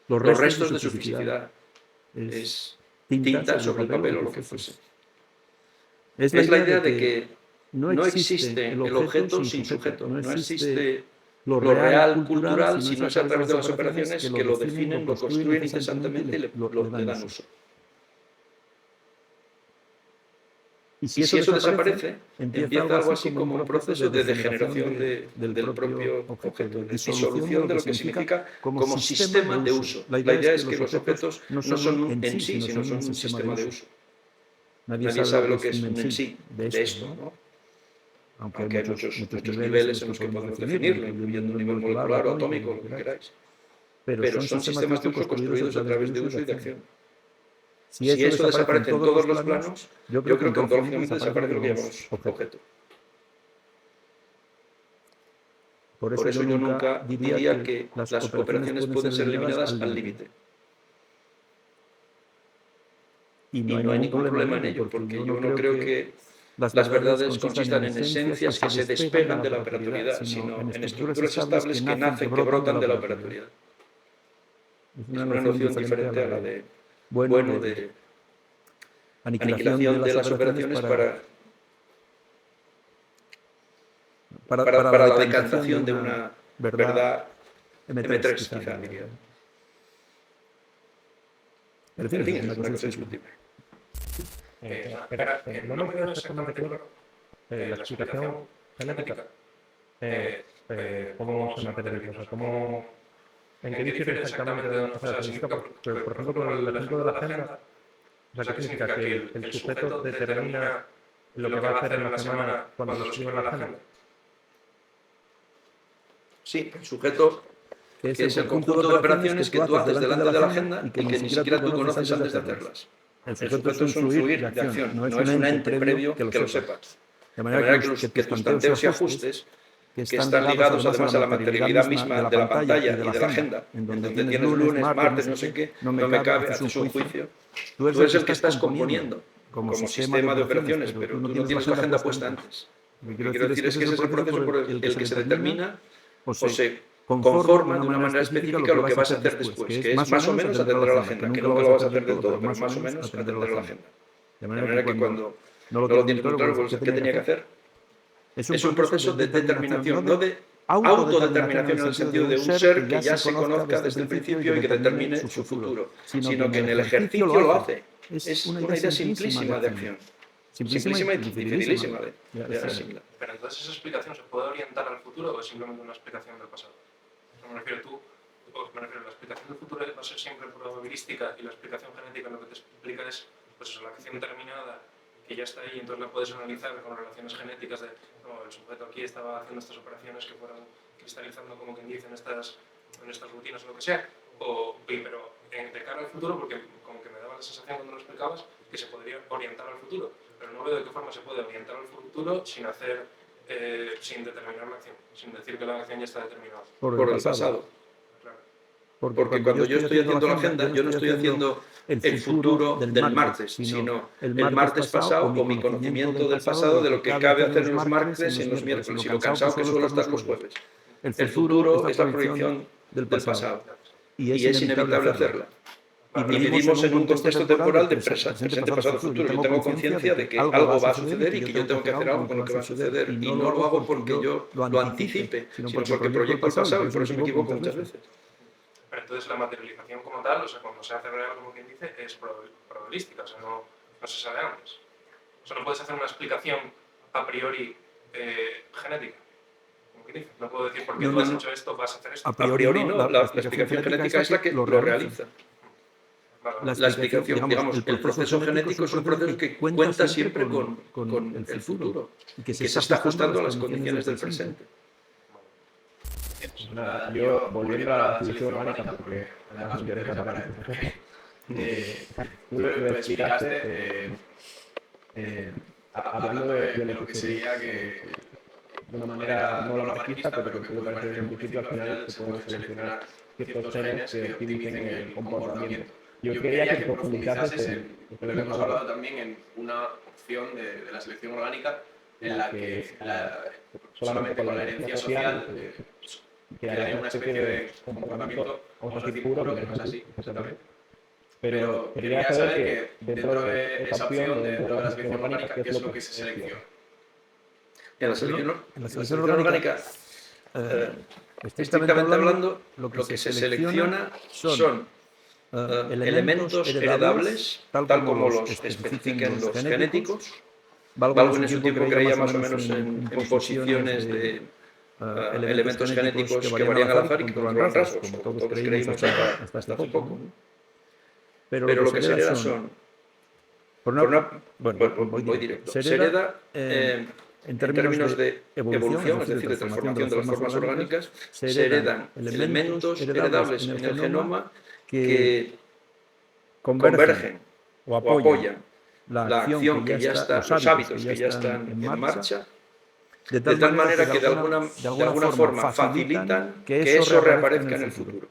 los restos de su fisicidad. Es tinta sobre el papel o lo que fuese. Es la idea de que no existe el objeto sin sujeto, no existe lo real cultural si no es a través de las operaciones que lo definen, lo construyen incesantemente y le dan uso. Y si eso desaparece, empieza algo así como un proceso de degeneración del propio objeto, de disolución de lo que significa como sistema de uso. La idea es que los objetos no son en sí, sino son un sistema de uso. Nadie sabe lo que es un en sí de esto, ¿no? Aunque hay muchos niveles en los que podemos definirlo, incluyendo un nivel molecular o atómico, lo que queráis. Pero son sistemas de uso construidos a través de uso y de acción. Si eso desaparece en todos los planos, yo creo que ontológicamente desaparece lo que llamamos objeto. Por eso yo nunca diría que las operaciones pueden ser eliminadas al límite. Y no hay ningún problema en ello, porque yo no creo que las verdades consistan en esencias que se despegan de la operatoriedad, sino en estructuras estables que nacen, que brotan de la operatoriedad. Es una noción diferente a la de Bueno de aniquilación de las operaciones para para la decantación de una verdad M3, quizá, diría. En fin, es una cosa discutible. No me queda exactamente claro la explicación genética, cómo se materializa, o sea, en qué difiere exactamente de una cosa. Significa, por ejemplo, con el ejemplo de la agenda, o sea, ¿qué significa? Que el sujeto determina lo que va a hacer en la semana cuando lo escribe en la agenda. Sí, el sujeto que es el conjunto de operaciones que tú haces delante de la agenda y que ni siquiera tú conoces antes de hacerlas. El sujeto es un fluir de acción, no es un ente previo que lo sepas. De manera que tus tanteos y ajustes, que están ligados además a la materialidad misma de la pantalla y de la agenda, en donde tienes lunes, martes, no sé qué, no me cabe, haces un juicio. Tú eres el que estás componiendo como sistema de operaciones, pero tú no tienes la agenda puesta antes. Lo que quiero decir es que ese es el proceso por el que se determina o se conforma de una manera específica lo que vas a hacer después, que es más o menos atender a la agenda, que nunca lo vas a hacer del todo, pero más o menos atender a la agenda. De manera que cuando no lo tienes muy claro, ¿qué tenía que hacer? Es un proceso de determinación, no de autodeterminación en el sentido de un ser que ya se conozca desde el principio y que determine su futuro, sino que en el ejercicio lo hace. Es una idea simplísima de acción. Simplísima y dificilísima de asimilar. Pero entonces esa explicación se puede orientar al futuro o es simplemente una explicación del pasado. Me refiero la explicación del futuro va a ser siempre probabilística y la explicación genética lo que te explica es pues eso, la acción terminada que ya está ahí, entonces la puedes analizar con relaciones genéticas de no, el sujeto aquí estaba haciendo estas operaciones que fueron cristalizando como quien dice en estas rutinas o lo que sea, pero de cara al futuro, porque como que me daba la sensación cuando lo explicabas que se podría orientar al futuro, pero no veo de qué forma se puede orientar al futuro sin determinar la acción, sin decir que la acción ya está determinada. Por el pasado. Claro. Porque cuando yo estoy haciendo la agenda, yo no estoy haciendo el futuro del martes, sino el martes pasado o mi conocimiento del pasado de lo que cabe hacer en los martes y en los miércoles y lo cansado que suelo estar los jueves. El futuro es la proyección del pasado y es inevitable hacerla. Y vivimos en un contexto temporal de presente, pasado, futuro. Yo tengo conciencia de que algo va a suceder y que yo tengo que hacer algo con lo que va a suceder. Y no lo hago porque yo lo anticipe, sino porque proyecto el pasado y por eso me equivoco muchas veces. Pero entonces la materialización como tal, o sea, cuando se hace real, como quien dice, es probabilística, o sea, no se sabe antes. O sea, no puedes hacer una explicación a priori genética. Como quien dice, no puedo decir porque tú has hecho esto, vas a hacer esto. A priori no, la explicación genética es la que lo realiza. La explicación, digamos, el proceso genético es un proceso que cuenta siempre con el futuro y que se está ajustando a las condiciones del presente. Pues nada, yo volviendo a la selección orgánica, porque además me interesa para tú lo explicaste hablando de lo que sería que de una manera no lamarquista, pero que puede parecer en principio al final se pueden seleccionar ciertos genes que optimicen el comportamiento. Yo quería que profundizases en lo que hemos hablado también en una opción de la selección orgánica en la que solamente con la herencia social crearía una especie de comportamiento, vamos a decir, puro, que no es así, exactamente. Pero quería saber que dentro de esa opción, dentro de la selección orgánica, ¿qué es lo que se selecciona? En la selección orgánica, estrictamente hablando, lo que se selecciona son elementos heredables, tal como los especifican los genéticos. Valgo en su tiempo creía más o menos en posiciones de elementos genéticos que varían al azar y que controlan rasgos, como todos creímos hasta hace poco. Pero lo que se hereda son, voy directo, se hereda en términos de evolución, es decir, de transformación de las formas orgánicas, se heredan elementos heredables en el genoma que convergen o apoyan la acción que ya está, los hábitos que ya están en marcha, de tal manera que de alguna forma facilitan que eso reaparezca en el futuro,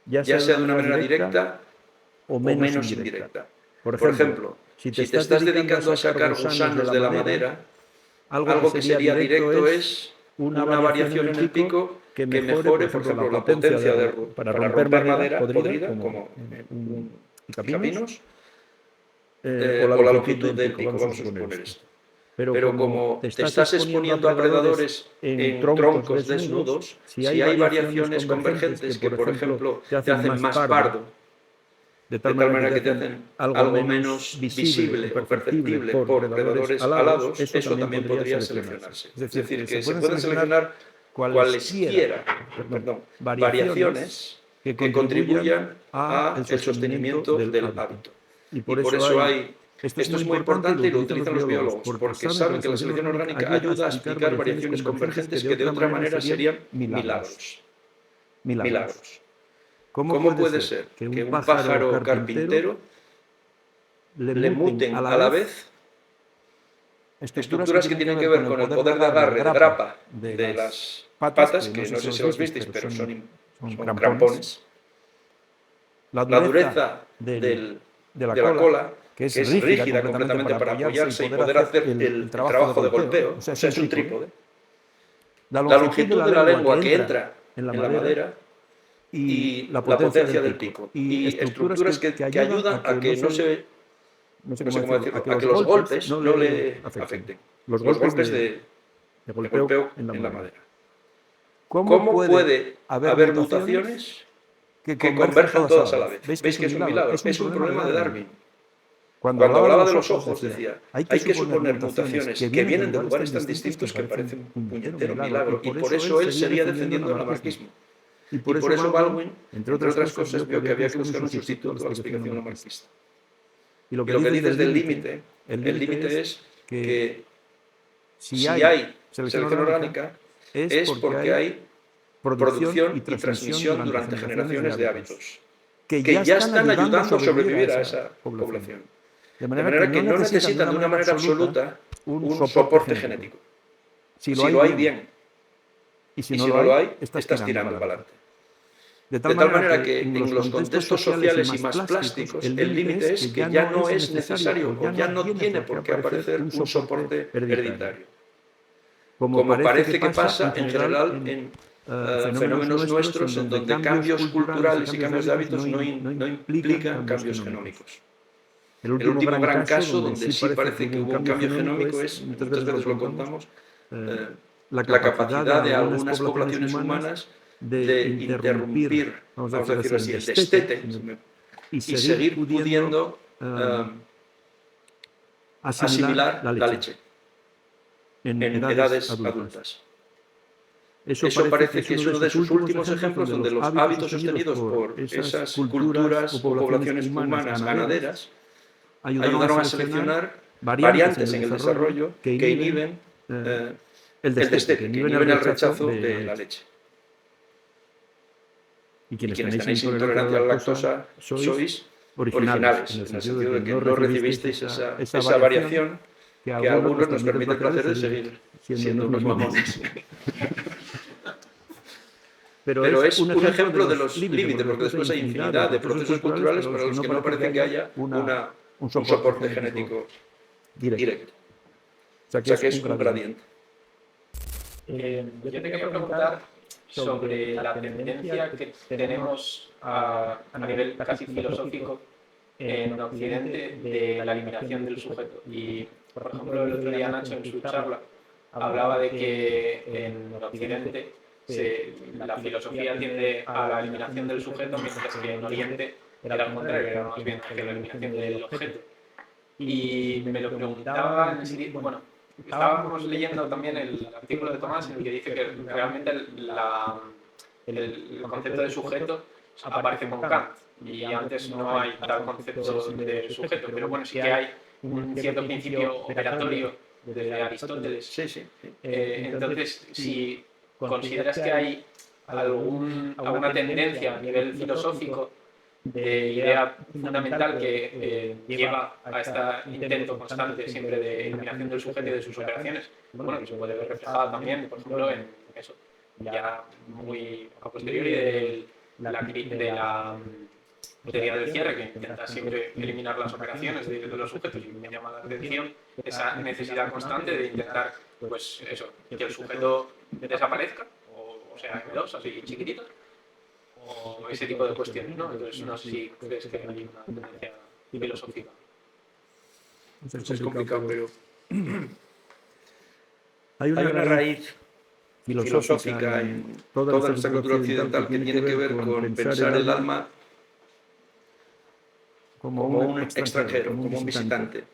ya sea de una manera directa o menos indirecta. Por ejemplo, si te estás dedicando a sacar gusanos de la madera, algo que sería directo es una variación en el pico que mejore, por ejemplo, la potencia para romper madera podrida, como en picapinos, o la longitud del pico, vamos a suponer esto. Pero como te estás exponiendo a predadores en troncos desnudos, si hay variaciones convergentes que, por ejemplo, te hacen más pardo, de tal manera que te hacen algo menos visible o perceptible por predadores alados, eso también podría seleccionarse. Es decir, que se pueden seleccionar cualesquiera variaciones que contribuyan al sostenimiento del hábito. Y por eso hay... Esto es muy importante y lo utilizan los biólogos, porque saben que la selección orgánica ayuda a explicar variaciones convergentes que de otra manera serían milagros. ¿Cómo puede ser que un pájaro carpintero le muten a la vez estructuras que tienen que ver con el poder de agarre, de grapa de las patas, que no sé si los visteis, pero son crampones, la dureza de la cola, que es rígida completamente para apoyarse y poder hacer el trabajo de golpeo, o sea, es un trípode. La longitud de la lengua que entra en la madera y la potencia del pico. Y estructuras que ayudan a que no sé cómo decirlo, a que los golpes no le afecten. Los golpes de golpeo en la madera. ¿Cómo puede haber mutaciones que converjan todas a la vez? ¿Veis que es un milagro? Es un problema de Darwin. Cuando hablaba de los ojos decía, hay que suponer mutaciones que vienen de lugares tan distintos que parecen un puñetero milagro. Y por eso él seguía defendiendo el lamarquismo. Y por eso Baldwin, entre otras cosas, vio que había que buscar un sustituto a la explicación lamarquista. Y lo que dices del límite, el límite es que si hay selección orgánica es porque hay producción y transmisión durante generaciones de hábitos que ya están ayudando a sobrevivir a esa población. De manera que no necesitan de una manera absoluta un soporte genético. Si lo hay, bien. Y si no lo hay, estás tirando para adelante. De tal manera que en los contextos sociales y más plásticos, el límite es que ya no es necesario o ya no tiene por qué aparecer un soporte hereditario. Como parece que pasa en general en fenómenos nuestros en donde cambios culturales y cambios de hábitos no implican cambios genómicos. El último gran caso donde sí parece que hubo un cambio genómico es, muchas veces lo contamos, la capacidad de algunas poblaciones humanas de interrumpir, vamos a decirlo así, el destete y seguir pudiendo asimilar la leche en edades adultas. Eso parece que es uno de sus últimos ejemplos donde los hábitos sostenidos por esas culturas o poblaciones humanas ganaderas ayudaron a seleccionar variantes en el desarrollo que inhiben el destete, que inhiben el rechazo de la leche. Y quienes tenéis intolerancia a la lactosa sois originales, en el sentido de que no recibisteis esa variación que a algunos nos permite el placer de seguir siendo unos mamones. Pero es un ejemplo de los límites, porque después hay infinidad de procesos culturales para los que no parece que haya un soporte genético directo. O sea que es un gradiente. Yo te quería preguntar sobre la tendencia que tenemos a nivel casi filosófico en Occidente de la eliminación del sujeto. Y, por ejemplo, el otro día Nacho en su charla hablaba de que en Occidente la filosofía tiende a la eliminación del sujeto, mientras que en Oriente era al contrario, era más bien hacia la eliminación del objeto. Y me lo preguntaba, bueno, estábamos leyendo también el artículo de Tomás en el que dice que realmente el concepto de sujeto aparece con Kant y antes no hay tal concepto de sujeto, pero bueno, sí que hay un cierto principio operatorio desde Aristóteles. Entonces, si ¿consideras que hay alguna tendencia a nivel filosófico de idea fundamental que lleva a este intento constante siempre de eliminación del sujeto y de sus operaciones? Bueno, que se puede ver reflejado también, por ejemplo, en eso, ya muy a posteriori de la teoría del cierre, que intenta siempre eliminar las operaciones de los sujetos, y me llama la atención esa necesidad constante de intentar, pues eso, que el sujeto desaparezca, o sea, dos así chiquititos, o ese tipo de cuestiones, ¿no? Entonces, no sé si crees que hay una tendencia filosófica. Es complicado, pero Hay una raíz filosófica en toda nuestra cultura occidental que tiene que ver con pensar el alma como un extranjero, como un visitante.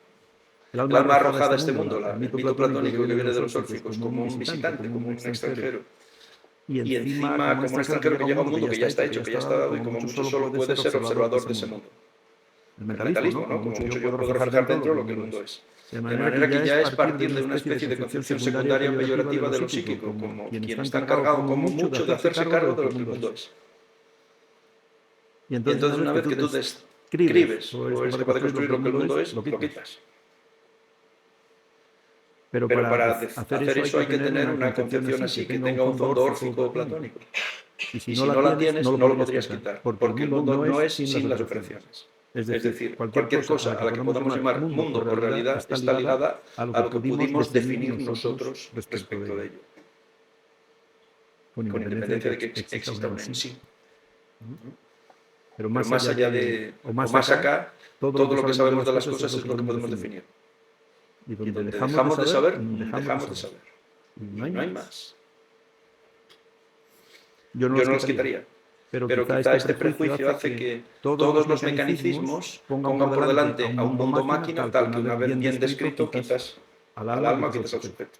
El alma arrojada a este mundo, el mito platónico que viene de los órficos, como un visitante, como un extranjero. Y encima como un extranjero que llega a un mundo que ya está hecho, que ya está dado, y como mucho solo puede ser observador de ese mundo. El mentalismo, ¿no? Como mucho yo puedo reflejar dentro lo que el mundo es. De manera que ya es partir de una especie de concepción secundaria o peyorativa de lo psíquico, como quien está encargado como mucho de hacerse cargo de lo que el mundo es. Y entonces una vez que tú describes o eres capaz de construir lo que el mundo es, lo quitas. Pero para hacer eso hay que tener una concepción así, que tenga un fondo órfico o platónico. Y si no la tienes, no lo podrías quitar, porque el mundo no es sin las operaciones. Es decir, cualquier cosa a la que podamos llamar mundo o realidad está ligada a lo que pudimos definir nosotros respecto de ello, con independencia de que exista un en sí. Pero más allá de, o más acá, todo lo que sabemos de las cosas es lo que podemos definir. Y donde dejamos de saber, dejamos de saber. No hay más. Yo no los quitaría. Pero quizá este prejuicio hace que todos los mecanicismos pongan por delante a un mundo máquina, tal que una vez bien descrito quitas al alma, quitas al sujeto.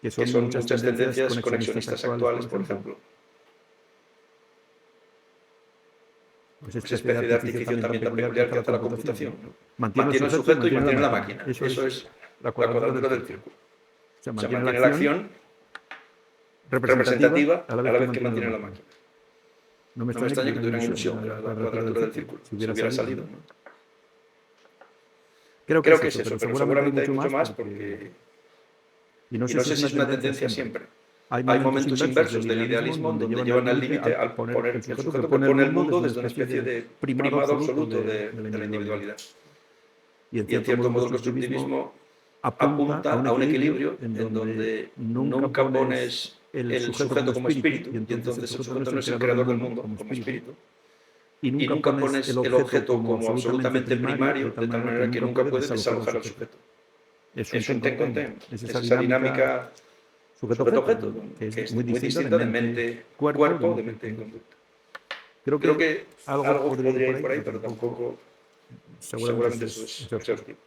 Que son muchas tendencias conexionistas actuales, por ejemplo. Pues esa especie de artificio también tan peculiar que hace la computación. Mantiene el sujeto y mantiene la máquina. Eso es la cuadratura del círculo. O sea, mantiene la acción representativa a la vez que mantiene la máquina. No me extraña que tuvieran ilusión de la cuadratura del círculo, si hubiera salido, ¿no? Creo que es eso, pero seguramente hay mucho más porque... Y no sé si es una tendencia siempre. Hay momentos inversos del idealismo donde llevan al límite al poner el sujeto que pone el mundo desde una especie de primado absoluto de la individualidad. Y en cierto modo el constructivismo apunta a un equilibrio en donde nunca pones el sujeto como espíritu, y entonces el sujeto no es el creador del mundo como espíritu, y nunca pones el objeto como absolutamente primario, de tal manera que nunca puedes desalojar al sujeto. Es un ten con ten, es esa dinámica sujeto-objeto, que es muy distinta de mente-cuerpo, de mente-conducta. Creo que algo podría ir por ahí, pero tampoco seguramente eso es exhaustivo.